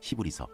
히브리서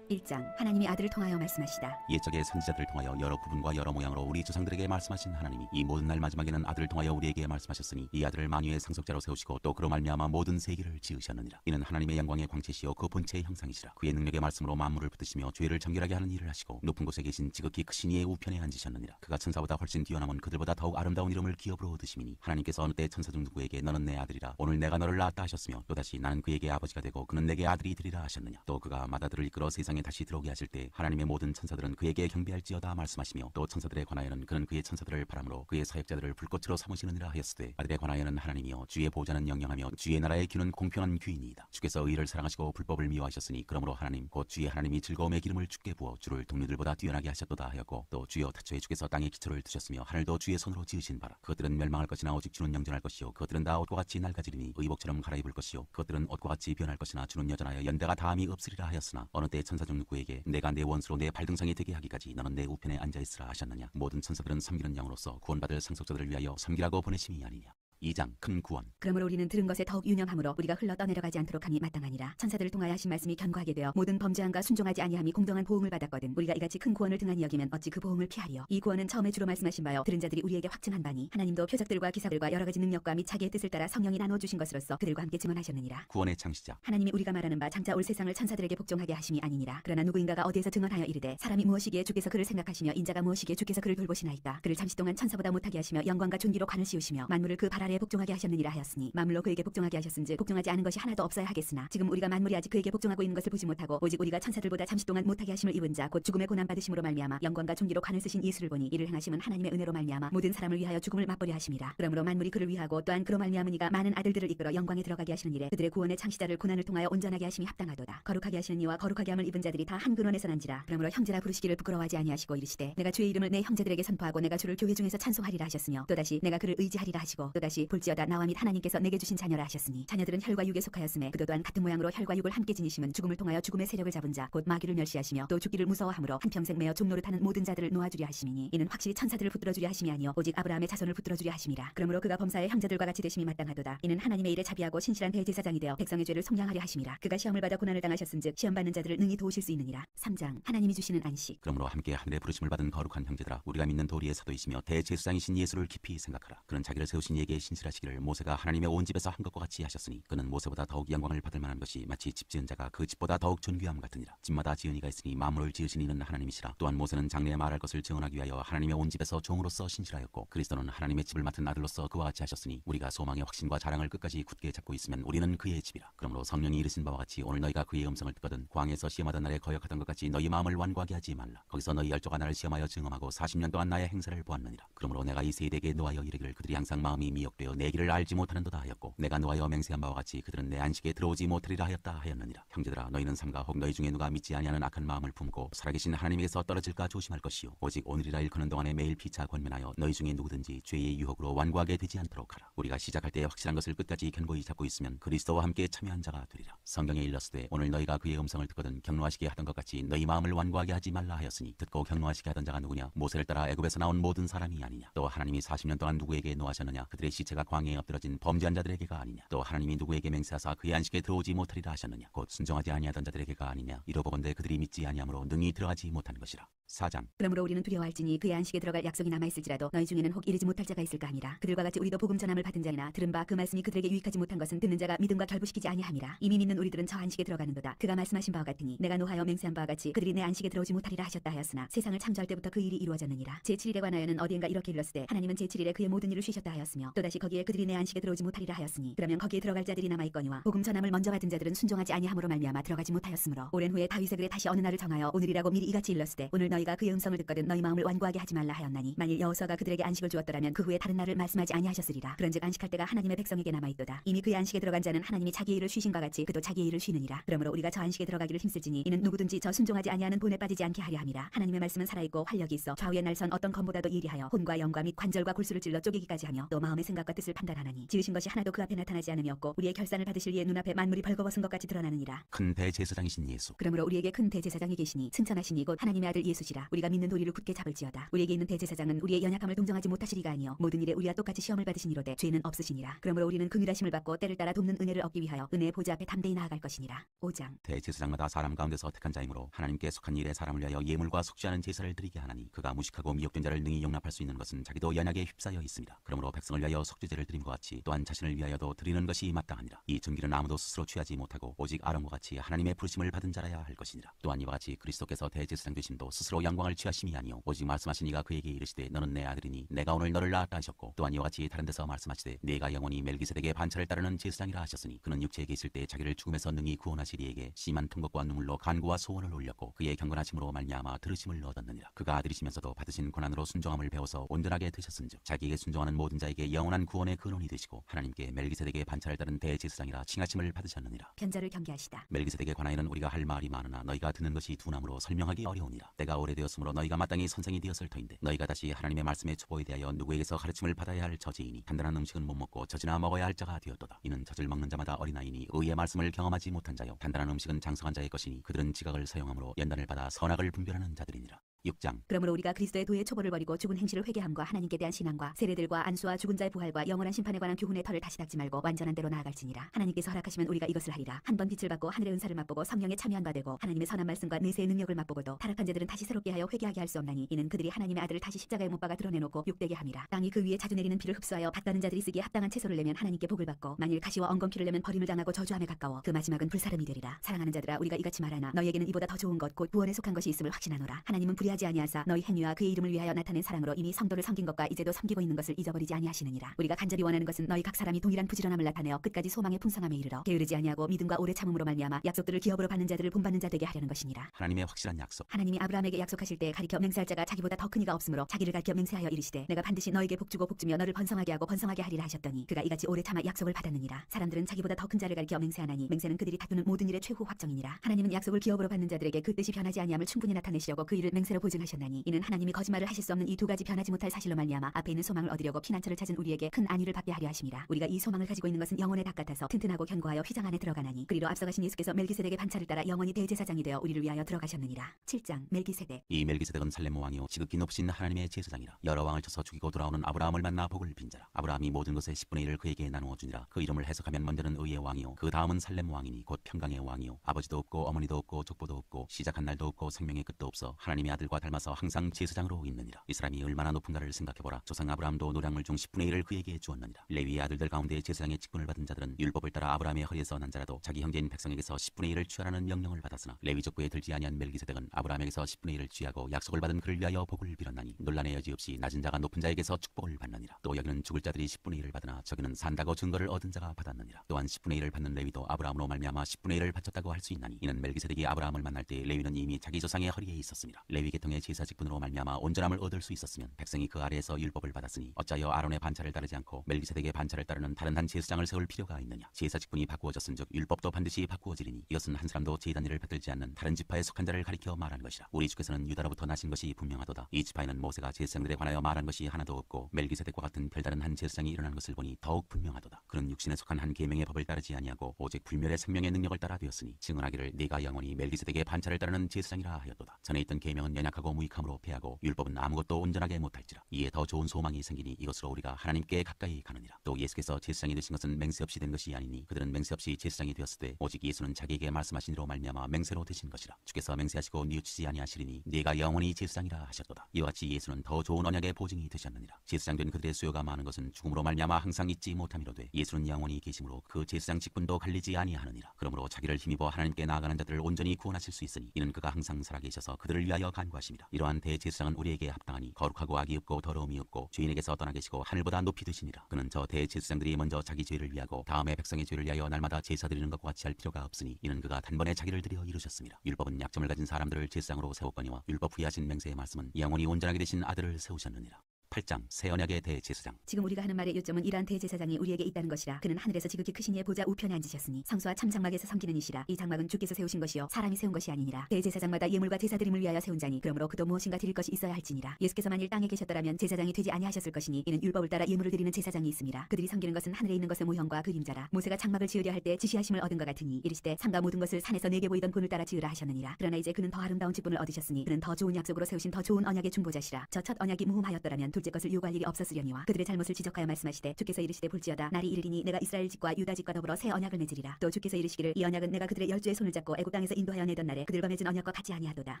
1장. 하나님이 아들을 통하여 말씀하시다. 옛적의 선지자들을 통하여 여러 구분과 여러 모양으로 우리 조상들에게 말씀하신 하나님이 이 모든 날 마지막에는 아들을 통하여 우리에게 말씀하셨으니 이 아들을 만유의 상속자로 세우시고 또 그로 말미암아 모든 세계를 지으셨느니라. 이는 하나님의 영광의 광채시요 그 본체의 형상이시라. 그의 능력의 말씀으로 만물을 붙드시며 죄를 정결하게 하는 일을 하시고 높은 곳에 계신 지극히 크신 이의 우편에 앉으셨느니라. 그가 천사보다 훨씬 뛰어남은 그들보다 더욱 아름다운 이름을 기업으로 얻으시미니 하나님께서 어느 때 천사 중 누구에게 너는 내 아들이라 오늘 내가 너를 낳았다 하셨으며 또다시 나는 그에게 아버지가 되고 그는 내게 아들이 되리라 하셨느냐. 또 그가 마다들을 이끌어 세상에 다시 들어오게 하실 때 하나님의 모든 천사들은 그에게 경배할지어다 말씀하시며 또 천사들에 관하여는 그는 그의 천사들을 바람으로 그의 사역자들을 불꽃으로 삼으시느니라 하였으되 아들에 관하여는 하나님이여 주의 보좌는 영영하며 주의 나라의 규는 공평한 규이니이다. 주께서 의를 사랑하시고 불법을 미워하셨으니 그러므로 하나님 곧 주의 하나님이 즐거움의 기름을 주께 부어 주를 동료들보다 뛰어나게 하셨도다 하였고 또 주여 타초에 주께서 땅에 기초를 두셨으며 하늘도 주의 손으로 지으신 바라. 그것들은 멸망할 것이나 오직 주는 영존할 것이요 그것들은 다 옷과 같이 낡아지리니 의복처럼 갈아입을 것이요 그것들은 옷과 같이 변할 것이나 주는 여전하여 연대가 다함이 없으리라 하였으나 어느 때 천사 중 누구에게 내가 내 원수로 내 발등상이 되게 하기까지 너는 내 우편에 앉아있으라 하셨느냐. 모든 천사들은 섬기는 영으로서 구원받을 상속자들을 위하여 섬기라고 보내심이 아니냐. 2장. 큰 구원. 그러므로 우리는 들은 것에 더욱 유념함으로 우리가 흘러 떠내려가지 않도록 함이 마땅하니라. 천사들을 통하여 하신 말씀이 견고하게 되어 모든 범죄함과 순종하지 아니함이 공동한 보응을 받았거든 우리가 이같이 큰 구원을 등한히 여기면 어찌 그 보응을 피하리요. 이 구원은 처음에 주로 말씀하신 바요 들은 자들이 우리에게 확증한 바니 하나님도 표적들과 기사들과 여러 가지 능력과 및 자기의 뜻을 따라 성령이 나누어 주신 것으로서 그들과 함께 증언하셨느니라. 구원의 창시자. 하나님이 우리가 말하는 바 장차 올 세상을 천사들에게 복종하게 하심이 아니니라. 그러나 누구인가가 어디에서 증언하여 이르되 사람이 무엇이기에 주께서 그를 생각하시며 인자가 무엇이기에 주께서 그를 돌보시나이까. 그를 잠시 동안 천사보다 못하게 하시며 영광과 존귀로 관을 씌우시며 만물을 그 발 아래에 복종하게 하셨느니라 하였으니 만물로 그에게 복종하게 하셨은즉 복종하지 않은 것이 하나도 없어야 하겠으나 지금 우리가 만물이 아직 그에게 복종하고 있는 것을 보지 못하고 오직 우리가 천사들보다 잠시 동안 못하게 하심을 입은 자 곧 죽음의 고난 받으심으로 말미암아 영광과 존귀로 관을 쓰신 예수를 보니 이를 행하심은 하나님의 은혜로 말미암아 모든 사람을 위하여 죽음을 맛보려 하심이라. 그러므로 만물이 그를 위하고 또한 그로 말미암으니가 많은 아들들을 이끌어 영광에 들어가게 하시는 일에 그들의 구원의 창시자를 고난을 통하여 온전하게 하심이 합당하도다. 거룩하게 하시는 이와 거룩하게 함을 입은 자들이 다 한 근원에서 난지라. 그러므로 형제라 부르시기를 부끄러워하지 아니하시고 이르시되 내가 주의 이름을 내 형제들에게 선포하고 내가 주를 교회 중에서 찬송하리라 하셨으며 또다시 내가 그를 의지하리라 하시고 또다시 볼지어다 나와 및 하나님께서 내게 주신 자녀라 하셨으니 자녀들은 혈과 육에 속하였음에 그도 또한 같은 모양으로 혈과 육을 함께 지니심은 죽음을 통하여 죽음의 세력을 잡은 자 곧 마귀를 멸시하시며 또 죽기를 무서워함으로 한평생 매어 종노릇하는 모든 자들을 놓아주려 하심이니 이는 확실히 천사들을 붙들어주려 하심이 아니요 오직 아브라함의 자손을 붙들어주려 하심이라. 그러므로 그가 범사의 형제들과 같이 되심이 마땅하도다. 이는 하나님의 일에 자비하고 신실한 대제사장이 되어 백성의 죄를 속량하려 하심이라. 그가 시험을 받아 고난을 당하셨은즉 시험 받는 자들을 능히 도우실 수 있느니라. 3장. 하나님이 주시는 안식. 그러므로 함께 하늘의 부르심을 받은 거룩한 형제들아 우리가 믿는 도리의 사도이시며 대제사장이신 예수를 깊이 생각하라. 그는 자기를 세우신 이에게 신실하시기를 모세가 하나님의 온 집에서 한 것과 같이 하셨으니 그는 모세보다 더욱 영광을 받을 만한 것이 마치 집 지은 자가 그 집보다 더욱 존귀함 같으니라. 집마다 지은 이가 있으니 만물을 지으신 이는 하나님이시라. 또한 모세는 장래에 말할 것을 증언하기 위하여 하나님의 온 집에서 종으로서 신실하였고 그리스도는 하나님의 집을 맡은 아들로서 그와 같이 하셨으니 우리가 소망의 확신과 자랑을 끝까지 굳게 잡고 있으면 우리는 그의 집이라. 그러므로 성령이 이르신 바와 같이 오늘 너희가 그의 음성을 듣거든 광야에서 시험하던 날에 거역하던 것 같이 너희 마음을 완고하게 하지 말라. 거기서 너희 열조가 나를 시험하여 증험하고 40년 동안 나의 행사를 보았느니라. 그러므로 내가 이 세대에게 노하여 이르기를 그들이 항상 마음이 미혹되어 내 길을 알지 못하는도다 하였고 내가 노하여 맹세한 바와 같이 그들은 내 안식에 들어오지 못하리라 하였다 하였느니라. 형제들아 너희는 삼가 혹 너희 중에 누가 믿지 아니하는 악한 마음을 품고 살아계신 하나님에게서 떨어질까 조심할 것이요 오직 오늘이라 일컫는 동안에 매일 피차 권면하여 너희 중에 누구든지 죄의 유혹으로 완고하게 되지 않도록 하라. 우리가 시작할 때 확실한 것을 끝까지 견고히 잡고 있으면 그리스도와 함께 참여한 자가 되리라. 성경에 일렀으되 오늘 너희가 그의 음성을 듣거든 격노하시게 하던 것 같이 너희 마음을 완고하게 하지 말라 하였으니 듣고 격노하시게 하던 자가 누구냐. 모세를 따라 애굽에서 나온 모든 사람이 아니냐. 또 하나님이 40년 동안 누구에게 노하셨느냐. 그들의 시체가 광야에 엎드러진 범죄한 자들에게가 아니냐. 또 하나님이 누구에게 맹세하사 그의 안식에 들어오지 못하리라 하셨느냐. 곧 순종하지 아니하던 자들에게가 아니냐. 이러보건대 그들이 믿지 아니하므로 능히 들어가지 못한 것이라. 4장. 그러므로 우리는 두려워할지니 그의 안식에 들어갈 약속이 남아있을지라도 너희 중에는 혹 이르지 못할 자가 있을까 하니라. 그들과 같이 우리도 복음 전함을 받은 자이나 들은 바 그 말씀이 그들에게 유익하지 못한 것은 듣는 자가 믿음과 결부시키지 아니함이라. 이미 믿는 우리들은 저 안식에 들어가는도다. 그가 말씀하신 바와 같으니 내가 노하여 맹세한 바와 같이 그들이 내 안식에 들어오지 못하리라 하셨다 하였으나 세상을 창조할 때부터 그 일이 이루어졌느니라. 제7일에 관하여는 어디엔가 이렇게 일렀으되 하나님은 제7일에 그의 모든 일을 쉬셨다 하였으며 또다시 거기에 그들이 내 안식에 들어오지 못하리라 하였으니 그러면 거기에 들어갈 자들이 남아있거니와 복음 전함을 먼저 받은 자들은 순종하지 아니함으로 말미암아 들어가지 못하였으므로 오랜 후에 다윗의 글에 다시 어느 날을 정하여 오늘이라고 미리 이같이 일렀으되 오늘 너희가 그의 음성을 듣거든 너희 마음을 완고하게 하지 말라 하였나니 만일 여호수아가 그들에게 안식을 주었더라면 그 후에 다른 날을 말씀하지 아니하셨으리라. 그런즉 안식할 때가 하나님의 백성에게 남아있도다. 이미 그의 안식에 들어간 자는 하나님이 자기의 일을 쉬신과 같이 그도 자기의 일을 쉬느니라. 그러므로 우리가 저 안식에 들어가기를 힘쓸지니 이는 누구든지 저 순종하지 아니하는 본에 빠지지 않게 하려 함이라. 하나님의 말씀은 살아있고 활력이 있어 좌우의 날선 어떤 검보다도 예리하여 혼과 영과 및 관절과 골수를 찔러 쪼개기까지 하며 또 마음의 생각과 뜻을 판단하나니 지으신 것이 하나도 그 앞에 나타나지 않음이 없고 우리의 결산을 받으실 이의 눈앞에 만물이 벌거벗은 것 같이 드러나느니라. 큰 대제사장이신 예수. 그러므로 우리에게 큰 대제사장이 계시니 승천하시니 곧 하나님의 아들 예수시니 믿으시라. 우리가 믿는 도리를 굳게 잡을지어다. 우리에게 있는 대제사장은 우리의 연약함을 동정하지 못하시리가 아니요 모든 일에 우리와 똑같이 시험을 받으시니로되 죄는 없으시니라. 그러므로 우리는 긍휼하심을 받고 때를 따라 돕는 은혜를 얻기 위하여 은혜의 보좌 앞에 담대히 나아갈 것이니라. 5장. 대제사장마다 사람 가운데서 택한 자이므로 하나님께 속한 일에 사람을 위하여 예물과 속죄하는 제사를 드리게 하나니 그가 무식하고 미혹된 자를 능히 용납할 수 있는 것은 자기도 연약에 휩싸여 있습니다. 그러므로 백성을 위하여 속죄제를 드림과 같이 또한 자신을 위하여도 드리는 것이 마땅하니라. 이 증기는 아무도 스스로 취하지 못하고 오직 아론과 같이 하나님의 부르심을 받은 자라야 할 것이니라. 또한 이와 같이 그리스도께서 대제사장 되심도 스스로 영광을 취하심이 아니요 오직 말씀하신 이가 그에게 이르시되 너는 내 아들이니 내가 오늘 너를 낳았다 하셨고 또한 이와 같이 다른 데서 말씀하시되 네가 영원히 멜기세덱의 반차를 따르는 제사장이라 하셨으니 그는 육체에 계실 때 자기를 죽음에서 능히 구원하시리에게 심한 통곡과 눈물로 간구와 소원을 올렸고 그의 경건하심으로 말미암아 들으심을 얻었느니라. 그가 아들이시면서도 받으신 고난으로 순종함을 배워서 온전하게 되셨은즉 자기에게 순종하는 모든 자에게 영원한 구원의 근원이 되시고 하나님께 멜기세덱의 반차를 따른 대제사장이라 칭하심을 받으셨느니라. 편자를 경계하시다. 멜기세덱에 관하여는 우리가 할 말이 많으나 너희가 듣는 것이 둔함으로 설명하기 어려우니라. 때가 오래되었으므로 너희가 마땅히 선생이 되었을 터인데 너희가 다시 하나님의 말씀의 초보에 대하여 누구에게서 가르침을 받아야 할 처지이니 단단한 음식은 못 먹고 젖이나 먹어야 할 자가 되었도다. 이는 젖을 먹는 자마다 어린아이니 의의 말씀을 경험하지 못한 자요 단단한 음식은 장성한 자의 것이니 그들은 지각을 사용함으로 연단을 받아 선악을 분별하는 자들이니라. 6장. 그러므로 우리가 그리스도의 도의 초보를 버리고 죽은 행실을 회개함과 하나님께 대한 신앙과 세례들과 안수와 죽은 자의 부활과 영원한 심판에 관한 교훈의 털을 다시 닦지 말고 완전한 대로 나아갈지니라. 하나님께서 허락하시면 우리가 이것을 하리라. 한 번 빛을 받고 하늘의 은사를 맛보고 성령에 참여한 바 되고 하나님의 선한 말씀과 내세의 능력을 맛보고도 타락한 자들은 다시 새롭게 하여 회개하게 할 수 없나니 이는 그들이 하나님의 아들을 다시 십자가에 못 박아 드러내놓고 욕되게 함이라. 땅이 그 위에 자주 내리는 비를 흡수하여 밭가는 자들이 쓰기에 합당한 채소를 내면 하나님께 복을 받고 만일 가시와 엉겅퀴를 내면 버림을 당하고 저주함에 가까워 그 마지막은 불사름이 되리라. 사랑하는 자들아 우리가 이같이 말하나 너희에게는 이보다 더 좋은 것 곧 구원에 속한 것이 있음을 확신하노라. 하나님은 불의하지 아니하사 너희 행위와 그의 이름을 위하여 나타낸 사랑으로 이미 성도를 섬긴 것과 이제도 섬기고 있는 것을 잊어버리지 아니하시느니라. 우리가 간절히 원하는 것은 너희 각 사람이 동일한 부지런함을 나타내어 끝까지 소망의 풍성함에 이르러 게으르지 아니하고 믿음과 오래 참음으로 말미암아 약속들을 기업으로 받는 자들을 본받는 자 되게 하려는 것이니라. 하나님의 확실한 약속. 하나님이 아브라함에게 약속하실 때 가리켜 맹세할 자가 자기보다 더 큰 이가 없으므로 자기를 가리켜 맹세하여 이르시되 내가 반드시 너에게 복주고 복주며 너를 번성하게 하고 번성하게 하리라 하셨더니 그가 이같이 오래 참아 약속을 받았느니라. 사람들은 자기보다 더 큰 자를 가리켜 맹세하나니 맹세는 그들이 다투는 모든 일의 최후 확정이니라. 하나님은 약속을 기업으로 받는 자들에게 그 뜻이 변하지 아니함을 충분히 나타내시려고 그 일을 맹세로 보증하셨나니 이는 하나님이 거짓말을 하실 수 없는 이 두 가지 변하지 못할 사실로 말미암아 앞에 있는 소망을 얻으려고 피난처를 찾은 우리에게 큰 안위를 받게 하려 하심이라. 우리가 이 소망을 가지고 있는 것은 영혼의 닭 같아서 튼튼하고 견고하여 휘장 안에 들어가나니 그리로 앞서가신 예수께서 멜기세덱의 반차를 따라 영원히 대제사장이 되어 우리를 위하여 들어가셨느니라. 7장. 멜기세덱. 이 멜기세덱은 살렘 왕이요 지극히 높으신 하나님의 제사장이라. 여러 왕을 쳐서 죽이고 돌아오는 아브라함을 만나 복을 빈자라. 아브라함이 모든 것의 10분의 1을 그에게 나누어 주니라. 그 이름을 해석하면 먼저는 의의 왕이요 그 다음은 살렘 왕이니 곧 평강의 왕이요 아버지도 없고 어머니도 없고 족보도 없고 시작한 날도 없고 생명의 끝도 없어 하나님의 아들과 닮아서 항상 제사장으로 있느니라. 이 사람이 얼마나 높은가를 생각해보라. 조상 아브라함도 노량물 중 10분의 1을 그에게 주었느니라. 레위의 아들들 가운데 제사장의 직분을 받은 자들은 율법을 따라 아브라함의 허리에서 난 자라도 자기 형제인 백성에게서 10분의 1을 취하라는 명령을 받았으나 레위 족보에 들지 아니한 멜기세덱은 아브라함에게서 10분의 1을 취하고 약속을 받은 그를 위하여 복을 빌었나니 논란의 여지 없이 낮은 자가 높은 자에게서 축복을 받느니라. 또 여기는 죽을 자들이 10분의 1을 받으나 저기는 산다고 증거를 얻은 자가 받았느니라. 또한 10분의 1을 받는 레위도 아브라함으로 말미암아 10분의 1을 바쳤다고 할 수 있나니 이는 멜기세덱이 아브라함을 만날 때 레위는 이미 자기 조상의 허리에 있었습니다. 레위 계통의 제사 직분으로 말미암아 온전함을 얻을 수 있었으면 백성이 그 아래에서 율법을 받았으니 어찌하여 아론의 반차를 따르지 않고 멜기세덱의 반차를 따르는 다른 한 제사장을 세울 필요가 있느냐. 제사 직분이 바꾸어졌은즉 율법도 반드시 바꾸어지리니 이것은 한 사람도 제단일을 받들지 않는 다른 지파에 속한 자를 가리켜 말한 것이라. 우리 주께서는 유다로부터 나신 것이 분명하도다. 이 지파에는 모세가 제사장들에 관하여 말한 것이 하나도 없고 멜기세덱과 같은 별다른 한 제사장이 일어난 것을 보니 더욱 분명하도다. 그는 육신에 속한 한 계명의 법을 따르지 아니하고 오직 불멸의 생명의 능력을 따라 되었으니 증언하기를 네가 영원히 멜기세덱의 반차를 따르는 제사장이라 하였도다. 전에 있던 계명은 연약하고 무익함으로 패하고 율법은 아무것도 온전하게 못할지라. 이에 더 좋은 소망이 생기니 이것으로 우리가 하나님께 가까이 가느니라. 또 예수께서 제사장이 되신 것은 맹세 없이 된 것이 아니니 그들은 맹세 없이 제사장이 되었을 때 오직 예수는 자기에게 말씀하신 이로 말미암아 맹세로 되신 것이라. 주께서 맹세하시고 뉘우치지 아니하시리니 네가 영원히 제사장이라 하셨도다. 이와 같이 예수는 더 좋은 언약의 보증이 되셨느니라. 제사장 된 그들의 수요가 많은 것은 죽음으로 말미암아 항상 잊지 못함이로되 예수는 영원히 계심으로 그 제사장 직분도 갈리지 아니하느니라. 그러므로 자기를 힘입어 하나님께 나아가는 자들을 온전히 구원하실 수 있으니 이는 그가 항상 살아계셔서 그들을 위하여 간구하심이라. 이러한 대제사장은 우리에게 합당하니 거룩하고 악이 없고 더러움이 없고 죄인에게서 떠나 계시고 하늘보다 높이 드시니라. 그는 저 대제사장들이 먼저 자기 죄를 위하고 다음에 백성의 죄를 위하여 날마다 제사 드리는 것과 같이 할 필요가 없으니 이는 그가 단번에 자기를 드려 이루셨습니다. 율법은 약점을 가진 사람들을 제사장으로 세웠거니와 율법 후에 하신 맹세의 말씀은 영원히 온전하게 되신 아들을 세우셨느니라. 8장 새 언약의 대제사장. 지금 우리가 하는 말의 요점은 이러한 대제사장이 우리에게 있다는 것이라. 그는 하늘에서 지극히 크신 이의 보좌 우편에 앉으셨으니 성소와 참 장막에서 섬기는 이시라. 이 장막은 주께서 세우신 것이요 사람이 세운 것이 아니니라. 대제사장마다 예물과 제사드림을 위하여 세운 자니 그러므로 그도 무엇인가 드릴 것이 있어야 할지니라. 예수께서 만일 땅에 계셨더라면 제사장이 되지 아니하셨을 것이니 이는 율법을 따라 예물을 드리는 제사장이 있음이라. 그들이 섬기는 것은 하늘에 있는 것의 모형과 그림자라. 모세가 장막을 지으려 할 때 지시하심을 얻은 것 같으니 이르시되 삼가 모든 것을 산에서 내게 보이던 본을 따라 지으라 하셨느니라. 그러나 이제 그는 더 아름다운 직분을 얻으셨으니 그는 더 좋은 약속으로 세우신 더 좋은 언약의 중보자시라. 저 첫 언약이 무흠하였더라면 둘째 것을 요구할 일이 없었으려니와 그들의 잘못을 지적하여 말씀하시되 주께서 이르시되 볼지어다 날이 이르리니 내가 이스라엘 집과 유다 집과 더불어 새 언약을 맺으리라. 또 주께서 이르시기를 이 언약은 내가 그들의 열주의 손을 잡고 애굽 땅에서 인도하여 내던 날에 그들과 맺은 언약과 같이 아니하도다.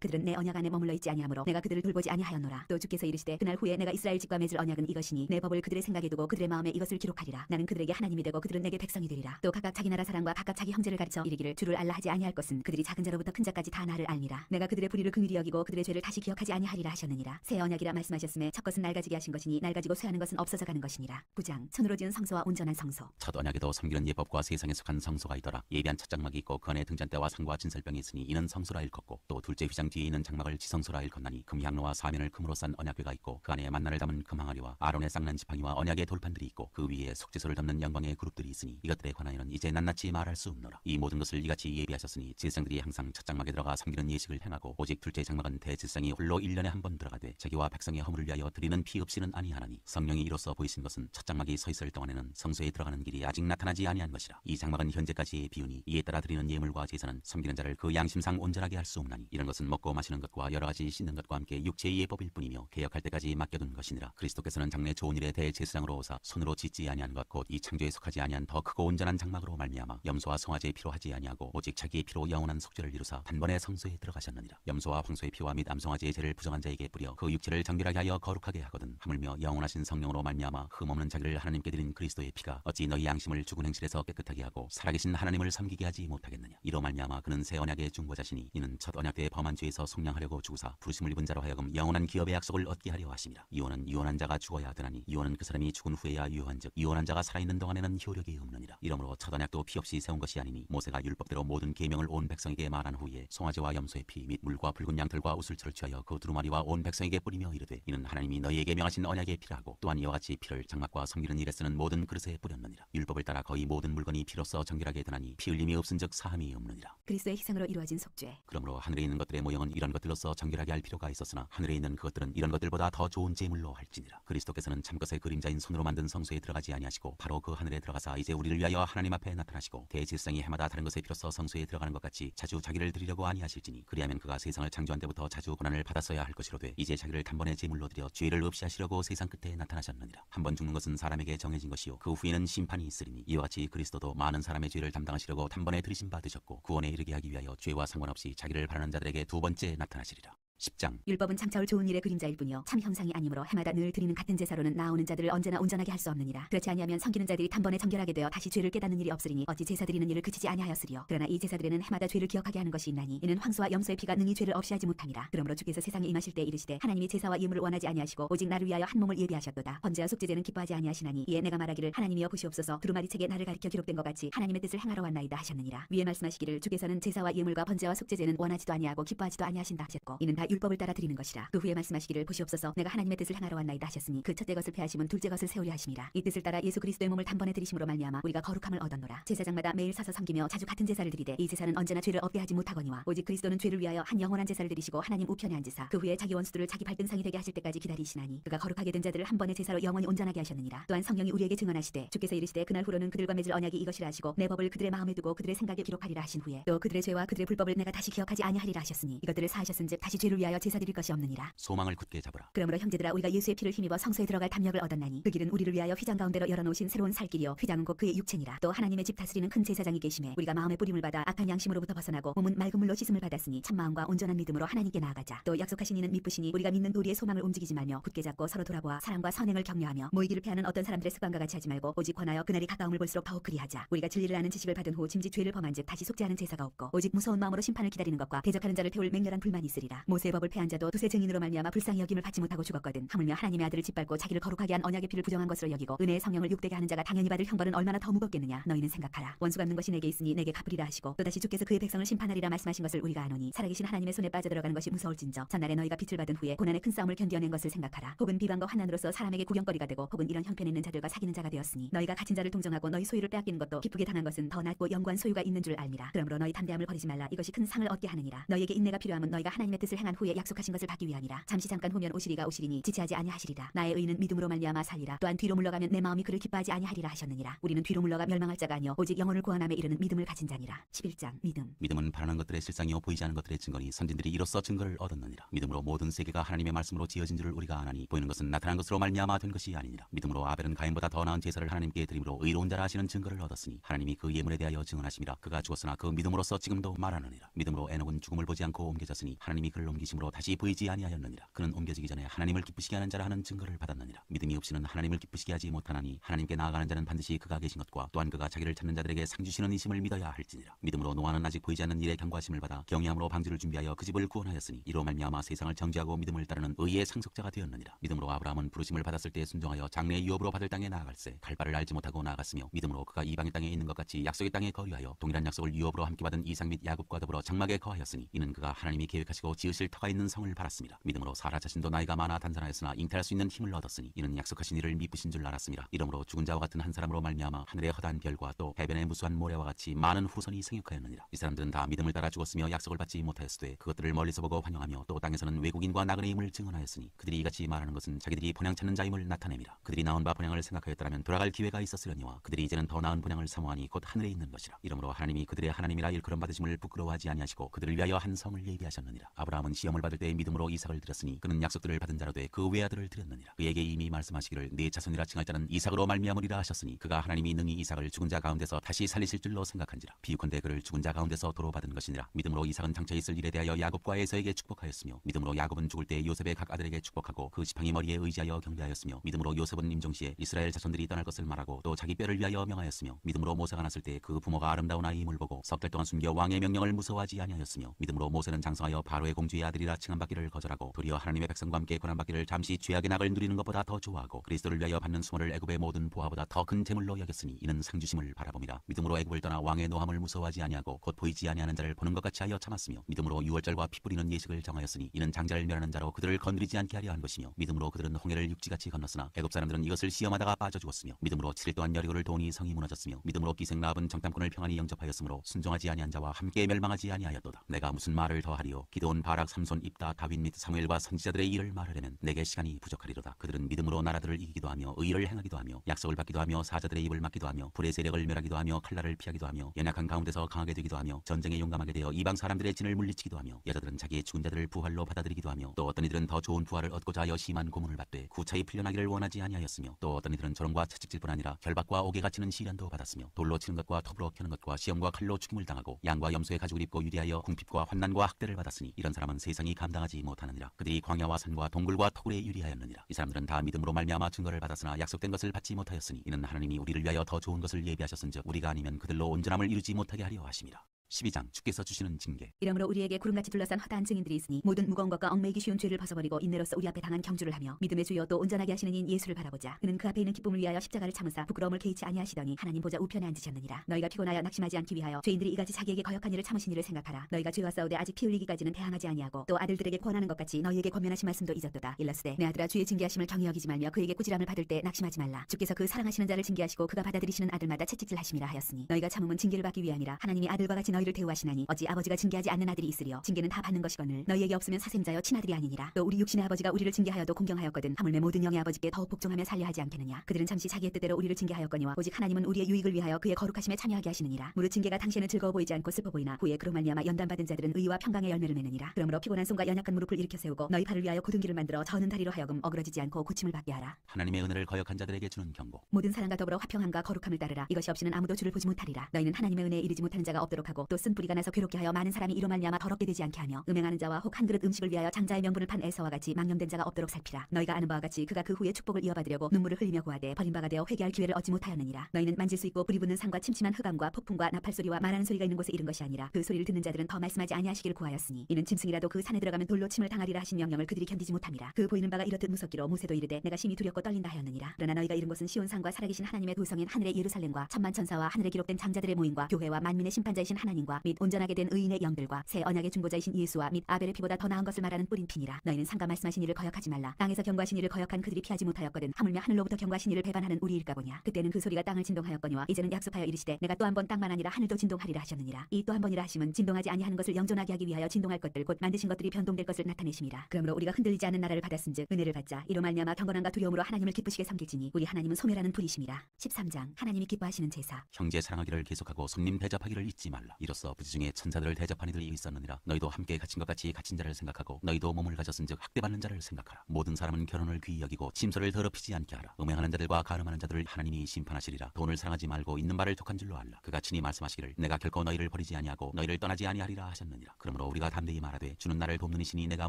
그들은 내 언약 안에 머물러 있지 아니하므로 내가 그들을 돌보지 아니하였노라. 또 주께서 이르시되 그날 후에 내가 이스라엘 집과 맺을 언약은 이것이니 내 법을 그들의 생각에 두고 그들의 마음에 이것을 기록하리라. 나는 그들에게 하나님이 되고 그들은 내게 백성이 되리라. 또 각각 자기 나라 사람과 각각 자기 형제를 가르쳐 이르기를 주를 알라 하지 아니할 것은 그들이 작은 자로부터 큰 자까지 다 나를 알니라. 내가 그들의 불의를 긍휼히 여기고 그들의 죄를 다시 기억하지 아니하리라 하셨느니라. 새 언약이라 말씀하셨음에 첫 것은 낡아지게 하신 것이니 낡아지고 쇠하는 것은 없어져 가는 것이니라. 9장 손으로 지은 성소와 온전한 성소. 첫 언약에도 섬기는 예법과 세상에 속한 성소가 있더라. 예비한 첫 장막이 있고 그 안에 등잔대와 상과 진설병이 있으니 이는 성소라 일컫고 또 둘째 휘장 뒤에 있는 장막을 지성소라 일컫나니 금향로와 사면을 금으로 싼 언약궤가 있고 그 안에 만나를 담은 금항아리와 아론의 쌍난 지팡이와 언약의 돌판들이 있고 그 위에 속죄소를 담는 영광의 그룹들이 있으니 이것들에 관하여는 이제 낱낱이 말할 수 없노라. 이 모든 것을 이같이 예비하셨으니 제사장들이 항상 첫 장막에 들어가 섬기는 예식을 행하고 오직 둘째 장막은 대제사장이 홀로 1년에 한 번 들어가되 자기와 백성의 허물을 위하여 드리는 피 없이는 아니하나니 성령이 이로써 보이신 것은 첫 장막이 서 있을 동안에는 성소에 들어가는 길이 아직 나타나지 아니한 것이라. 이 장막은 현재까지의 비유니 이에 따라 드리는 예물과 제사는 섬기는 자를 그 양심상 온전하게 할 수 없나니 이런 것은 먹고 마시는 것과 여러 가지 씻는 것과 함께 육체의 예법일 뿐이며 개혁할 때까지 맡겨둔 것이니라. 그리스도께서는 장래 좋은 일의 대제사장으로 오사 손으로 짓지 아니한 것 곧 이 창조에 속하지 아니한 더 크고 온전한 장막으로 말미암아 염소와 송아지의 피로 하지 아니하고 오직 자기의 피로 영원한 속죄를 이루사 단번에 성소에 들어가셨느니라. 염소와 황소의 피와 및 암송아지의 죄를 부정한 자에게 뿌려 그 육체를 정결하게 하여 거룩하게 하거든 하물며 영원하신 성령으로 말미암아 흠없는 자기를 하나님께 드린 그리스도의 피가 어찌 너희 양심을 죽은 행실에서 깨끗하게 하고 살아계신 하나님을 섬기게 하지 못하겠느냐. 이로 말미암아 그는 새 언약의 중보자시니 이는 첫 언약 때의 범한 죄에서 속량하려고 주사 부르심을 입은 자로 하여금 영원한 기업의 약속을 얻게 하려 하심이라. 이혼은 유언한 자가 죽어야 하더니 이혼은 그 사람이 죽은 후에야 유효한즉 이혼한 자가 살아있는 동안에는 효력이 없느니라. 이러므로 첫 언약도 피 없이 세운 것이 아니니 모세가 율법대로 모든 계명을 온 백성에게 말한 후에 송아지와 염소의 피 및 물과 붉은 양털과 우슬초를 취하여 그 두루마리와 온 백성에게 뿌리며 이르되 이는 하나님이 너희에게 명하신 언약의 피라고 또한 이와 같이 피를 장막과 섬기는 일에 쓰는 모든 그릇에 뿌렸느니라. 율법을 따라 거의 모든 물건이 피로써 정결하게 되나니 피 흘림이 없은즉 사함이 없느니라. 그리스도의 희생으로 이루어진 속죄. 그러므로 하늘에 있는 것들의 모형은 이런 것들로서 정결하게 할 필요가 있었으나 하늘에 있는 그것들은 이런 것들보다 더 좋은 제물로 할지니라. 그리스도께서는 참것의 그림자인 손으로 만든 성소에 들어가지 아니하시고 바로 그 하늘에 들어가사 이제 우리를 위하여 하나님 앞에 나타나시고 대제사장이 해마다 다른 것에 피로써 성소에 들어가는 것 같이 자주 자기를 드리려고 아니하실지니 그리하면 그가 세상을 창조한 때부터 자주 고난을 받았어야 할 것이로되 이제 자기를 단번에 제물로 드려 죄를 없이 하시려고 세상 끝에 나타나셨느니라. 한 번 죽는 것은 사람에게 정해진 것이요 그 후에는 심판이 있으리니 이와 같이 그리스도도 많은 사람의 죄를 담당하시려고 단번에 들이심 받으셨고 구원에 이르게 하기 위하여 죄와 상관없이 자기를 바라는 자들에게 두 번째 나타나시리라. 10장 율법은 참차올 좋은 일의 그림자일 뿐이요 참 형상이 아니므로 해마다 늘 드리는 같은 제사로는 나오는 자들을 언제나 온전하게 할 수 없느니라. 그렇지 아니하면 섬기는 자들이 단번에 정결하게 되어 다시 죄를 깨닫는 일이 없으리니 어찌 제사 드리는 일을 그치지 아니하였으리요. 그러나 이 제사들에는 해마다 죄를 기억하게 하는 것이 있나니 이는 황소와 염소의 피가 능히 죄를 없이 하지 못함이라. 그러므로 주께서 세상에 임하실 때 이르시되 하나님이 제사와 예물을 원하지 아니하시고 오직 나를 위하여 한 몸을 예비하셨도다. 번제와 속죄제는 기뻐하지 아니하시나니 이에 내가 말하기를 하나님이여 보시옵소서 두루마리 책에 나를 가리켜 기록된 것 같이 하나님의 뜻을 행하러 왔나이다 하셨느니라. 위에 말씀하시기를 주께서는 제사와 예물과 번제와 속죄제는 원하지도 아니하고 기뻐하지도 아니하신다 하셨고 이는 다 율법을 따라 드리는 것이라. 그 후에 말씀하시기를 보시옵소서 내가 하나님의 뜻을 행하러 왔나이다 하셨으니 그 첫째 것을 폐하심은 둘째 것을 세우려 하심이라. 이 뜻을 따라 예수 그리스도의 몸을 단번에 드리심으로 말미암아 우리가 거룩함을 얻었노라. 제사장마다 매일 서서 섬기며 자주 같은 제사를 드리되 이 제사는 언제나 죄를 없게 하지 못하거니와 오직 그리스도는 죄를 위하여 한 영원한 제사를 드리시고 하나님 우편에 앉으사 그 후에 자기 원수들을 자기 발등상이 되게 하실 때까지 기다리시나니 그가 거룩하게 된 자들을 한 번의 제사로 영원히 온전하게 하셨느니라. 또한 성령이 우리에게 증언하시되 주께서 이르시되 그날 후로는 그들과 맺을 언약이 이것이라 하시고 내 법을 그들의 마음에 두고 그들의 생각에 기록하리라 하신 후에 또 그들의 죄와 그들의 불법을 내가 다시 기억하지 아니하리라 하셨으니 이것들을 사하셨은즉 다시 죄를 위하여 제사 드릴 것이 없느니라. 소망을 굳게 잡으라. 그러므로 형제들아 우리가 예수의 피를 힘입어 성소에 들어갈 담력을 얻었나니 그 길은 우리를 위하여 휘장 가운데로 열어놓으신 새로운 살 길이요 휘장은 곧 그의 육체니라. 또 하나님의 집 다스리는 큰 제사장이 계심에 우리가 마음의 뿌림을 받아 악한 양심으로부터 벗어나고 몸은 맑은 물로 씻음을 받았으니 참마음과 온전한 믿음으로 하나님께 나아가자. 또 약속하신 이는 미쁘시니 우리가 믿는 도리의 소망을 움직이지 말며 굳게 잡고 서로 돌아보아 사랑과 선행을 격려하며 모이기를 피하는 어떤 사람들의 습관과 같이 하지 말고 오직 권하여 그날이 가까움을 볼수록 더욱 그리하자. 우리가 진리를 아는 지식을 받은 후 짐짓 죄를 범한즉 다시 속죄하는 제사가 없고 오직 무서운 마음으로 심판을 기다리는 것과 대적하는 자를 태울 맹렬한 불만이 있으리라. 모세가 모세의 법을 패한 자도 두세 증인으로 말미암아 불쌍히 여김을 받지 못하고 죽었거든. 하물며 하나님의 아들을 짓밟고 자기를 거룩하게 한 언약의 피를 부정한 것으로 여기고 은혜의 성령을 욕되게 하는 자가 당연히 받을 형벌은 얼마나 더 무겁겠느냐. 너희는 생각하라. 원수 갚는 것이 내게 있으니 내게 갚으리라 하시고 또다시 주께서 그의 백성을 심판하리라 말씀하신 것을 우리가 아노니 살아계신 하나님의 손에 빠져들어가는 것이 무서울진저 전날에 너희가 빛을 받은 후에 고난의 큰 싸움을 견뎌낸 것을 생각하라. 혹은 비방과 환난으로서 사람에게 구경거리가 되고 혹은 이런 형편에 있는 자들과 사귀는 자가 되었으니 너희가 갇힌 자를 동정하고 너희 소유를 빼앗기는 것도 기쁘게 당한 것은 더 낫고 영구한 소유가 있는 줄 알미라. 그러므로 너희 담대함을 버리지 말라. 이것이 큰 상을 얻게 하느니라. 너희에게 인내가 필요함은 너희가 하나님의 뜻을 행한 후에 약속하신 것을 받기 위함이라. 잠시 잠깐 후면 오시리가 오시리니 지체하지 아니하시리라. 나의 의는 믿음으로 말미암아 살리라. 또한 뒤로 물러가면 내 마음이 그를 기뻐하지 아니하리라 하셨느니라. 우리는 뒤로 물러가 멸망할 자가 아니요 오직 영혼을 구원함에 이르는 믿음을 가진 자니라. 11장 믿음. 믿음은 바라는 것들의 실상이요 보이지 않는 것들의 증거니 선진들이 이로써 증거를 얻었느니라. 믿음으로 모든 세계가 하나님의 말씀으로 지어진 줄을 우리가 아나니 보이는 것은 나타난 것으로 말미암아 된 것이 아니니라. 믿음으로 아벨은 가인보다 더 나은 제사를 하나님께 드림으로 의로운 자라 하시는 증거를 얻었으니 하나님이 그 예물에 대하여 증언하심이라. 그가 죽었으나 그 믿음으로써 지금도 말하느니라. 믿음으로 에녹은 죽음을 보지 않고 옮겨졌으니 하나님이 그를 옮기심으로 다시 보이지 아니하였느니라. 그는 옮겨지기 전에 하나님을 기쁘시게 하는 자라 하는 증거를 받았느니라. 믿음이 없이는 하나님을 기쁘시게 하지 못하나니 하나님께 나아가는 자는 반드시 그가 계신 것과 또한 그가 자기를 찾는 자들에게 상 주시는 이심을 믿어야 할지니라. 믿음으로 노아는 아직 보이지 않는 일에 경고하심을 받아 경외함으로 방주를 준비하여 그 집을 구원하였으니 이로 말미암아 세상을 정죄하고 믿음을 따르는 의의 상속자가 되었느니라. 믿음으로 아브라함은 부르심을 받았을 때 순종하여 장래 유업으로 받을 땅에 나아갈새 갈 바를 알지 못하고 나아갔으며 믿음으로 그가 이방의 땅에 있는 것 같이 약속의 땅에 거류하여 동일한 약속을 유업으로 함께 받은 이삭 및 야곱과 더불어 장막에 거하였으니 이는 그가 하나님이 계획하시고 지으실 터가 있는 성을 바랐습니다. 믿음으로 사라 자신도 나이가 많아 단산하였으나 잉태할 수 있는 힘을 얻었으니 이는 약속하신 이를 미쁘신 줄 알았습니다. 이러므로 죽은 자와 같은 한 사람으로 말미암아 하늘의 허다한 별과 또 해변의 무수한 모래와 같이 많은 후손이 생육하였느니라. 이 사람들은 다 믿음을 따라 죽었으며 약속을 받지 못하였으되 그것들을 멀리서 보고 환영하며 또 땅에서는 외국인과 나그네임을 증언하였으니 그들이 이같이 말하는 것은 자기들이 본향 찾는 자임을 나타냅니다. 그들이 나온 바 본향을 생각하였더라면 돌아갈 기회가 있었으려니와 그들이 이제는 더 나은 본향을 사모하니 곧 하늘에 있는 것이라. 이러므로 하나님이 그들의 하나님이라 일컬음 받으심을 부끄러워하지 아니하시고 그들을 위하여 한 성을 예비하셨느니라. 아브라함은 시험을 받을 때 믿음으로 이삭을 드렸으니 그는 약속들을 받은 자로 돼 그 외아들을 드렸느니라. 그에게 이미 말씀하시기를 네 자손이라 칭할 자는 이삭으로 말미암으리라 하셨으니 그가 하나님이 능히 이삭을 죽은 자 가운데서 다시 살리실 줄로 생각한지라. 비유컨대 그를 죽은 자 가운데서 도로 받은 것이니라. 믿음으로 이삭은 장차 있을 일에 대하여 야곱과 에서에게 축복하였으며 믿음으로 야곱은 죽을 때 요셉의 각 아들에게 축복하고 그 지팡이 머리에 의지하여 경배하였으며 믿음으로 요셉은 임종시에 이스라엘 자손들이 떠날 것을 말하고 또 자기 뼈를 위하여 명하였으며 믿음으로 모세가 났을 때 그 부모가 아름다운 아이임을 보고 석 달 동안 숨겨 왕의 명령을 무서워하지 아니하였으며 믿음으로 모세는 장성하여 바로의 공주의 아들이라 칭함받기를 거절하고 도리어 하나님의 백성과 함께 고난받기를 잠시 죄악의 낙을 누리는 것보다 더 좋아하고 그리스도를 위하여 받는 수모를 애굽의 모든 보화보다 더 큰 재물로 여겼으니 이는 상주심을 바라봄이라. 믿음으로 애굽을 떠나 왕의 노함을 무서워하지 아니하고 곧 보이지 아니하는 자를 보는 것 같이 하여 참았으며 믿음으로 유월절과 피 뿌리는 예식을 정하였으니 이는 장자를 멸하는 자로 그들을 건드리지 않게 하려 한 것이며 믿음으로 그들은 홍해를 육지같이 건넜으나 애굽 사람들은 이것을 시험하다가 빠져 죽었으며 믿음으로 7일 동안 여리고를 도니 성이 무너졌으며 믿음으로 기생 라합은 정탐꾼을 평안히 영접하였으므로 순종하지 아니한 자와 함께 멸망하지 아니하였도다. 내가 무슨 말을 더하리요. 기드온 바락 삼손 입다 다윗 및 사무엘과 선지자들의 일을 말하려면 내게 시간이 부족하리로다. 그들은 믿음으로 나라들을 이기기도 하며 의를 행하기도 하며 약속을 받기도 하며 사자들의 입을 막기도 하며 불의 세력을 멸하기도 하며 칼날을 피하기도 하며 연약한 가운데서 강하게 되기도 하며 전쟁에 용감하게 되어 이방 사람들의 진을 물리치기도 하며 여자들은 자기의 죽은 자들을 부활로 받아들이기도 하며 또 어떤 이들은 더 좋은 부활을 얻고자 하여 심한 고문을 받되 구차히 풀려나기를 원하지 아니하였으며 또 어떤 이들은 조롱과 채찍질뿐 아니라 결박과 옥에 갇히는 시련도 받았으며 돌로 치는 것과 톱으로 켜는 것과 시험과 칼로 죽임을 당하고 양과 염소의 가죽을 입고 유리하여 궁핍과 환난과 학대를 받았으니 이런 사람은 세상이 감당하지 못하느니라. 그들이 광야와 산과 동굴과 토굴에 유리하였느니라. 이 사람들은 다 믿음으로 말미암아 증거를 받았으나 약속된 것을 받지 못하였으니 이는 하나님이 우리를 위하여 더 좋은 것을 예비하셨은즉 우리가 아니면 그들로 온전함을 이루지 못하게 하려 하심이라. 12장 주께서 주시는 징계. 이러므로 우리에게 구름같이 둘러싼 허다한 증인들이 있으니 모든 무거운 것과 얽매이기 쉬운 죄를 벗어버리고 인내로서 우리 앞에 당한 경주를 하며 믿음의 주여 또 온전하게 하시는 인 예수를 바라보자. 그는 그 앞에 있는 기쁨을 위하여 십자가를 참으사 부끄러움을 개의치 아니하시더니 하나님 보좌 우편에 앉으셨느니라. 너희가 피곤하여 낙심하지 않기 위하여 죄인들이 이같이 자기에게 거역한 일을 참으신 이를 생각하라. 너희가 죄와 싸우되 아직 피 흘리기까지는 대항하지 아니하고 또 아들들에게 권하는 것 같이 너희에게 권면하신 말씀도 잊었도다. 일러스되 내 아들아 주의 징계하심을 경히 여기지 말며 그에게 꾸지람을 받을 때 낙심하지 말라. 주께서 그 사랑하시는 자를 징계하시고 그가 받아들이시는 아들마다 채찍질하심이라 하였으니 너희가 참음은 징계를 받기 위함이라. 하나님이 아들과 같이 너희를 대우하시나니 어찌 아버지가 징계하지 않는 아들이 있으리요. 징계는 다 받는 것이거늘 너희에게 없으면 사셈자여 친아들이 아니니라. 또 우리 육신의 아버지가 우리를 징계하여도 공경하였거든 하물며 모든 영의 아버지께 더욱 복종하며 살려 하지 않겠느냐. 그들은 잠시 자기의 뜻대로 우리를 징계하였거니와 오직 하나님은 우리의 유익을 위하여 그의 거룩하심에 참여하게 하시느니라. 무릇 징계가 당시에는 즐거워 보이지 않고 슬퍼 보이나 후에 그로 말미암아 연단받은 자들은 의와 평강의 열매를 맺느니라. 그러므로 피곤한 손과 연약한 무릎을 일으켜 세우고 너희 발을 위하여 굳은 길을 만들어 저는 다리로 하여금 어그러지지 않고 고침을 받게 하라. 하나님의 은혜를 거역한 자들에게 주는 경고. 모든 사람과 더불어 화평함과 거룩함을 따르라. 이것이 없이는 아무도 주를 보지 못하리라. 너희는 하나님의 은혜에 이르지 못하는 자가 없도록 하고 하고 또 쓴뿌리가 나서 괴롭게 하여 많은 사람이 이로 말미암아 더럽게 되지 않게 하며 음행하는 자와 혹 한 그릇 음식을 위하여 장자의 명분을 판 에서와 같이 망령된 자가 없도록 살피라. 너희가 아는 바와 같이 그가 그 후에 축복을 이어받으려고 눈물을 흘리며 구하되 버림바가 되어 회개할 기회를 얻지 못하였느니라. 너희는 만질 수 있고 불이 붙는 산과 침침한 흑암과 폭풍과 나팔 소리와 말하는 소리가 있는 곳에 이른 것이 아니라 그 소리를 듣는 자들은 더 말씀하지 아니하시기를 구하였으니 이는 짐승이라도 그 산에 들어가면 돌로 침을 당하리라 하신 명령을 그들이 견디지 못함이라. 그 보이는 바가 이렇듯 무섭기로 모세도 이르되 내가 심히 두렵고 떨린다 하였느니라. 그러나 너희가 이른 곳은 시온산과 살아계신 하나님의 도성인 하늘의 예루살렘과 천만 천사와 하늘에 기록된 장자들의 모임과 교회와 만민의 심판자이신 하나님과 및 온전하게 된 의인의 영들과 새 언약의 중보자이신 예수와 및 아벨의 피보다 더 나은 것을 말하는 뿌린 피니라. 너희는 상가 말씀하신 이를 거역하지 말라. 땅에서 경고하신 이를 거역한 그들이 피하지 못하였거든 하물며 하늘로부터 경고하신 이를 배반하는 우리일까 보냐. 그때는 그 소리가 땅을 진동하였거니와 이제는 약속하여 이르시되 내가 또 한 번 땅만 아니라 하늘도 진동하리라 하셨느니라. 이 또 한 번이라 하심은 진동하지 아니하는 것을 영존하게 하기 위하여 진동할 것들 곧 만드신 것들이 변동될 것을 나타내심이라. 그러므로 우리가 흔들리지 않는 나라를 받았은즉 은혜를 받자. 이로 말미암아 경건함과 두려움으로 하나님을 기쁘시게 섬길지니 우리 하나님은 소멸하는 불이심이라. 13장 하나님이 기뻐하시는 제사. 형제 사랑하기를 계속하고 손님 대접하기를 잊지 말라. 이로써 부지 중에 천사들을 대접한 이들이 있었느니라. 너희도 함께 갇힌 것 같이 갇힌 자를 생각하고 너희도 몸을 가졌은즉 학대받는 자를 생각하라. 모든 사람은 결혼을 귀히 여기고 침소를 더럽히지 않게 하라. 음행하는 자들과 가늠하는 자들을 하나님이 심판하시리라. 돈을 사랑하지 말고 있는 바를 독한 줄로 알라. 그가 친히 말씀하시기를 내가 결코 너희를 버리지 아니하고 너희를 떠나지 아니하리라 하셨느니라. 그러므로 우리가 담대히 말하되 주는 나를 돕는 이시니 내가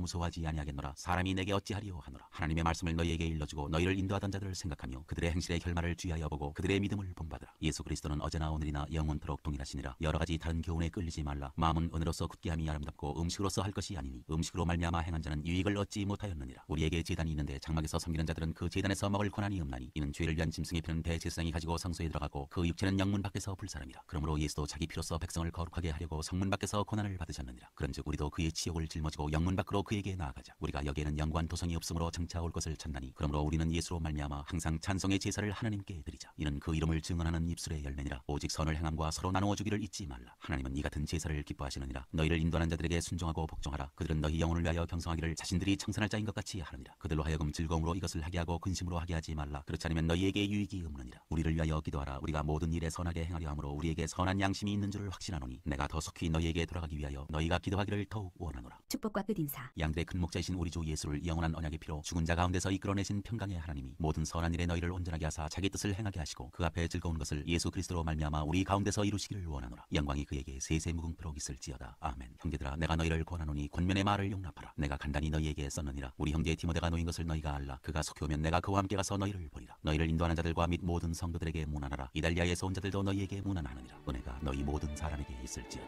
무서워하지 아니하겠노라. 사람이 내게 어찌하리요 하노라. 하나님의 말씀을 너희에게 일러주고 너희를 인도하던 자들을 생각하며 그들의 행실의 결말을 주의하여 보고 그들의 믿음을 본받으라. 예수 그리스도는 어제나 오늘이나 영원토록 동일하시니라. 여러 가지 다른 교훈에 끌리지 말라. 마음은 은으로서 굳게 함이 아름답고 음식으로서 할 것이 아니니 음식으로 말미암아 행한 자는 유익을 얻지 못하였느니라. 우리에게 제단이 있는데 장막에서 섬기는 자들은 그 제단에서 먹을 권한이 없나니 이는 죄를 위한 짐승의 피는 대제사장이 가지고 성소에 들어가고 그 육체는 영문 밖에서 불사람이라. 그러므로 예수도 자기 피로써 백성을 거룩하게 하려고 성문 밖에서 고난을 받으셨느니라. 그런즉 우리도 그의 치욕을 짊어지고 영문 밖으로 그에게 나아가자. 우리가 여기에는 영구한 도성이 없으므로 장차 올 것을 찾나니 그러므로 우리는 예수로 말미암아 항상 찬송의 제사를 하나님께 드리자. 이는 그 이름을 증언하는 입술의 열매니라. 오직 선을 행함과 서로 나누어 주기를 잊지 말라. 하나님은 이 같은 제사를 기뻐하시느니라. 너희를 인도하는 자들에게 순종하고 복종하라. 그들은 너희 영혼을 위하여 경성하기를 자신들이 청산할 자인 것 같이 하느니라. 그들로 하여금 즐거움으로 이것을 하게 하고 근심으로 하게 하지 말라. 그렇지 않으면 너희에게 유익이 없느니라. 우리를 위하여 기도하라. 우리가 모든 일에 선하게 행하려 함으로 우리에게 선한 양심이 있는 줄을 확신하노니 내가 더 속히 너희에게 돌아가기 위하여 너희가 기도하기를 더욱 원하노라. 축복과 끝인사. 양들의 큰 목자이신 우리 주 예수를 영원한 언약의 피로 죽은 자 가운데서 이끌어내신 평강의 하나님이 모든 선한 일에 너희를 온전하게 하사 자기 뜻을 행하게 하시고 그 앞에 즐거운 것을 예수 그리스도로 말미암아 우리 가운데서 이루시기를 원하노라. 영광이 그에게 세세 무궁토록 있을지어다. 아멘. 형제들아 내가 너희를 권하노니 권면의 말을 용납하라. 내가 간단히 너희에게 썼느니라. 우리 형제 디모데가 놓인 것을 너희가 알라. 그가 속히 오면 내가 그와 함께 가서 너희를 보리라. 너희를 인도하는 자들과 및 모든 성도들에게 문안하라. 이달리아에서 온 자들도 너희에게 문안하느니라. 은혜가 너희 모든 사람에게 있을지어다.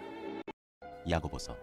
야고보서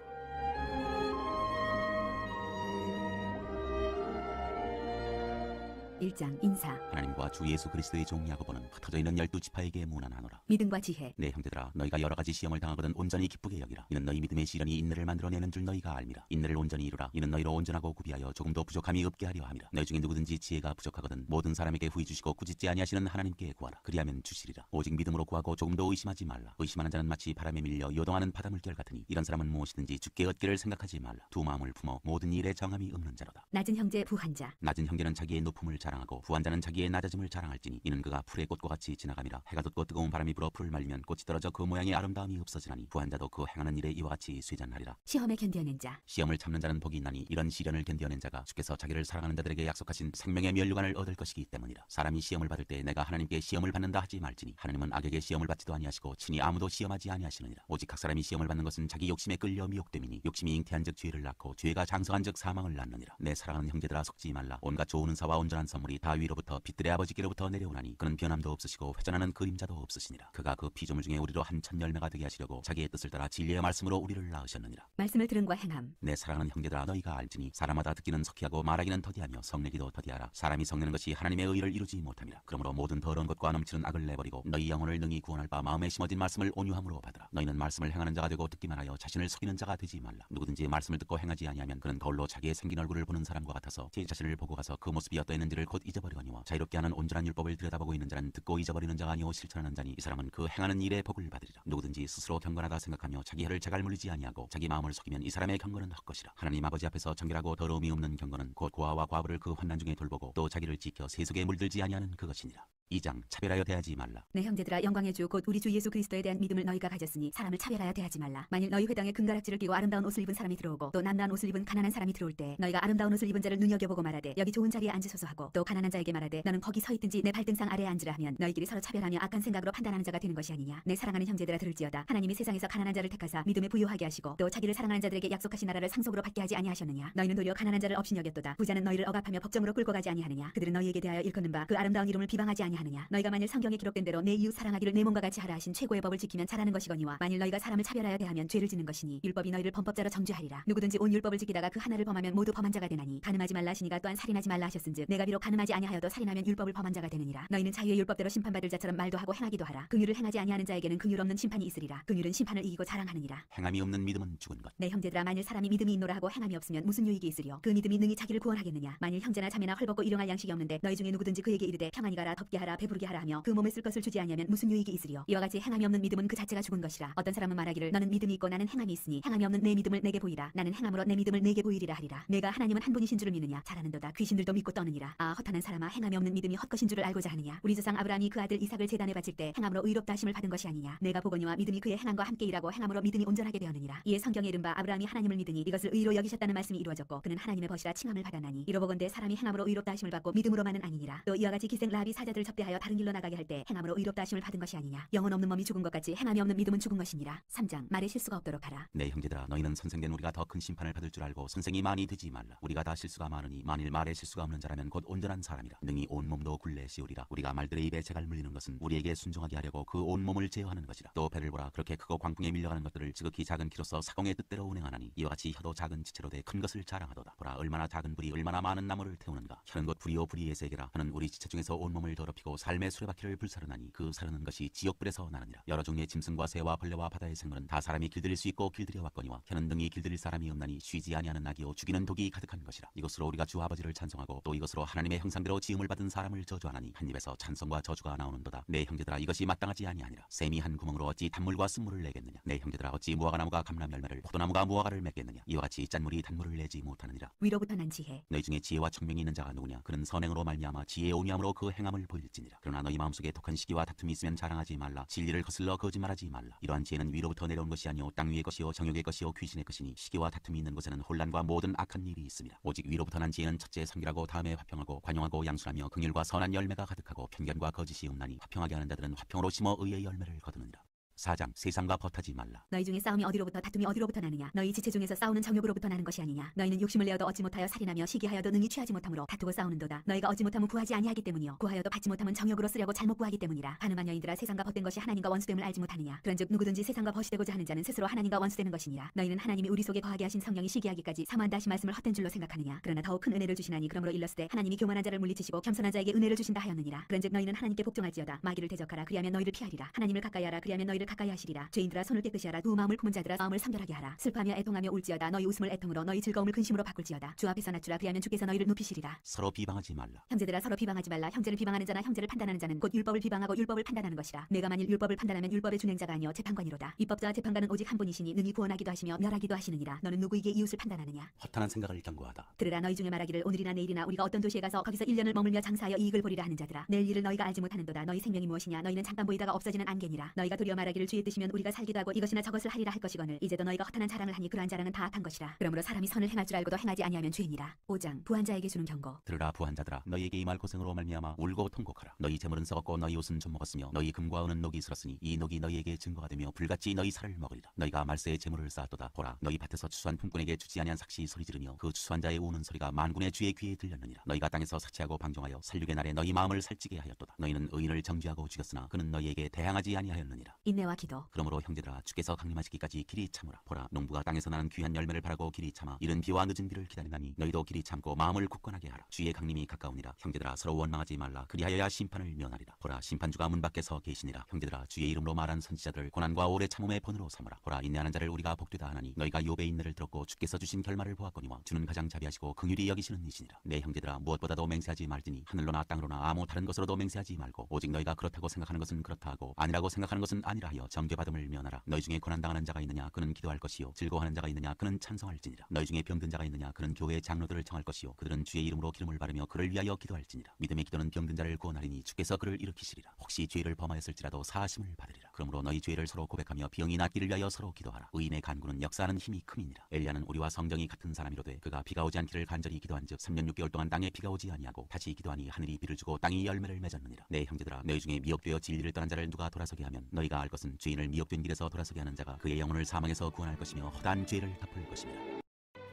1장 인사. 하나님과 주 예수 그리스도의 종 야고보는 흩어져 있는 12지파에게 문안하노라. 믿음과 지혜. 내 형제들아 너희가 여러 가지 시험을 당하거든 온전히 기쁘게 여기라. 이는 너희 믿음의 시련이 인내를 만들어내는 줄 너희가 알미라. 인내를 온전히 이루라. 이는 너희로 온전하고 구비하여 조금도 부족함이 없게 하려 함이라. 너희 중에 누구든지 지혜가 부족하거든 모든 사람에게 후히 주시고 꾸짖지 아니하시는 하나님께 구하라. 그리하면 주시리라. 오직 믿음으로 구하고 조금도 의심하지 말라. 의심하는 자는 마치 바람에 밀려 요동하는 바닷물결 같으니 이런 사람은 무엇이든지 주께 얻기를 생각하지 말라. 두 마음을 품어 모든 일에 정함이 없는 자로다. 낮은 형제 부한자. 낮은 형제는 자기의 높음을 자랑하고 부한 자는 자기의 낮아짐을 자랑할지니 이는 그가 풀의 꽃과 같이 지나감이라. 해가 돋고 뜨거운 바람이 불어 풀을 말리면 꽃이 떨어져 그 모양의 아름다움이 없어지나니 부한 자도 그 행하는 일에 이와 같이 쇠잔하리라. 시험에 견뎌낸 자. 시험을 참는 자는 복이 있나니 이런 시련을 견뎌낸 자가 주께서 자기를 사랑하는 자들에게 약속하신 생명의 면류관을 얻을 것이기 때문이라. 사람이 시험을 받을 때 내가 하나님께 시험을 받는다 하지 말지니 하나님은 악에게 시험을 받지도 아니하시고 친히 아무도 시험하지 아니하시느니라. 오직 각 사람이 시험을 받는 것은 자기 욕심에 끌려 미혹됨이니 욕심이 잉태한즉 죄를 낳고 죄가 장성한즉 사망을 낳느니라. 내 사랑하는 형제들아 속지 말라. 온갖 좋은 은사와 온전한 선물이 다 위로부터 빛들의 아버지께로부터 내려오나니 그는 변함도 없으시고 회전하는 그림자도 없으시니라. 그가 그 피조물 중에 우리로 한 천 열매가 되게 하시려고 자기의 뜻을 따라 진리의 말씀으로 우리를 낳으셨느니라. 말씀을 들음과 행함. 내 사랑하는 형제들아 너희가 알지니 사람마다 듣기는 석희하고 말하기는 더디하며 성내기도 더디하라. 사람이 성내는 것이 하나님의 의를 이루지 못함이라. 그러므로 모든 더러운 것과 넘치는 악을 내버리고 너희 영혼을 능히 구원할 바 마음에 심어진 말씀을 온유함으로 받으라. 너희는 말씀을 행하는 자가 되고 듣기만 하여 자신을 속이는 자가 되지 말라. 누구든지 말씀을 듣고 행하지 아니하면 그는 거울로 자기의 생긴 얼굴을 보는 사람과 같아서 제 자신을 보고 가서 그 모습이 어떠했는지를 곧 잊어버리거니와 자유롭게 하는 온전한 율법을 들여다보고 있는 자는 듣고 잊어버리는 자가 아니오 실천하는 자니 이 사람은 그 행하는 일에 복을 받으리라. 누구든지 스스로 경건하다 생각하며 자기 혀를 자갈 물리지 아니하고 자기 마음을 속이면 이 사람의 경건은 헛것이라. 하나님 아버지 앞에서 정결하고 더러움이 없는 경건은 곧 고아와 과부를 그 환난 중에 돌보고 또 자기를 지켜 세속에 물들지 아니하는 그것이니라. 2장 차별하여 대하지 말라. 내 형제들아, 영광의 주 곧 우리 주 예수 그리스도에 대한 믿음을 너희가 가졌으니 사람을 차별하여 대하지 말라. 만일 너희 회당에 금가락지를 끼고 아름다운 옷을 입은 사람이 들어오고 또 남다운 옷을 입은 가난한 사람이 들어올 때 너희가 아름다운 옷을 입은 자를 눈여겨보고 말하되 여기 좋은 자리에 앉으소서 하고 또 가난한 자에게 말하되 너는 거기 서 있든지 내 발등상 아래에 앉으라 하면 너희끼리 서로 차별하며 악한 생각으로 판단하는 자가 되는 것이 아니냐. 내 사랑하는 형제들아, 들을지어다. 하나님이 세상에서 가난한 자를 택하사 믿음에 부유하게 하시고 또 자기를 사랑하는 자들에게 약속하신 나라를 상속으로 받게 하지 아니하셨느냐. 너희는 도리어 가난한 자를 업신여겼도다. 부자는 너희를 억압하며 법정으로 끌고 가지 아니하느냐. 그들은 너희에게 대하여 일컫는 바 그 아름다운 이름을 비방하지 아니하느냐. 너희가 만일 성경에 기록된 대로 내 이웃 사랑하기를 내 몸과 같이 하라 하신 최고의 법을 지키면 잘하는 것이거니와 만일 너희가 사람을 차별하여 대하면 죄를 짓는 것이니 율법이 너희를 범법자로 정죄하리라. 누구든지 온 율법을 지키다가 그 하나를 범하면 모두 범한 자가 되나니 간음하지 말라 하시니가 또한 살인하지 말라 하셨은즉 내가 비록 간음하지 아니하여도 살인하면 율법을 범한 자가 되느니라. 너희는 자유의 율법대로 심판받을 자처럼 말도 하고 행하기도 하라. 긍휼을 행하지 아니하는 자에게는 긍휼 없는 심판이 있으리라. 긍휼은 심판을 이기고 자랑하느니라. 행함이 없는 믿음은 죽은 것. 내 형제들아, 만일 사람이 믿음이 있노라 하고 행함이 없으면 무슨 유익이 있으리요. 그 믿음이 능히 자기를 구원하겠느냐. 만일 형제나 자매나 헐벗고 일용할 양식이 없는데 너희 중에 누구든지 그에게 이르되 평안히 가라, 덥게 하라, 배부르게 하라 하며 그 몸에 쓸 것을 주지 아니하면 무슨 유익이 있으리요. 이와 같이 행함이 없는 믿음은 그 자체가 죽은 것이라. 어떤 사람은 말하기를 너는 믿음이 있고 나는 행함이 있으니 행함이 없는 내 믿음을 내게 보이라. 나는 행함으로 내 믿음을 내게 보이리라 하리라. 내가 하나님은 한 분이신 줄을 믿느냐. 잘하는도다. 귀신들도 믿고 떠느니라. 아, 허탄한 사람아, 행함이 없는 믿음이 헛것인 줄을 알고자 하느냐. 우리 조상 아브라함이 그 아들 이삭을 제단에 바칠 때 행함으로 의롭다 하심을 받은 것이 아니냐. 내가 보거니와 믿음이 그의 행함과 함께 일하고 행함으로 믿음이 온전하게 되었느니라. 이에 성경에 이른바 아브라함이 하나님을 믿으니 이것을 의로 여기셨다는 말씀이 이루어졌고 그는 하나님의 벗이라 칭함을 받았나니 이로보건대 사람이 행함으로 의롭다 하심을 받고 믿음으로만은 아니니라. 또 이와 같이 기생 라합이 사자들을 접대하여 다른 길로 나가게 할 때 행함으로 의롭다 하심을 받은 것이 아니냐. 영혼 없는 몸이 죽은 것 같이 행함이 없는 믿음은 죽은 것이니라. 3장 말에 실수가 없도록 하라. 내 형제들아, 너희는 선생된 우리가 더 큰 심판을 받을 줄 알고 선생이 많이 되지 말라. 우리가 다 실수가 많으니 만일 말에 실수가 없는 자라면 곧 온전한 사람이라. 능히 온 몸도 굴레 씌우리라. 우리가 말들의 입에 재갈 물리는 것은 우리에게 순종하게 하려고 그 온 몸을 제어하는 것이라. 또 배를 보라. 그렇게 크고 광풍에 밀려가는 것들을 지극히 작은 키로서 사공의 뜻대로 운행하나니 이와 같이 혀도 작은 지체로 돼 큰 것을 자랑하도다. 보라, 얼마나 작은 불이 얼마나 많은 나무를 태우는가. 혀는 곧 불이요 불이의 세계라. 하는 우리 지체 중에서 온 몸을 더럽히고 삶의 수레바퀴를 불사르나니 그 사르는 것이 지옥불에서 나느니라. 여러 종류의 짐승과 새와 벌레와 바다의 생물은 다 사람이 길들일 수 있고 길들여 왔거니와 혀는 등이 길들일 사람이 없나니 쉬지 아니하는 낙이요 죽이는 독이 가득한 것이라. 이것으로 우리가 주 아버지를 찬송하고 또 이것으로 하나님의 형상대로 지음을 받은 사람을 저주하나니 한 입에서 찬송과 저주가 나오는도다. 내 형제들아, 이것이 마땅하지 아니하니라. 샘이 한 구멍으로 어찌 단물과 쓴물을 내겠느냐. 내 형제들아, 어찌 무화과나무가 감람 열매를 포도나무가 무화과를 맺겠느냐. 이와 같이 짠물이 단물을 내지 못하느니라. 위로부터 난 지혜. 너희 중에 지혜와 청명이 있는 자가 누구냐. 그는 선행으로 말미암아 지혜의 온유함으로 그 행함을 보일지니라. 그러나 너희 마음속에 독한 시기와 다툼이 있으면 자랑하지 말라. 진리를 거슬러 거짓말하지 말라. 이러한 지혜는 위로부터 내려온 것이 아니오 땅 위의 것이요 정욕의 것이요 귀신의 것이니 시기와 다툼이 있는 곳에는 혼란과 모든 악한 일이 있습니다. 오직 위로부터 난 지혜는 첫째 선결하고 다음에 화평하고 관용하고 양순하며 긍휼과 선한 열매가 가득하고 편견과 거짓이 없나니 화평하게 하는 자들은 화평으로 심어 의의 열매를 거두느니라. 4장 세상과 벗하지 말라. 너희 중에 싸움이 어디로부터 다툼이 어디로부터 나느냐. 너희 지체 중에서 싸우는 정욕으로부터 나는 것이 아니냐. 너희는 욕심을 내어도 얻지 못하여 살인하며 시기하여도 능히 취하지 못함으로 다투고 싸우는도다. 너희가 얻지 못하면 구하지 아니하기 때문이요 구하여도 받지 못하면 정욕으로 쓰려고 잘못 구하기 때문이라. 가늠한 여인들아, 세상과 벗된 것이 하나님과 원수됨을 알지 못하느냐. 그런즉 누구든지 세상과 벗이 되고자 하는 자는 스스로 하나님과 원수되는 것이니라. 너희는 하나님이 우리 속에 거하게 하신 성령이 시기하기까지 사모한다 하신 말씀을 헛된 줄로 생각하느냐. 그러나 더욱 큰 은혜를 주시나니 그러므로 일렀으되 하나님이 교만한 자를 물리치시고 겸손한 자에게 은혜를 주신다 하였느니라. 그런즉 너희는 하나님께 복종할지어다. 마귀를 대적하라. 그리하면 너희를 피하리라. 하나님을 가까이하라. 그리하면 너희를 가까이 하시리라. 죄인들아, 손을 깨끗이 하라. 두 마음을 품은 자들아, 마음을 상결하게 하라. 슬퍼하며 애통하며 울지어다. 너희 웃음을 애통으로 너희 즐거움을 근심으로 바꿀지어다. 주 앞에서 낮추라. 그리하면 주께서 너희를 높이시리라. 서로 비방하지 말라. 형제들아, 서로 비방하지 말라. 형제를 비방하는 자나 형제를 판단하는 자는 곧 율법을 비방하고 율법을 판단하는 것이라. 내가 만일 율법을 판단하면 율법의 준행자가 아니요 재판관이로다. 입법자와 재판관은 오직 한 분이시니 능히 구원하기도 하시며 멸하기도 하시느니라. 너는 누구에게 이웃을 판단하느냐. 허탄한 생각을 경고하다. 들으라. 너희 중에 말하기를 오늘이나 내일이나 우리가 어떤 도시에 가서 거기서 1년을 머물며 장사하여 이익을 보리라 하는 자들아, 내일 일을 너희가 알지 못하는도다. 너희 생명이 무엇이냐. 너희는 잠깐 보이다가 없어지는 안개니라. 너희가 도리어 말하기를 주의 뜻이면 우리가 살기도 하고 이것이나 저것을 하리라 할 것이거늘 이제도 너희가 허탄한 자랑을 하니 그러한 자랑은 다 악한 것이라. 그러므로 사람이 선을 행할 줄 알고도 행하지 아니하면 죄니라. 5장 부한 자에게 주는 경고. 들으라, 부한 자들아, 너희에게 임할 고생으로 말미암아 울고 통곡하라. 너희 재물은 썩었고 너희 옷은 좀 먹었으며 너희 금과 은은 녹이 슬었으니 이 녹이 너희에게 증거가 되며 불같이 너희 살을 먹으리라. 너희가 말세에 재물을 쌓았도다. 보라, 너희 밭에서 추수한 품꾼에게 주지 아니한 삭시 소리 지르며 그 추수한 자의 우는 소리가 만군의 주의 귀에 들렸느니라. 너희가 땅에서 사치하고 방종하여 살육의 날에 너희 마음을 살찌게 하였도다. 너희는 의인을 정죄하고 죽였으나 그는 너희에게 대항하지 아니하였느니라. 인내와 기도. 그러므로 형제들아, 주께서 강림하시기까지 길이 참으라. 보라, 농부가 땅에서 나는 귀한 열매를 바라고 길이 참아 이른 비와 늦은 비를 기다리나니 너희도 길이 참고 마음을 굳건하게 하라. 주의 강림이 가까우니라. 형제들아, 서로 원망하지 말라. 그리하여야 심판을 면하리라. 보라, 심판주가 문 밖에서 계시니라. 형제들아, 주의 이름으로 말한 선지자들 고난과 오래 참음의 본으로 삼으라. 보라, 인내하는 자를 우리가 복되다 하나니 너희가 욥의 인내를 들었고 주께서 주신 결말을 보았거니와 주는 가장 자비하시고 긍휼히 여기시는 이시니라. 내 형제들아, 무엇보다도 맹세하지 말지니 하늘로나 땅으로나 아무 다른 것으로도 맹세하지 말고 오직 너희가 그렇다고 생각하는 것은 그렇다 하고 아니라고 생각하는 것은 아니라 인하여 정죄받음을 면하라. 너희 중에 고난당하는 자가 있느냐 그는 기도할 것이요 즐거워하는 자가 있느냐 그는 찬송할지니라. 너희 중에 병든 자가 있느냐 그는 교회의 장로들을 청할 것이요 그들은 주의 이름으로 기름을 바르며 그를 위하여 기도할지니라. 믿음의 기도는 병든 자를 구원하리니 주께서 그를 일으키시리라. 혹시 죄를 범하였을지라도 사하심을 받으리라. 그러므로 너희 죄를 서로 고백하며 병이 낫기를 위하여 서로 기도하라. 의인의 간구는 역사하는 힘이 큼이니라. 엘리야는 우리와 성정이 같은 사람이로되 그가 비가 오지 않기를 간절히 기도한즉 3년 6개월 동안 땅에 비가 오지 아니하고 다시 기도하니 하늘이 비를 주고 땅이 열매를 맺었느니라. 내 형제들아 너희 중에 미혹되어 진리를 떠난 자를 누가 돌아서게 하면 너희가 알 것은 죄인을 미혹된 길에서 돌아서게 하는 자가 그의 영혼을 사망에서 구원할 것이며 허다한 죄를 덮을 것이니라.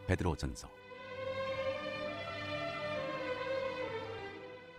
베드로전서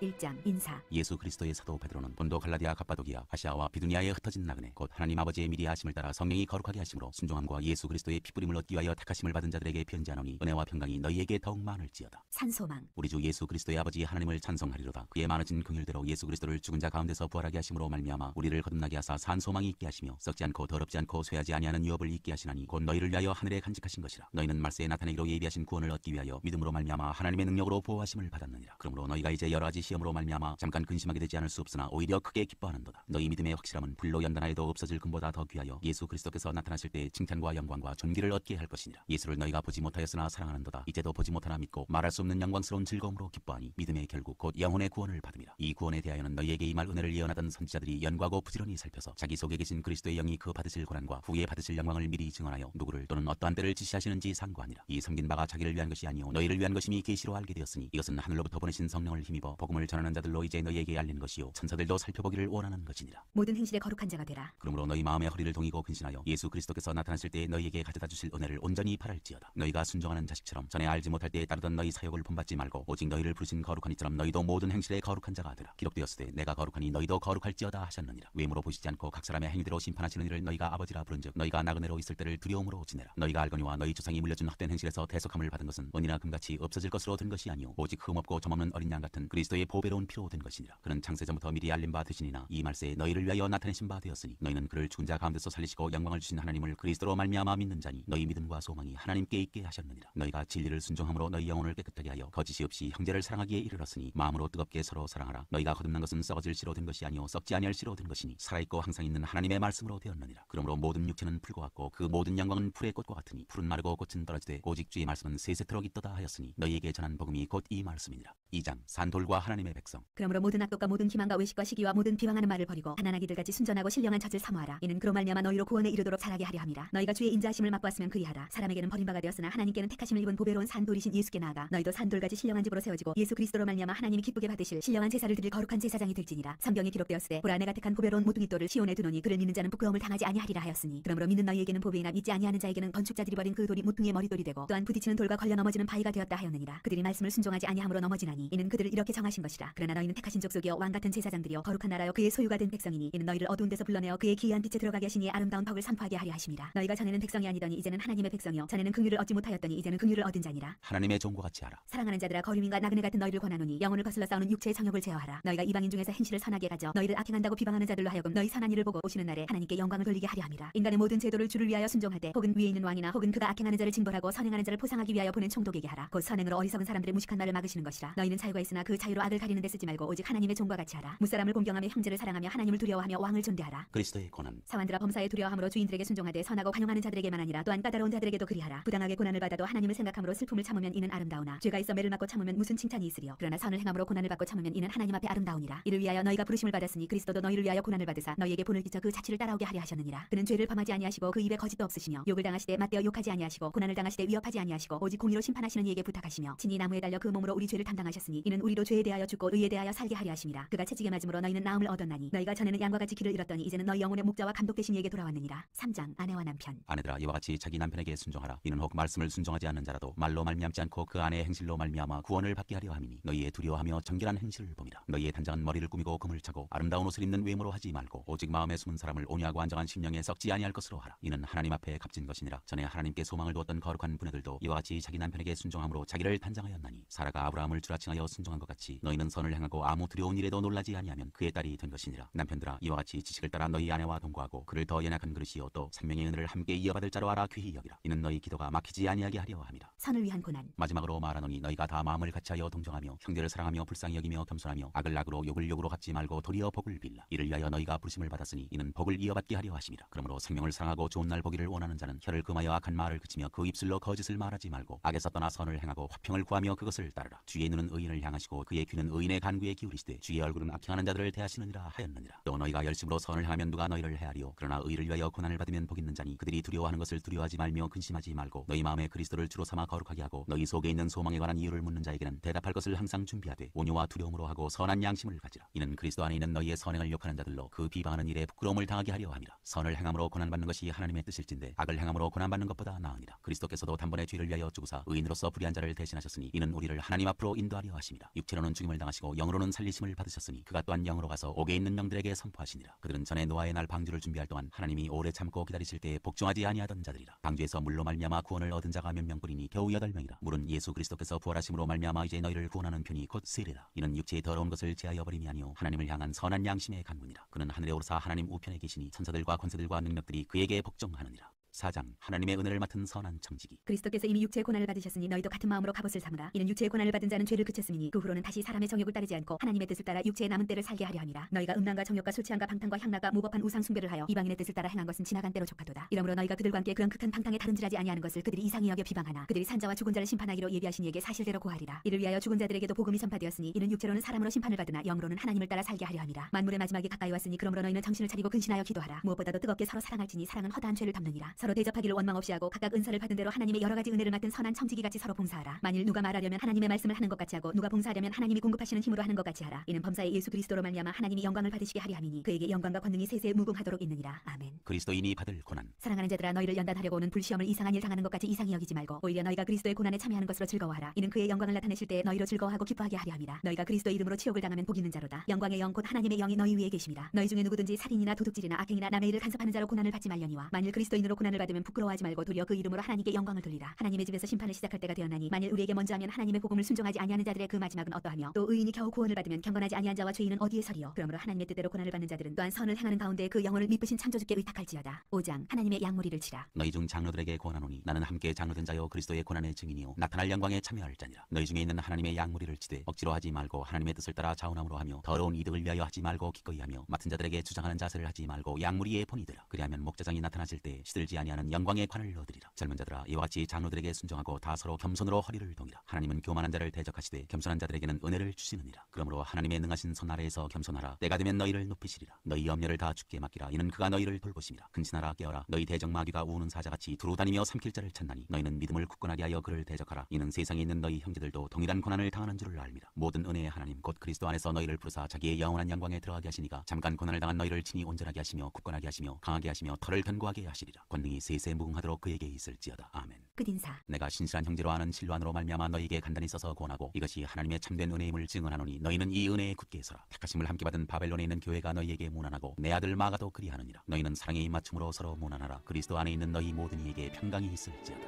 1장 인사. 예수 그리스도의 사도 베드로는 본도 갈라디아 갑바도기아 아시아와 비두니아에 흩어진 나그네 곧 하나님 아버지의 미리 하심을 따라 성령이 거룩하게 하심으로 순종함과 예수 그리스도의 피부림을 얻기 위하여 택하심을 받은 자들에게 편지하노니 은혜와 평강이 너희에게 더욱 많을지어다. 산소망. 우리 주 예수 그리스도의 아버지 하나님을 찬송하리로다. 그의 많으신 긍휼대로 예수 그리스도를 죽은 자 가운데서 부활하게 하심으로 말미암아 우리를 거듭나게 하사 산 소망이 있게 하시며 썩지 않고 더럽지 않고 쇠하지 아니하는 유업을 있게 하시나니 곧 너희를 위하여 하늘에 간직하신 것이라. 너희는 말세에 나타내기로 예비하신 구원을 얻기 위하여 믿음으로 말미암아 하나님의 능력으로 보호하심을 받았느니라. 그러므로 너희가 이제 여러 가지 시험으로 말미암아 잠깐 근심하게 되지 않을 수 없으나 오히려 크게 기뻐하는도다. 너희 믿음의 확실함은 불로 연단하여도 없어질 금보다 더 귀하여 예수 그리스도께서 나타나실 때 칭찬과 영광과 존귀를 얻게 할 것이니라. 예수를 너희가 보지 못하였으나 사랑하는도다. 이제도 보지 못하나 믿고 말할 수 없는 영광스러운 즐거움으로 기뻐하니 믿음의 결국 곧 영혼의 구원을 받음이라. 이 구원에 대하여는 너희에게 임할 은혜를 예언하던 선지자들이 연구하고 부지런히 살펴서 자기 속에 계신 그리스도의 영이 그 받으실 고난과 후에 받으실 영광을 미리 증언하여 누구를 또는 어떠한 때를 지시하시는지 상고하니라. 이 섬긴 바가 자기를 위한 것이 아니오 너희를 위한 것임이 계시로 알게 되었으니 이것은 하늘로부터 보내신 성령을 힘입어 복음을 전하는 자들로 이제 너희에게 알리는 것이요 천사들도 살펴보기를 원하는 것이니라. 모든 행실에 거룩한 자가 되라. 그러므로 너희 마음의 허리를 동이고 근신하여 예수 그리스도께서 나타나실 때에 너희에게 가져다 주실 은혜를 온전히 바랄지어다. 너희가 순종하는 자식처럼 전에 알지 못할 때에 따르던 너희 사역을 본받지 말고 오직 너희를 부르신 거룩한 이처럼 너희도 모든 행실에 거룩한 자가 되라. 기록되었으되 내가 거룩하니 너희도 거룩할지어다 하셨느니라. 외모로 보시지 않고 각 사람의 행위대로 심판하시는 이를 너희가 아버지라 부른즉 너희가 나그네로 있을 때를 두려움으로 지내라. 너희가 알거니와 너희 조상이 물려준 헛된 행실에서 대속함을 받은 것은 은이나 금같이 없어질 것으로 된 것이 아니오 오직 흠없고 점없는 어린 양 같은 그리스도의 보배로운 피로 된 것이니라. 그는 창세전부터 미리 알림 바 되시니나 이 말세에 너희를 위하여 나타내신 바 되었으니 너희는 그를 죽은 자 가운데서 살리시고 영광을 주신 하나님을 그리스도로 말미암아 믿는 자니 너희 믿음과 소망이 하나님께 있게 하셨느니라. 너희가 진리를 순종함으로 너희 영혼을 깨끗하게 하여 거짓이 없이 형제를 사랑하기에 이르렀으니 마음으로 뜨겁게 서로 사랑하라. 너희가 거듭난 것은 썩어질 씨로 된 것이 아니오 썩지 아니할 씨로 된 것이니 살아있고 항상 있는 하나님의 말씀으로 되었느니라. 그러므로 모든 육체는 풀과 같고 그 모든 영광은 풀의 꽃과 같으니 풀은 마르고 꽃은 떨어지되 오직 주의 말씀은 세세토록 있도다 하였으니 너희에게 전한 복음이 곧 이 말씀이니라. 2장 산돌과 하나님의 백성. 그러므로 모든 악독과 모든 기만과 외식과 시기와 모든 비방하는 말을 버리고 가난하기들 같이 순전하고 신령한 젖을 사모하라. 이는 그로 말미암아 너희로 구원에 이르도록 자라게 하려 함이라. 너희가 주의 인자하심을 맛보았으면 그리하라. 사람에게는 버림바가 되었으나 하나님께는 택하심을 입은 보배로운 산돌이신 예수께 나아가 너희도 산돌같이 신령한 집으로 세워지고 예수 그리스도로 말미암아 하나님이 기쁘게 받으실 신령한 제사를 드릴 거룩한 제사장이 될지니라. 성경에 기록되었으되 보라 내가 택한 보배로운 모퉁이 돌을 시온에 두노니 그를 믿는 자는 부끄러움을 당하지 아니하리라 하였으니 그러므로 믿는 너희에게는 보배이나 믿지 아니하는 자에게는 건축자들이 버린 그 돌이 모퉁이의 머리돌이 되고 또한 부딪히는 돌과 걸려 넘어지는 바위가 되었다 하였느니라. 그들이 말씀을 순종하지 아니함으로 넘어지나니 이는 그들을 이렇게 정하신 것이라. 그러나 너희는 택하신 족속이여 왕같은 제사장들이여 거룩한 나라여 그의 소유가 된 백성이니 이는 너희를 어두운 데서 불러내어 그의 기이한 빛에 들어가게 하시니 아름다운 덕을 선포하게 하려 하심이라. 너희가 전에는 백성이 아니더니 이제는 하나님의 백성이요 전에는 긍휼을 얻지 못하였더니 이제는 긍휼을 얻은 자니라. 하나님의 종과 같이 하라. 사랑하는 자들아 거류민과 나그네 같은 너희를 권하노니 영혼을 거슬러 싸우는 육체의 정욕을 제어하라. 너희가 이방인 중에서 행실을 선하게 가져 너희를 악행한다고 비방하는 자들로 하여금 너희 선한 일을 보고 오시는 날에 하나님께 영광을 돌리게 하려 함이라. 인간의 모든 제도를 주를 위하여 순종하되 혹은 위에 있는 왕이나 혹은 그가 악행하는 자를 징벌하고 선행하는 자를 포상하기 위하여 보낸 총독에게 하라. 곧 선행으로 어리석은 사람들의 무식한 말을 막으시는 것이라. 너희는 자유가 있으나 그 자유로 악을 가리는 데 쓰지 말고 오직 하나님의 종과 같이 하라. 무사람을 공경하며 형제를 사랑하며 하나님을 두려워하며 왕을 존대하라. 그리스도의 고난. 사환들아 범사에 두려워함으로 주인들에게 순종하되 선하고 관용하는 자들에게만 아니라 또한 까다로운 자들에게도 그리하라. 부당하게 고난을 받아도 하나님을 생각함으로 슬픔을 참으면 이는 아름다우나 죄가 있어 매를 맞고 참으면 무슨 칭찬이 있으리요. 그러나 선을 행함으로 고난을 받고 참으면 이는 하나님 앞에 아름다우니라. 이를 위하여 너희가 부르심을 받았으니 그리스도도 너희를 위하여 고난을 받으사 너희에게 본을 끼쳐 그 자취를 따라오게 하려 하셨느니라. 그는 죄를 범하지 아니하시고 그 입에 거짓도 없으시며 욕을 당하시되 맞대어 욕하지 아니하시고 고난을 당하시되 위협하지 아니하시고 오직 공의로 심판하시는 이에게 부탁하시며 친히 나무에 달려 그 몸으로 우리 죄를 담당하셨으니 이는 우리로 죄에 대하여 죽고 의에 대하여 살게 하려 하심이라. 그가 채찍에 맞음으로 너희는 나음을 얻었나니 너희가 전에는 양과 같이 길을 잃었더니 이제는 너희 영혼의 목자와 감독 되신 이에게 돌아왔느니라. 3장 아내와 남편. 아내들아 이와 같이 자기 남편에게 순종하라. 이는 혹 말씀을 순종하지 않는 자라도 말로 말미암지 않고 그 아내의 행실로 말미암아 구원을 받게 하려 함이니 너희의 두려워하며 정결한 행실을 봄이라. 너희의 단장은 머리를 꾸미고 금을 차고 아름다운 옷을 입는 외모로 하지 말고 오직 마음에 숨은 사람을 온유하고 안정한 심령에 썩지 아니할 것으로 하라. 이는 하나님 앞에 값진 것이니라. 전에 하나님께 소망을 두었던 거룩한 부녀들도 이와 같이 자기 남편에게 순종함으로 자기를 단장하였나니 사라가 아브라함을 주라칭하여 순종한 것 같이 너희 너희는 선을 행하고 아무 두려운 일에도 놀라지 아니하면 그의 딸이 된 것이니라. 남편들아, 이와 같이 지식을 따라 너희 아내와 동거하고 그를 더 연약한 그릇이요 또 생명의 은혜를 함께 이어받을 자로 알아 귀히 여기라. 이는 너희 기도가 막히지 아니하게 하려 함이라. 선을 위한 고난. 마지막으로 말하노니 너희가 다 마음을 같이하여 동정하며 형제를 사랑하며 불쌍히 여기며 겸손하며 악을 악으로 욕을 욕으로 갚지 말고 도리어 복을 빌라. 이를 위하여 너희가 부르심을 받았으니 이는 복을 이어받게 하려 하심이라. 그러므로 생명을 사랑하고 좋은 날 보기를 원하는 자는 혀를 금하여 악한 말을 그치며 그 입술로 거짓을 말하지 말고 악에서 떠나 선을 행하고 화평을 구하며 그것을 따르라. 주의 눈은 의인을 향하시고 그의 귀는 의인의 간구에 기울이시되 주의 얼굴은 악행하는 자들을 대하시느니라 하였느니라. 또 너희가 열심으로 선을 행하면 누가 너희를 헤아리요. 그러나 의를 위하여 고난을 받으면 복 있는 자니 그들이 두려워하는 것을 두려워하지 말며 근심하지 말고 너희 마음에 그리스도를 주로 삼아 거룩하게 하고 너희 속에 있는 소망에 관한 이유를 묻는 자에게는 대답할 것을 항상 준비하되 온유와 두려움으로 하고 선한 양심을 가지라. 이는 그리스도 안에 있는 너희의 선행을 욕하는 자들로 그 비방하는 일에 부끄러움을 당하게 하려 함이라. 선을 행함으로 고난받는 것이 하나님의 뜻일진데 악을 행함으로 고난받는 것보다 나으니라. 그리스도께서도 단번에 죄를 위하여 죽으사 의인으로서 불의한 자를 대신하셨으니 이는 우리를 하나님 앞으로 인도하려 하심이라. 육체로는 죽임을 당하시고 영으로는 살리심을 받으셨으니 그가 또한 영으로 가서 옥에 있는 영들에게 선포하시니라. 그들은 전에 노아의 날 방주를 준비할 동안 하나님이 오래 참고 기다리실 때에 복종하지 아니하던 자들이라. 방주에서 물로 말미암아 구원을 얻은 자가 몇 명뿐이니 겨우 8명이라. 물은 예수 그리스도께서 부활하심으로 말미암아 이제 너희를 구원하는 편이 곧 세례라. 이는 육체의 더러운 것을 제하여 버림이 아니요 하나님을 향한 선한 양심의 간구니라. 그는 하늘에 오르사 하나님 우편에 계시니 천사들과 권세들과 능력들이 그에게 복종하느니라. 4장 하나님의 은혜를 맡은 선한 청지기. 그리스도께서 이미 육체의 고난을 받으셨으니 너희도 같은 마음으로 갑옷을 삼으라. 이는 육체의 고난을 받은 자는 죄를 그쳤으니 그 후로는 다시 사람의 정욕을 따르지 않고 하나님의 뜻을 따라 육체의 남은 때를 살게 하려 함이라. 너희가 음란과 정욕과 술 취함과 방탕과 향락과 무법한 우상 숭배를 하여 이방인의 뜻을 따라 행한 것은 지나간 때로 족하도다. 이러므로 너희가 그들과 함께 그런 극한 방탕에 다름질하지 아니하는 것을 그들이 이상히 여겨 비방하나 그들이 산자와 죽은 자를 심판하기로 예비하신 이에게 사실대로 고하리라. 이를 위하여 죽은 자들에게도 복음이 전파되었으니 이는 육체로는 사람으로 심판을 받으나 영으로는 하나님을 따라 살게 하려 함이라. 만물의 마지막이 가까이 왔으니 그러므로 너희는 정신을 차리고 근신하여 기도하라. 무엇보다도 뜨겁게 서로 사랑할지니 사랑은 허다한 죄를 덮느니라. 서로 대접하기를 원망 없이 하고 각각 은사를 받은 대로 하나님의 여러 가지 은혜를 맡은 선한 청지기같이 서로 봉사하라. 만일 누가 말하려면 하나님의 말씀을 하는 것 같이 하고 누가 봉사하려면 하나님이 공급하시는 힘으로 하는 것 같이 하라. 이는 범사의 예수 그리스도로 말미암아 하나님이 영광을 받으시게 하려 함이니 그에게 영광과 권능이 세세 무궁하도록 있느니라. 아멘. 그리스도인이 받을 고난. 사랑하는 자들아, 너희를 연단하려고 오는 불시험을 이상한 일 당하는 것까지 이상히 여기지 말고 오히려 너희가 그리스도의 고난에 참여하는 것으로 즐거워하라. 이는 그의 영광을 나타내실 때 너희로 즐거워하고 기뻐하게 하려 함이라. 너희가 그리스도의 이름으로 치욕을 당하면 복 있는 자로다. 영광의 영 곧 하나님의 영이 너희 위에 계심이라. 너희 중에 누구든지 살인이나 도둑질이나 악행이나 남의 일을 간섭하는 자로 고난을 받지 말려니와 만일 그리스도인으로 고난을 받으면 부끄러워하지 말고 도리어 그 이름으로 하나님께 영광을 돌리라. 하나님의 집에서 심판을 시작할 때가 되었나니 만일 우리에게 먼저 하면 하나님의 복음을 순종하지 아니하는 자들의 그 마지막은 어떠하며 또 의인이 겨우 구원을 받으면 경건하지 아니한 자와 죄인은 어디에 서리요. 그러므로 하나님의 뜻대로 고난을 받는 자들은 또한 선을 행하는 가운데 그 영혼을 미쁘신 창조주께 의탁할지어다. 5장 하나님의 양무리를 치라. 너희 중 장로들에게 권하노니 나는 함께 장로된 자요 그리스도의 고난의 증인이요 나타날 영광에 참여할 자니라. 너희 중에 있는 하나님의 양무리를 치되 억지로 하지 말고 하나님의 뜻을 따라 자원함으로 하며 더러운 이득을 위하여 하지 말고 기꺼이 하며 맡은 자들에게 주장하는 자세를 하지 말고 양무리의 본이 되라. 그리하면 목자장이 나타나실 때 시들지 아니하는 영광의 관을 얻으리라. 젊은 자들아, 이와 같이 장로들에게 순종하고 다 서로 겸손으로 허리를 동이라. 하나님은 교만한 자를 대적하시되 겸손한 자들에게는 은혜를 주시느니라. 그러므로 하나님의 능하신 손 아래에서 겸손하라. 때가 되면 너희를 높이시리라. 너희 염려를 다 주께 맡기라. 이는 그가 너희를 돌보심이라. 근신하라, 깨어라. 너희 대적 마귀가 우는 사자같이 두루 다니며 삼킬 자를 찾나니 너희는 믿음을 굳건하게 하여 그를 대적하라. 이는 세상에 있는 너희 형제들도 동일한 고난을 당하는 줄을 알미라. 모든 은혜의 하나님 곧 그리스도 안에서 너희를 부르사 자기의 영원한 영광에 들어가게 하시니가 잠깐 고난을 당한 너희를 친히 온전하게 하시며 굳건하게 하시며 강하게 하시며 털을 견고하게 하시리라. 권능이 세세 무궁하도록 그에게 있을지어다. 아멘. 끝인사. 내가 신실한 형제로 아는 실로안으로 말미암아 너희에게 간단히 써서 권하고 이것이 하나님의 참된 은혜임을 증언하노니 너희는 이 은혜에 굳게 서라. 택하심을 함께 받은 바벨론에 있는 교회가 너희에게 무난하고 내 아들 마가도 그리하느니라. 너희는 사랑에 입맞춤으로 서로 무난하라. 그리스도 안에 있는 너희 모든 이에게 평강이 있을지어다.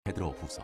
베드로 후서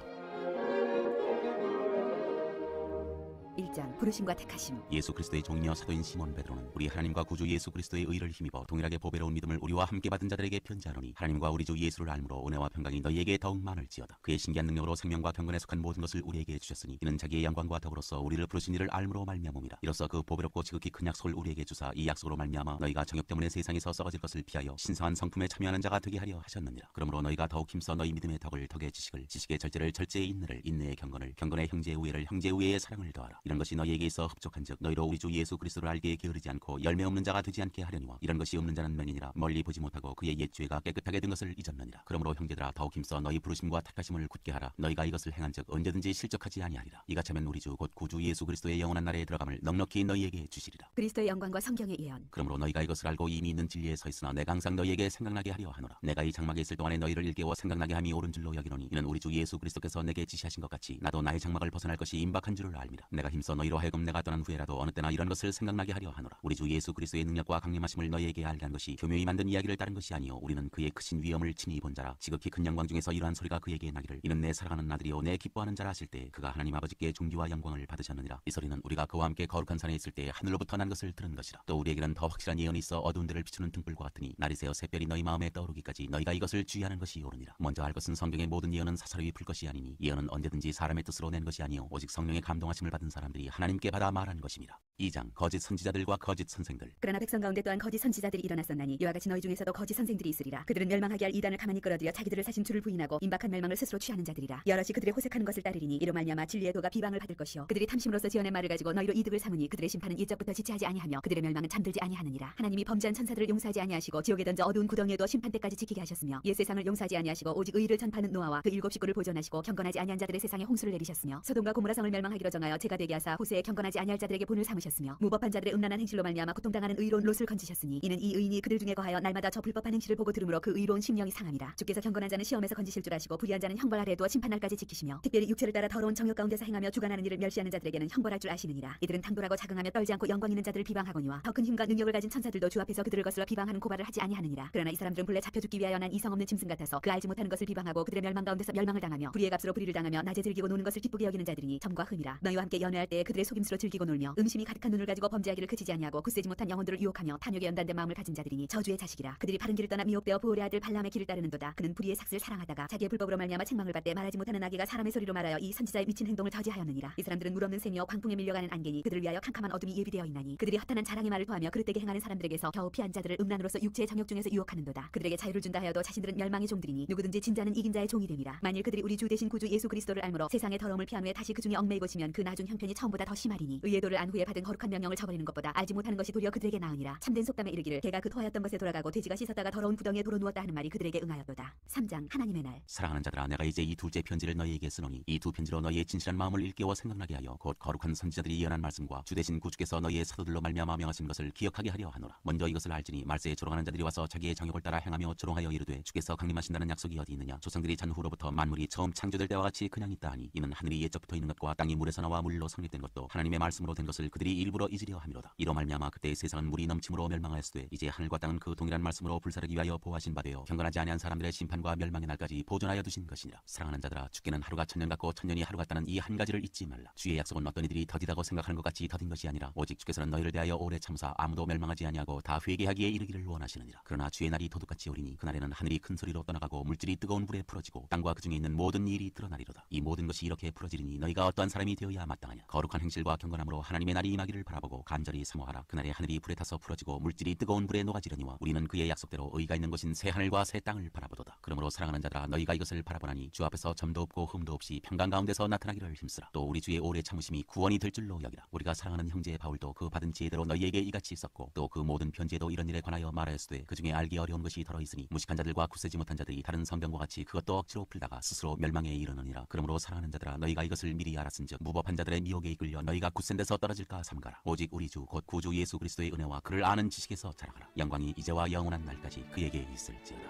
1장 부르심과 택하심. 예수 그리스도의 종이며 사도인 시몬 베드로는 우리 하나님과 구주 예수 그리스도의 의를 힘입어 동일하게 보배로운 믿음을 우리와 함께 받은 자들에게 편지하노니 하나님과 우리 주 예수를 알므로 은혜와 평강이 너희에게 더욱 많을지어다. 그의 신기한 능력으로 생명과 경건에 속한 모든 것을 우리에게 주셨으니 이는 자기의 영광과 덕으로서 우리를 부르신 이를 알므로 말미암음이라. 이로써 그 보배롭고 지극히 큰 약속을 우리에게 주사 이 약속으로 말미암아 너희가 정욕 때문에 세상에서 썩어질 것을 피하여 신성한 성품에 참여하는 자가 되게 하려 하셨느니라. 그러므로 너희가 더욱 힘써 너희 믿음의 덕을 덕의 지식을 지식의 절제를 절제의 인내를 인내의 경건을 경건의 형제의 우애를 형제의 우애의 사랑을 더하라. 이런 것이 너희에게 있어 흡족한즉 너희로 우리 주 예수 그리스도를 알기에 게으르지 않고 열매 없는 자가 되지 않게 하려니와 이런 것이 없는 자는 맹인이라 멀리 보지 못하고 그의 옛 죄가 깨끗하게 된 것을 잊었느니라. 그러므로 형제들아 더욱 힘써 너희 부르심과 택하심을 굳게 하라. 너희가 이것을 행한즉 언제든지 실족하지 아니하리라. 이같이하면 우리 주 곧 구주 예수 그리스도의 영원한 나라에 들어감을 넉넉히 너희에게 주시리라. 그리스도의 영광과 성경의 예언. 그러므로 너희가 이것을 알고 이미 있는 진리에 서 있으나 내가 항상 너희에게 생각나게 하려 하노라. 내가 이 장막에 있을 동안에 너희를 일깨워 생각나게 함이 옳은 줄로 여기노니 이는 우리 주 예수 그리스도께서 내게 지시하신 것 같이 나도 나의 장막을 벗어날 것이 임박한 줄을 알미라. 내가 힘써 너희로 하여금 내가 떠난 후에라도 어느 때나 이런 것을 생각나게 하려 하노라. 우리 주 예수 그리스도의 능력과 강림하심을 너희에게 알게 한 것이 교묘히 만든 이야기를 따른 것이 아니요 우리는 그의 크신 위엄을 친히 본 자라. 지극히 큰 영광 중에서 이러한 소리가 그에게 나기를 이는 내 사랑하는 아들이요 내 기뻐하는 자라 하실 때 그가 하나님 아버지께 존귀와 영광을 받으셨느니라. 이 소리는 우리가 그와 함께 거룩한 산에 있을 때 하늘로부터 난 것을 들은 것이라. 또 우리에게는 더 확실한 예언이 있어 어두운 데를 비추는 등불과 같으니 날이 새어 샛별이 너희 마음에 떠오르기까지 너희가 이것을 주의하는 것이 옳으니라. 먼저 알 것은 성경의 모든 예언은 사사로이 풀 것이 아니니 예언은 언제든지 사람의 뜻으로 낸 것이 아니요 오직 성령의 감동하심을 받은 사람들이 하나님께 받아 말한 것입니다. 2장 거짓 선지자들과 거짓 선생들. 그러나 백성 가운데 또한 거짓 선지자들이 일어났었나니 이와 같이 너희 중에서도 거짓 선생들이 있으리라. 그들은 멸망하게 할 이단을 가만히 끌어들여 자기들을 사신 주를 부인하고 임박한 멸망을 스스로 취하는 자들이라. 여럿이 그들의 호색하는 것을 따르리니 이로 말미암아 진리의 도가 비방을 받을 것이요 그들이 탐심으로써 지어낸 말을 가지고 너희로 이득을 삼으니 그들의 심판은 옛적부터 지체하지 아니하며 그들의 멸망은 잠들지 아니하느니라. 하나님이 범죄한 천사들을 용서하지 아니하시고 지옥에 던져 어두운 구덩이에 두어 심판 때까지 지키게 하셨으며 옛 세상을 용서하지 아니하시고 오직 의의를 전파하는 노아와 그 7 식구를 보존하시고 경건하지 아니한 자들의 세상에 홍수를 내리셨으며 소돔과 고모라 성을 멸망하기로 정하여 제가 되게 하사 후세에 경건하지 아니할 자들에게 본을 삼으셨으며 무법한 자들의 음란한 행실로 말미암아 고통당하는 의로운 롯을 건지셨으니 이는 이 의인이 그들 중에 거하여 날마다 저 불법한 행실을 보고 들으므로 그 의로운 심령이 상함이라. 주께서 경건한 자는 시험에서 건지실 줄 아시고 불의한 자는 형벌 아래에 두어 심판날까지 지키시며 특별히 육체를 따라 더러운 정욕 가운데서 행하며 주관하는 일을 멸시하는 자들에게는 형벌할 줄 아시느니라. 이들은 당돌하고 자긍하며 떨지 않고 영광 있는 자들을 비방하거니와 더 큰 힘과 능력을 가진 천사들도 주 앞에서 그들을 거슬러 비방하는 고발을 하지 아니하느니라. 그러나 이 사람들은 본래 잡혀 죽기 위하여 난 이성 없는 짐승 같아서 그 알지 못하는 것을 비방하고 그들의 멸망 가운데서 멸망을 당하며 불의의 값으로 불의를 당하며 낮에 즐기고 노는 것을 기쁘게 여기는 자들이니 점과 흠이라. 너희와 함께 연애할 때에 그들의 속임수로 즐기고 놀며 음심이 가득한 눈을 가지고 범죄하기를 그치지 아니하고 굳세지 못한 영혼들을 유혹하며 탐욕에 연단된 마음을 가진 자들이니 저주의 자식이라. 그들이 바른 길을 떠나 미혹되어 부올의 아들 발람의 길을 따르는도다. 그는 불의의 삭슬 사랑하다가 자기의 불법으로 말미암아 책망을 받되 말하지 못하는 아기가 사람의 소리로 말하여 이 선지자의 미친 행동을 저지하였느니라. 이 사람들은 물 없는 샘이요 광풍에 밀려가는 안개니 그들을 위하여 캄캄한 어둠이 예비되어 있나니 그들이 허탄한 자랑의 말을 토하며 그릇되게 행하는 사람들에게서 겨우 피한 자들을 음란으로서 육체의 정욕 중에서 유혹하는도다. 그들에게 자유를 준다 하여도 자신들은 멸망의 종들이니 누구든지 진자는 이긴 자의 종이 됨이라. 만일 그들이 우리 주 대신 구주 예수 그리스도를 알므로 세상의 더러움을 피한 후에 다시 그 중에 얽매이고 지면 그 나중 형편이 처음보다 더 심하리니 의의 도를 안 후에 받은 거룩한 명령을 저버리는 것보다 알지 못하는 것이 도리어 그들에게 나으니라. 참된 속담에 이르기를 개가 그 토하였던 것에 돌아가고 돼지가 씻었다가 더러운 구덩이에 도로 누웠다 하는 말이 그들에게 응하였도다. 3장 하나님의 날. 사랑하는 자들아 내가 이제 이 둘째 편지를 너희에게 쓰노니 이 두 편지로 너희의 진실한 마음을 일깨워 생각나게 하여 곧 거룩한 선지자들이 예언한 말씀과 주 대신 구주께서 너희의 사도들로 말미암아 명하신 것을 기억하게 하려 하노라. 먼저 이것을 알지니 말세에 조롱하는 자들이 와서 자기의 정욕을 따라 행하며 조롱하여 이르되 주께서 강림하신다는 약속이 어디 있느냐. 조상들이 전후로부터 만물이 처음 창조될 때와 같이 그냥 있다 하니 이는 하늘이 옛적부터 있는 것과 땅이 물에서 나와 물로 성립된 것도 하나님의 말씀으로 된 것을 그들이 일부러 잊으려 함이로다. 이로 말미암아 그때의 세상은 물이 넘침으로 멸망하였으되 이제 하늘과 땅은 그 동일한 말씀으로 불사르기 위하여 보호하신 바 되어 경건하지 아니한 사람들의 심판과 멸망의 날까지 보존하여 두신 것이니라. 사랑하는 자들아 주께는 하루가 천년 같고 천년이 하루 같다는 이 한 가지를 잊지 말라. 주의 약속은 어떤 이들이 더디다고 생각하는 것 같이 더딘 것이 아니라 오직 주께서는 너희를 대하여 오래 참사 아무도 멸망하지 아니하고 다 회개하기에 이르기를 원하시느니라. 그러나 주의 날이 도둑같이 오리니 그날에는 하늘이 큰 소리로 떠나가고 물질이 뜨거운 불에 풀어지고 땅과 그 중에 있는 모든 일이 드러나리로다. 이 모든 것이 이렇게 풀어지리니 너희가 어떠한 사람이 되어야 마땅하냐. 거룩한 행실과 경건함으로 하나님의 날이 임하기를 바라보고 간절히 사모하라. 그날에 하늘이 불에 타서 풀어지고 물질이 뜨거운 불에 녹아지려니와 우리는 그의 약속대로 의가 있는 곳인 새 하늘과 새 땅을 바라보도다. 그러므로 사랑하는 자들아 너희가 이것을 바라보나니 주 앞에서 점도 없고 흠도 없이 평강 가운데서 나타나기를 힘쓰라. 또 우리 주의 오래 참으심이 구원이 될 줄로 여기라. 우리가 사랑하는 형제 바울도 그 받은 지혜대로 너희에게 이같이 썼고 또 그 모든 편지에도 이런 일에 관하여 말하였으되 그 중에 알기 어려운 것이 더러 있으니 무식한 자들과 굳세지 못한 자들이 다른 성경과 같이 그것도 억지로 풀다가 스스로 멸망에 이르느니라. 그러므로 사랑하는 자들아 너희가 이것을 미리 알았은즉 무법한 자들의 미혹에 이끌려 너희가 굳센 데서 떨어질까 삼가라. 오직 우리 주 곧 구주 예수 그리스도의 은혜와 그를 아는 지식에서 자랑하라. 영광이 이제와 영원한 날까지 그에게 있을지어다.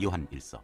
요한 1서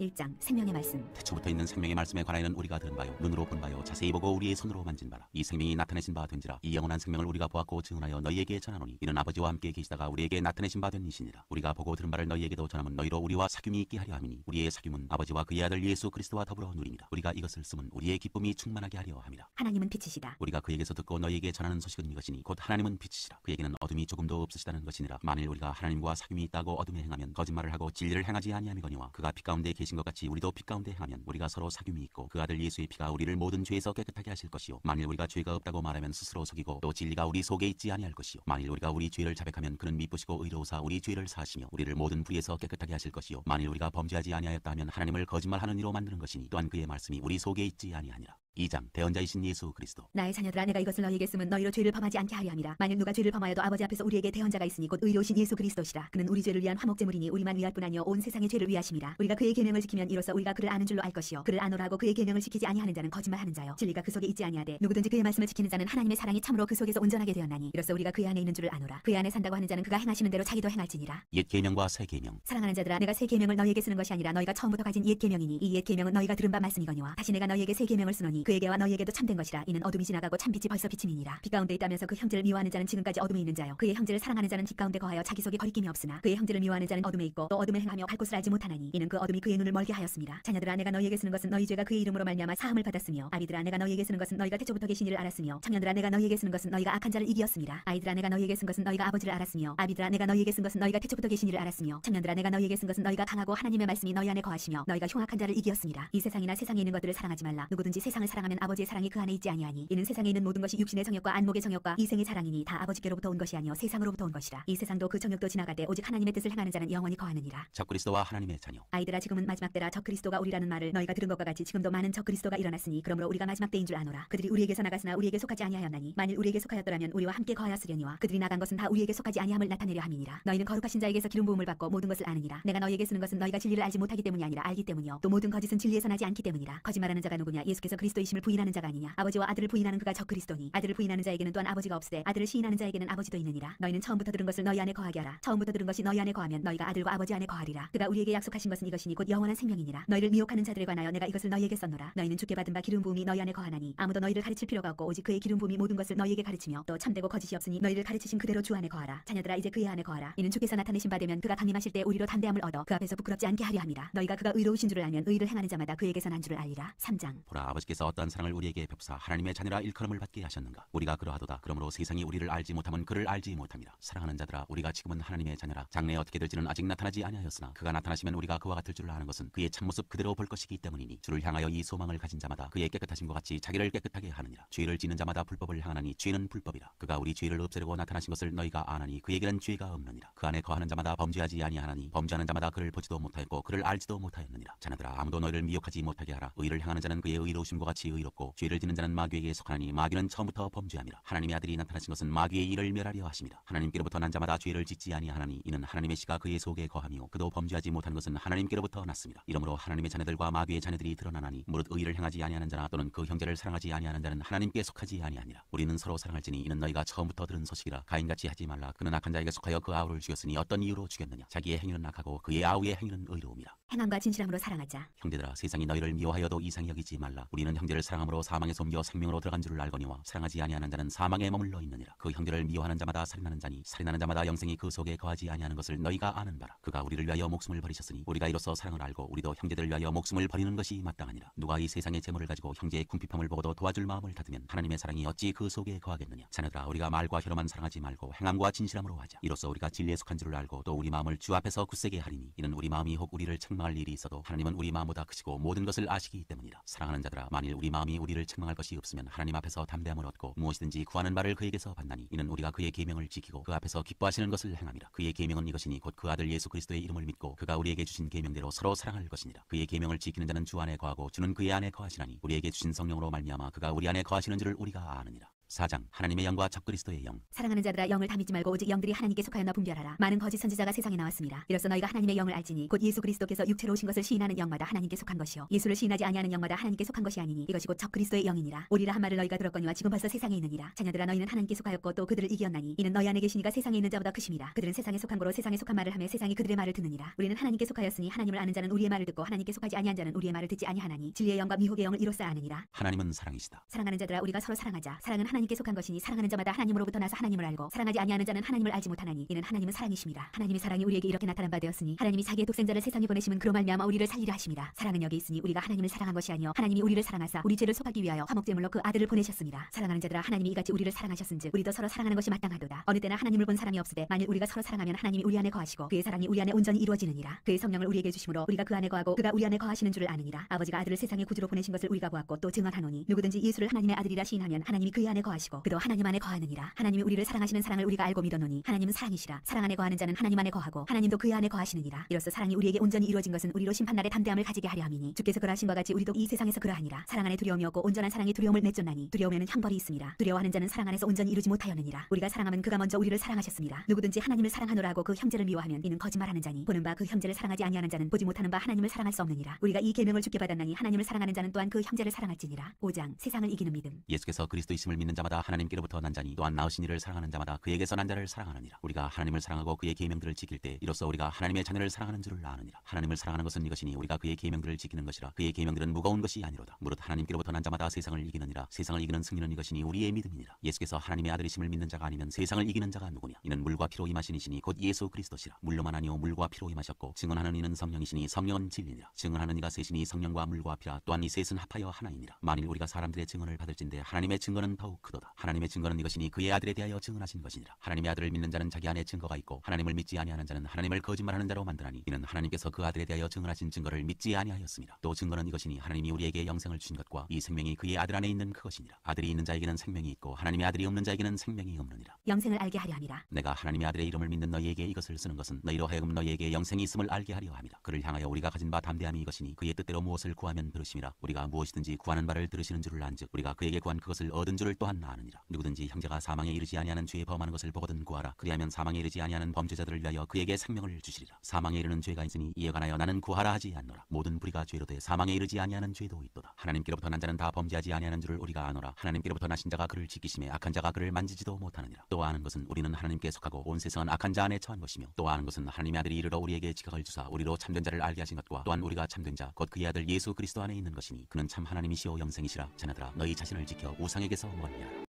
1장 생명의 말씀. 태초부터 있는 생명의 말씀에 관하여는 우리가 들은 바요 눈으로 본 바요 자세히 보고 우리의 손으로 만진 바라. 이 생명이 나타내신 바 된지라. 이 영원한 생명을 우리가 보았고 증언하여 너희에게 전하노니 이는 아버지와 함께 계시다가 우리에게 나타내신 바 된 이시니라. 우리가 보고 들은 바를 너희에게도 전하면 너희로 우리와 사귐이 있게 하려 함이니 우리의 사귐은 아버지와 그의 아들 예수 그리스도와 더불어 누리니라. 우리가 이것을 쓰면 우리의 기쁨이 충만하게 하려 함이라. 하나님은 빛이시다. 우리가 그에게서 듣고 너희에게 전하는 소식은 이것이니 곧 하나님은 빛이시라. 그에게는 어둠이 조금도 없으시다는 것이니라. 만일 우리가 하나님과 사귐이 있다고 어둠에 행하면 거짓말을 하고 진리를 행하지 아니함이거니와 그가 빛 가운데 계신 것 같이 우리도 빛 가운데 행하면 우리가 서로 사귐이 있고 그 아들 예수의 피가 우리를 모든 죄에서 깨끗하게 하실 것이요 만일 우리가 죄가 없다고 말하면 스스로 속이고 또 진리가 우리 속에 있지 아니할 것이요 만일 우리가 우리 죄를 자백하면 그는 미쁘시고 의로우사 우리 죄를 사하시며 우리를 모든 불의에서 깨끗하게 하실 것이요 만일 우리가 범죄하지 아니하였다 하면 하나님을 거짓말하는 이로 만드는 것이니 또한 그의 말씀이 우리 속에 있지 아니하니라. 2장 대언자이신 예수 그리스도. 나의 자녀들아 내가 이것을 너희에게 쓰면 너희로 죄를 범하지 않게 하려 함이라. 만일 누가 죄를 범하여도 아버지 앞에서 우리에게 대언자가 있으니 곧 의로우신 예수 그리스도시라. 그는 우리 죄를 위한 화목제물이니 우리만 위할 뿐 아니요 온 세상의 죄를 위하심이라. 우리가 그의 계명을 지키면 이로써 우리가 그를 아는 줄로 알 것이요 그를 아노라 하고 그의 계명을 지키지 아니하는 자는 거짓말하는 자요 진리가 그 속에 있지 아니하되 누구든지 그의 말씀을 지키는 자는 하나님의 사랑이 참으로 그 속에서 온전하게 되었나니 이로써 우리가 그의 안에 있는 줄을 아노라. 그의 안에 산다고 하는 자는 그가 행하시는 대로 자기도 행할지니라. 옛 계명과 새 계명. 사랑하는 자들아 내가 새 계명을 너희에게 쓰는 것이 아니라 너희가 처음부터 가진 옛 계명이니 이 옛 계명은 너희가 들은 바 말씀이거니와 다시 내가 너희에게 새 계명을 쓰노니 있으니 그에게와 너희에게도 참된 것이라. 이는 어둠이 지나가고 참빛이 벌써 비침이니라. 빛 가운데 있다면서 그 형제를 미워하는 자는 지금까지 어둠에 있는 자요. 그의 형제를 사랑하는 자는 빛 가운데 거하여 자기 속에 거리낌이 없으나 그의 형제를 미워하는 자는 어둠에 있고 또 어둠에 행하며 갈 곳을 알지 못하나니 이는 그 어둠이 그의 눈을 멀게 하였습니다. 자녀들아, 내가 너희에게 쓰는 것은 너희 죄가 그의 이름으로 말미암아 사함을 받았으며, 아비들아, 내가 너희에게 쓰는 것은 너희가 태초부터 계신 이를 알았으며, 청년들아, 내가 너희에게 쓰는 것은 너희가 악한 자를 이기었습니다. 아이들아, 내가 너희에게 쓴 것은 너희가 아버지를 알았으며, 아비들아, 내가 너희에게 쓴 것은 너희가 태초부터 계신 이를 알았으며, 청년들아, 내가 너희에게 쓴 것은 너희가 강하고 하나님의 말씀이 너희 안에 거하시며 너희가 흉악한 자를 이기었습니다. 이 세상이나 세상에 있는 것들을 사랑하지 말라. 누구든지 세상을 사랑하면 아버지의 사랑이 그 안에 있지 아니하니, 이는 세상에 있는 모든 것이 육신의 정욕과 안목의 정욕과 이생의 자랑이니 다 아버지께로부터 온 것이 아니요 세상으로부터 온 것이라. 이 세상도 그 정욕도 지나가되 오직 하나님의 뜻을 행하는 자는 영원히 거하느니라. 적그리스도와 하나님의 자녀. 아이들아, 지금은 마지막 때라. 적그리스도가 우리라는 말을 너희가 들은 것과 같이 지금도 많은 적그리스도가 일어났으니 그러므로 우리가 마지막 때인 줄 아노라. 그들이 우리에게서 나갔으나 우리에게 속하지 아니하였나니 만일 우리에게 속하였더라면 우리와 함께 거하였으려니와 그들이 나간 것은 다 우리에게 속하지 아니함을 나타내려 함이니라. 너희는 거룩하신 자에게서 기름 부음을 받고 모든 것을 아느니라. 내가 너희에게 쓰는 것은 너희가 진리를 알지 못하기 때문이 아니라 알기 때문이요 또 모든 거짓은 진리에서 나지 않기 때문이라. 거짓말하는 자가 누구냐? 예수께서 그리스도이심을 부인하는 자가 아니냐? 아버지와 아들을 부인하는 그가 적그리스도니, 아들을 부인하는 자에게는 또한 아버지가 없으되 아들을 시인하는 자에게는 아버지도 있느니라. 너희는 처음부터 들은 것을 너희 안에 거하게 하라. 처음부터 들은 것이 너희 안에 거하면 너희가 아들과 아버지 안에 거하리라. 그가 우리에게 약속하신 것은 이것이니 곧 영원한 생명이니라. 너희를 미혹하는 자들에 관하여 내가 이것을 너희에게 썼노라. 너희는 주께 받은 바 기름 부음이 너희 안에 거하나니 아무도 너희를 가르칠 필요가 없고 오직 그의 기름 부음이 모든 것을 너희에게 가르치며 또 참되고 거짓이 없으니 너희를 가르치신 그대로 주 안에 거하라. 자녀들아, 이제 그의 안에 거하라. 이는 주께서 나타내신 바 되면 그가 강림하실 때 우리로 담대함을 얻어 그 앞에서 부끄럽지 않게 하려 함이라. 너희가 그가 의로우신 줄을 알면 의를 행하는 자마다 그에게서 난 줄을 알리라. 3장. 보라, 아버지께서 어떠한 사랑을 우리에게 베푸사 하나님의 자녀라 일컬음을 받게 하셨는가. 우리가 그러하도다. 그러므로 세상이 우리를 알지 못하면 그를 알지 못함이라. 사랑하는 자들아, 우리가 지금은 하나님의 자녀라. 장래에 어떻게 될지는 아직 나타나지 아니하였으나 그가 나타나시면 우리가 그와 같을 줄 아는 것은 그의 참모습 그대로 볼 것이기 때문이니, 주를 향하여 이 소망을 가진 자마다 그의 깨끗하심과 같이 자기를 깨끗하게 하느니라. 죄를 지는 자마다 불법을 향하나니 죄는 불법이라. 그가 우리 죄를 없애려고 나타나신 것을 너희가 아나니 그에게는 죄가 없느니라. 그 안에 거하는 자마다 범죄하지 아니하나니 범죄하는 자마다 그를 보지도 못하였고 그를 알지도 못하였느니라. 자녀들아, 아무도 너희를 미혹하지 못하게 하라. 의를 행하는 자는 그의 의로우심과 같이 의롭고 죄를 지는 자는 마귀에게 속하나니 마귀는 처음부터 범죄함이라. 하나님의 아들이 나타나신 것은 마귀의 일을 멸하려 하심이라. 하나님께로부터 난 자마다 죄를 짓지 아니하나니 이는 하나님의 씨가 그의 속에 거하며 그도 범죄하지 못한 것은 하나님께로부터 났습니다. 이러므로 하나님의 자녀들과 마귀의 자녀들이 드러나나니 무릇 의를 행하지 아니하는 자나 또는 그 형제를 사랑하지 아니하는 자는 하나님께 속하지 아니하니라. 우리는 서로 사랑할지니 이는 너희가 처음부터 들은 소식이라. 가인같이 하지 말라. 그는 악한 자에게 속하여 그 아우를 죽였으니 어떤 이유로 죽였느냐? 자기의 행위는 악하고 그의 아우의 행위는 의로움이라. 행함과 진실함으로 사랑하자. 형제들아, 세상이 너희를 미워하여도 이상히 여기지 말라. 우리는 형제를 사랑함으로 사망에 옮겨 생명으로 들어간 줄을 알거니와 사랑하지 아니하는 자는 사망에 머물러 있느니라. 그 형제를 미워하는 자마다 살인하는 자니 살인하는 자마다 영생이 그 속에 거하지 아니하는 것을 너희가 아는 바라. 그가 우리를 위하여 목숨을 버리셨으니 우리가 이로써 사랑을 알고 우리도 형제들을 위하여 목숨을 버리는 것이 마땅하니라. 누가 이 세상의 재물을 가지고 형제의 궁핍함을 보고도 도와줄 마음을 닫으면 하나님의 사랑이 어찌 그 속에 거하겠느냐. 자녀들아, 우리가 말과 혀로만 사랑하지 말고 행함과 진실함으로 하자. 이로써 우리가 진리에 속한 줄을 알고 또 우리 마음을 주 앞에서 굳세게 하리니 이는 우리 마음이 혹 우리를 책망할 일이 있어도 하나님은 우리 마음보다 크시고 모든 것을 아시기 때문이라. 사랑하는 자들아, 만일 우리 마음이 우리를 책망할 것이 없으면 하나님 앞에서 담대함을 얻고 무엇이든지 구하는 바를 그에게서 받나니 이는 우리가 그의 계명을 지키고 그 앞에서 기뻐하시는 것을 행함이라. 그의 계명은 이것이니 곧 그 아들 예수 그리스도의 이름을 믿고 그가 우리에게 주신 계명대로 서로 사랑할 것이니라. 그의 계명을 지키는 자는 주 안에 거하고 주는 그의 안에 거하시나니 우리에게 주신 성령으로 말미암아 그가 우리 안에 거하시는 줄을 우리가 아느니라. 4장. 하나님의 영과 적그리스도의 영. 사랑하는 자들아, 영을 다 믿지 말고 오직 영들이 하나님께 속하였나 분별하라. 많은 거짓 선지자가 세상에 나왔습니다. 이로써 너희가 하나님의 영을 알지니 곧 예수 그리스도께서 육체로 오신 것을 시인하는 영마다 하나님께 속한 것이요 예수를 시인하지 아니하는 영마다 하나님께 속한 것이 아니니 이것이 곧 적그리스도의 영이니라. 오리라 한 말을 너희가 들었거니와 지금 벌써 세상에 있느니라. 자녀들아, 너희는 하나님께 속하였고 또 그들을 이기었나니 이는 너희 안에 계시니가 세상에 있는 자보다 크심이라. 그들은 세상에 속한 거로 세상에 속한 말을 하며 세상이 그들의 말을 듣느니라. 우리는 하나님께 속하였으니 하나님을 아는 자는 우리의 말을 듣고 하나님께 속하지 아니한 자는 우리의 말을 듣지 아니하나니 진리의 영과 미혹의 영을 이로써 아느니라. 하나님은 사랑이시다. 사랑하는 자들아, 우리가 서로 사랑하자. 사랑은 하나님께 속한 것이니 사랑하는 자마다 하나님으로부터 나서 하나님을 알고 사랑하지 아니하는 자는 하나님을 알지 못하나니 이는 하나님은 사랑이심이라. 하나님의 사랑이 우리에게 이렇게 나타난 바 되었으니 하나님이 자기의 독생자를 세상에 보내심은 그로 말미암아 우리를 살리려 하심이라. 사랑은 여기 있으니 우리가 하나님을 사랑한 것이 아니요 하나님이 우리를 사랑하사 우리 죄를 속하기 위하여 화목제물로 그 아들을 보내셨습니다. 사랑하는 자들아, 하나님이 이같이 우리를 사랑하셨은즉 우리도 서로 사랑하는 것이 마땅하도다. 어느 때나 하나님을 본 사람이 없으되 만일 우리가 서로 사랑하면 하나님이 우리 안에 거하시고 그의 사랑이 우리 안에 온전히 이루어지느니라. 그의 성령을 우리에게 주심으로 우리가 그 안에 거하고 그가 우리 안에 거하시는 줄을 아느니라. 아버지가 아들을 세상에 구주로 보내신 것을 우리가 보았고 또 증언하노니 누구든지 예수를 하나님의 아들이라 시인하면 하나님이 그의 안에 거하시고 그도 하나님 안에 거하느니라. 하나님이 우리를 사랑하시는 사랑을 우리가 알고 믿었노니 하나님은 사랑이시라. 사랑 안에 거하는 자는 하나님 안에 거하고 하나님도 그의 안에 거하시느니라. 이로써 사랑이 우리에게 온전히 이루어진 것은 우리로 심판날에 담대함을 가지게 하려 함이니 주께서 그러하신 바 같이 우리도 이 세상에서 그러하니라. 사랑 안에 두려움이 없고 온전한 사랑이 두려움을 내쫓나니 두려움에는 형벌이 있음이라. 두려워하는 자는 사랑 안에서 온전히 이루지 못하였느니라. 우리가 사랑하면 그가 먼저 우리를 사랑하셨음이라. 누구든지 하나님을 사랑하노라 하고 그 형제를 미워하면 이는 거짓말하는 자니 보는 바 그 형제를 사랑하지 아니하는 자는 보지 못하는 바 하나님을 사랑할 수 없느니라. 우리가 이 계명을 주께 받았나니 하나님을 사랑하는 자는 또한 그 형제를 사랑할지니라. 5장. 세상을 이기는 믿음. 예수께서 그리스도이심을 믿는 자 자마다 하나님께로부터 난 자니 또한 낳으신 이를 사랑하는 자마다 그에게서 난 자를 사랑하느니라. 우리가 하나님을 사랑하고 그의 계명들을 지킬 때 이로써 우리가 하나님의 자녀를 사랑하는 줄을 아느니라. 하나님을 사랑하는 것은 이것이니 우리가 그의 계명들을 지키는 것이라. 그의 계명들은 무거운 것이 아니로다. 무릇 하나님께로부터 난 자마다 세상을 이기느니라. 세상을 이기는 승리는 이것이니 우리의 믿음이니라. 예수께서 하나님의 아들이심을 믿는 자가 아니면 세상을 이기는 자가 누구냐? 이는 물과 피로 임하신 이시니 곧 예수 그리스도시라. 물로만 아니요 물과 피로 임하셨고 증언하는 이는 성령이시니 성령은 진리니라. 증언하는 이가 셋이니 성령과 물과 피라. 또한 이 셋은 합하여 하나이니라. 만일 우리가 사람들의 증언을 받을진대 하나님의 증거는 더욱 크도다. 하나님의 증거는 이것이니 그의 아들에 대하여 증언하신 것이니라. 하나님의 아들을 믿는 자는 자기 안에 증거가 있고 하나님을 믿지 아니하는 자는 하나님을 거짓말하는 자로 만드나니 이는 하나님께서 그 아들에 대하여 증언하신 증거를 믿지 아니하였습니다. 또 증거는 이것이니 하나님이 우리에게 영생을 주신 것과 이 생명이 그의 아들 안에 있는 그것이니라. 아들이 있는 자에게는 생명이 있고 하나님의 아들이 없는 자에게는 생명이 없느니라. 영생을 알게 하려 함이라. 내가 하나님의 아들의 이름을 믿는 너희에게 이것을 쓰는 것은 너희로 하여금 너희에게 영생이 있음을 알게 하려 함이라. 그를 향하여 우리가 가진 바 담대함이 이것이니 그의 뜻대로 무엇을 구하면 들으심이라. 우리가 무엇이든지 구하는 바를 들으시는 줄을 안즉 우리가 그에게 구한 그것을 얻은 줄을 또한 아느니라. 누구든지 형제가 사망에 이르지 아니하는 죄에 범하는 것을 보거든 구하라. 그리하면 사망에 이르지 아니하는 범죄자들을 위하여 그에게 생명을 주시리라. 사망에 이르는 죄가 있으니 이에 관하여 나는 구하라 하지 않노라. 모든 불의가 죄로 돼 사망에 이르지 아니하는 죄도 있도다. 하나님께로부터 난 자는 다 범죄하지 아니하는 줄을 우리가 아노라. 하나님께로부터 나신 자가 그를 지키심에 악한 자가 그를 만지지도 못하느니라. 또 아는 것은 우리는 하나님께 속하고 온 세상은 악한 자 안에 처한 것이며 또 아는 것은 하나님의 아들이 이르러 우리에게 지각을 주사 우리로 참된 자를 알게 하신 것과 또한 우리가 참된 자 곧 그의 아들 예수 그리스도 안에 있는 것이니 그는 참 하나님이시오 영생이시라. 자녀들아 너희 자신을 지켜 우상에게서 멀리하라.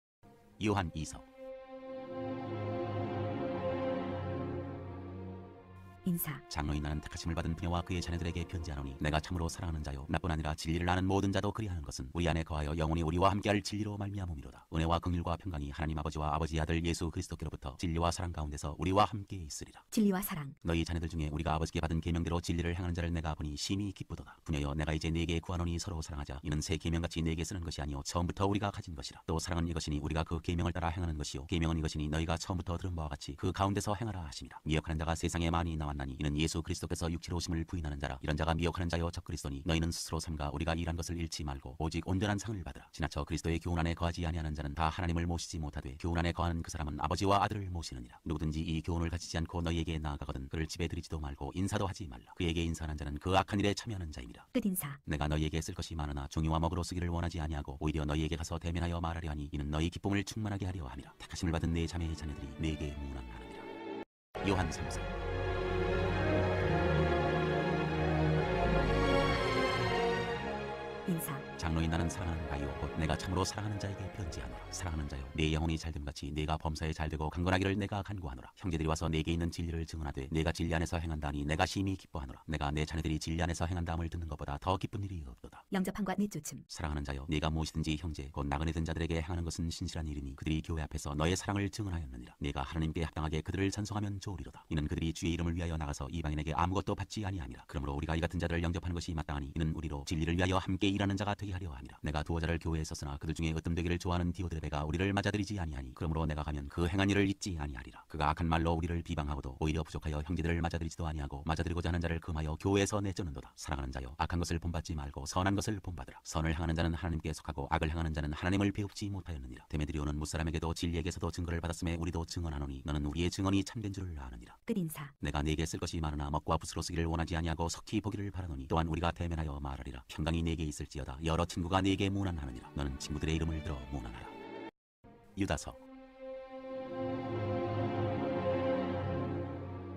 요한 2서 인사. 장로인 나는 택하심을 받은 부녀와 그의 자녀들에게 편지하노니 내가 참으로 사랑하는 자요 나뿐 아니라 진리를 아는 모든 자도 그리하는 것은 우리 안에 거하여 영원히 우리와 함께할 진리로 말미암음이로다. 은혜와 긍휼과 평강이 하나님 아버지와 아버지의 아들 예수 그리스도께로부터 진리와 사랑 가운데서 우리와 함께 있으리라. 진리와 사랑. 너희 자녀들 중에 우리가 아버지께 받은 계명대로 진리를 행하는 자를 내가 보니 심히 기쁘도다. 부녀여 내가 이제 네게 구하노니 서로 사랑하자. 이는 새 계명같이 네게 쓰는 것이 아니요 처음부터 우리가 가진 것이라. 또 사랑은 이것이니 우리가 그 계명을 따라 행하는 것이요 계명은 이것이니 너희가 처음부터 들은 바와 같이 그 가운데서 행하라 하심이라. 미혹하는 자가 세상에 많이 나왔나니 이는 예수 그리스도께서 육체로 오심을 부인하는 자라. 이런 자가 미혹하는 자여 적그리스도니 너희는 스스로 삼가 우리가 일한 것을 잃지 말고 오직 온전한 상을 받으라. 지나쳐 그리스도의 교훈 안에 거하지 아니하는 자는 다 하나님을 모시지 못하되 교훈 안에 거하는 그 사람은 아버지와 아들을 모시느니라. 누구든지 이 교훈을 가지지 않고 너희에게 나아가거든 그를 집에 들이지도 말고 인사도 하지 말라. 그에게 인사하는 자는 그 악한 일에 참여하는 자임이라. 끝인사. 내가 너희에게 쓸 것이 많으나 종이와 먹으로 쓰기를 원하지 아니하고 오히려 너희에게 가서 대면하여 말하려 하니 이는 너희 기쁨을 충만하게 하려 함이라. 택하심을 받은 내 자매의 자녀들이 내게 문안하느니라. 요한 3서 인사. 장로인 나는 사랑하는 바요 곧 내가 참으로 사랑하는 자에게 편지하노라. 사랑하는 자여 내 영혼이 잘됨같이 내가 범사에 잘되고 강건하기를 내가 간구하노라. 형제들이 와서 내게 있는 진리를 증언하되 내가 진리 안에서 행한다니 내가 심히 기뻐하노라. 내가 내 자녀들이 진리 안에서 행한다함을 듣는 것보다 더 기쁜 일이 없도다. 영접함과 내쫓음. 사랑하는 자여 내가 무엇이든지 형제 곧 나그네 된 자들에게 행하는 것은 신실한 일이니 그들이 교회 앞에서 너의 사랑을 증언하였느니라. 내가 하나님께 합당하게 그들을 찬송하면 좋으리로다. 이는 그들이 주의 이름을 위하여 나가서 이방인에게 아무것도 받지 아니함이라. 그러므로 우리가 이 같은 자들을 영접하는 것이 마땅하니 이는 우리로 진리를 위하여 함께 일하는 자가 되게 하려 함이라. 내가 두어 자를 교회에 썼으나 그들 중에 으뜸되기를 좋아하는 디오드레베가 우리를 맞아들이지 아니하니 그러므로 내가 가면 그 행한 일을 잊지 아니하리라. 그가 악한 말로 우리를 비방하고도 오히려 부족하여 형제들을 맞아들이지도 아니하고 맞아들이고자 하는 자를 금하여 교회에서 내쫓는도다. 사랑하는 자여 악한 것을 본받지 말고 선한 것을 본받으라. 선을 향하는 자는 하나님께 속하고 악을 향하는 자는 하나님을 배웁지 못하였느니라. 데메드리오는 무사람에게도 진리에게서도 증거를 받았음에 우리도 증언하노니 너는 우리의 증언이 참된 줄을 아느니라. 끝인사. 내가 네게 쓸 것이 많으나 먹과 붓으로 쓰기를 원하지 아니하고 속히 보기를 바라노니 또한 우리가 대면하여 말하리라. 평강이 네게 있을지어다. 여러 친구가 네게 문안하느니라. 너는 친구들의 이름을 들어 문안하라. 유다서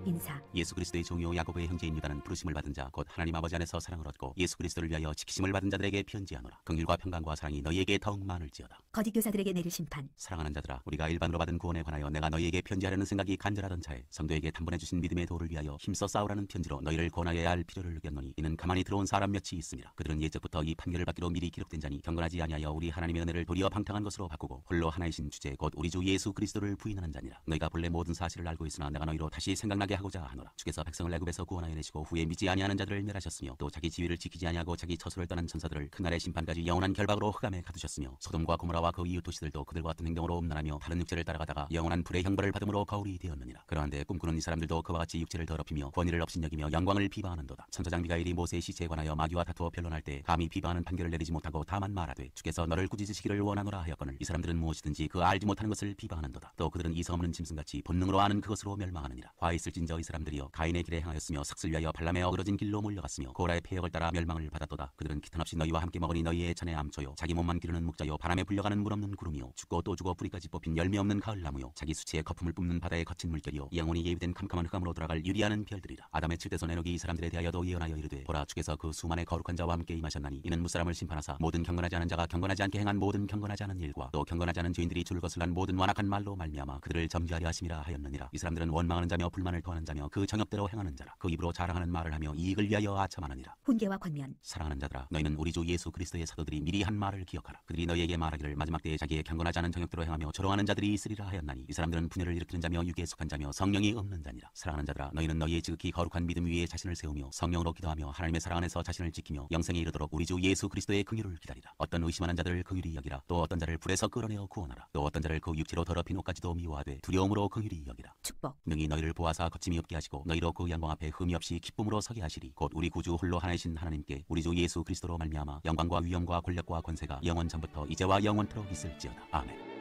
인사. 예수 그리스도의 종이요 야고보의 형제인 유다는 부르심을 받은 자 곧 하나님 아버지 안에서 사랑을 얻고 예수 그리스도를 위하여 지키심을 받은 자들에게 편지하노라. 긍휼과 평강과 사랑이 너희에게 더욱 많을지어다. 거짓 교사들에게 내릴 심판. 사랑하는 자들아 우리가 일반으로 받은 구원에 관하여 내가 너희에게 편지하려는 생각이 간절하던 차에 성도에게 단번에 주신 믿음의 도를 위하여 힘써 싸우라는 편지로 너희를 권하여야 할 필요를 느꼈노니 이는 가만히 들어온 사람 몇이 있습니다. 그들은 예적부터 이 판결을 받기로 미리 기록된 자니 경건하지 아니하여 우리 하나님의 은혜를 도리어 방탕한 것으로 바꾸고 홀로 하나이신 주제 곧 우리 주 예수 그리스도를 부인하는 자니라. 너희가 본래 모든 사실을 알고 있으나 내가 너희로 다시 생각나게 하고자 하노라. 주께서 백성을 애굽에서 구원하여 내시고 후에 믿지 아니하는 자들을 멸하셨으며 또 자기 지위를 지키지 아니하고 자기 처소를 떠난 천사들을 그날의 심판까지 영원한 결박으로 흑암에 가두셨으며 소돔과 고모라와 그 이웃 도시들도 그들과 같은 행동으로 음란하며 다른 육체를 따라가다가 영원한 불의 형벌을 받음으로 거울이 되었느니라. 그러한데 꿈꾸는 이 사람들도 그와 같이 육체를 더럽히며 권위를 업신여기며 영광을 비방하는도다. 천사장 미가엘이 모세의 시체에 관하여 마귀와 다투어 변론할 때 감히 비방하는 판결을 내리지 못하고 다만 말하되 주께서 너를 꾸짖으시기를 원하노라 하였거늘 이 사람들은 무엇이든지 그 알지 못하는 것을 비방하는도다. 또 그들은 이성 없는 짐승같이 본능으로 아는 그것으로 멸망하느니라. 화 있을진 빚진 자의 사람들이여 가인의 길에 행하였으며 삭슬 위하여 발람의 어그러진 길로 몰려갔으며 고라의 폐역을 따라 멸망을 받았도다. 그들은 기탄없이 너희와 함께 먹으니 너희의 잔에 암초요 자기 몸만 기르는 묵자요 바람에 불려가는 물 없는 구름이요 죽고 또 죽어 뿌리까지 뽑힌 열매 없는 가을나무요 자기 수치의 거품을 뿜는 바다의 거친 물결이요 영혼이 예비된 캄캄한 흑암으로 돌아갈 유리하는 별들이라. 아담의 칠대손 에녹이 이 사람들에 대하여도 예언하여 이르되 보라 주께서 그 수만의 거룩한 자와 함께 임하셨나니 이는 무사람을 심판하사 모든 경건하지 않은 자가 경건하지 않게 행한 모든 경건하지 않은 일과 또 경건하지 않은 죄인들이 줄 것을 한 모든 완악한 말로 말미암아 그들을 점지하려 하심이라 하였느니라. 이 사람들은 원망하는 자며 불만을 토하는 자며 그 정욕대로 행하는 자라. 그 입으로 자랑하는 말을 하며 이익을 위하여 아첨하느니라. 훈계와 권면. 사랑하는 자들아 너희는 우리 주 예수 그리스도의 사도들이 미리 한 말을 기억하라. 그들이 너희에게 말하기를 마지막 때에 자기의 경건하지 않은 정욕대로 행하며 조롱하는 자들이 있으리라 하였나니 이 사람들은 분열을 일으키는 자며 유기에 속한 자며 성령이 없는 자니라. 사랑하는 자들아 너희는 너희의 지극히 거룩한 믿음 위에 자신을 세우며 성령으로 기도하며 하나님의 사랑 안에서 자신을 지키며 영생에 이르도록 우리 주 예수 그리스도의 긍휼을 기다리라. 어떤 의심하는 자들을 긍휼히 여기라. 또 어떤 자를 불에서 끌어내어 구원하라. 또 어떤 자를 그 육체로 더럽힌 옷까지도 미워하되 두려움으로 긍휼히 여기라. 축복. 능히 너희를 보아사 거침이 없게 하시고 너희로 그 영광 앞에 흠이 없이 기쁨으로 서게 하시리. 곧 우리 구주 홀로 하나이신 하나님께 우리 주 예수 그리스도로 말미암아 영광과 위엄과 권력과 권세가 영원 전부터 이제와 영원토록 있을지어다. 아멘.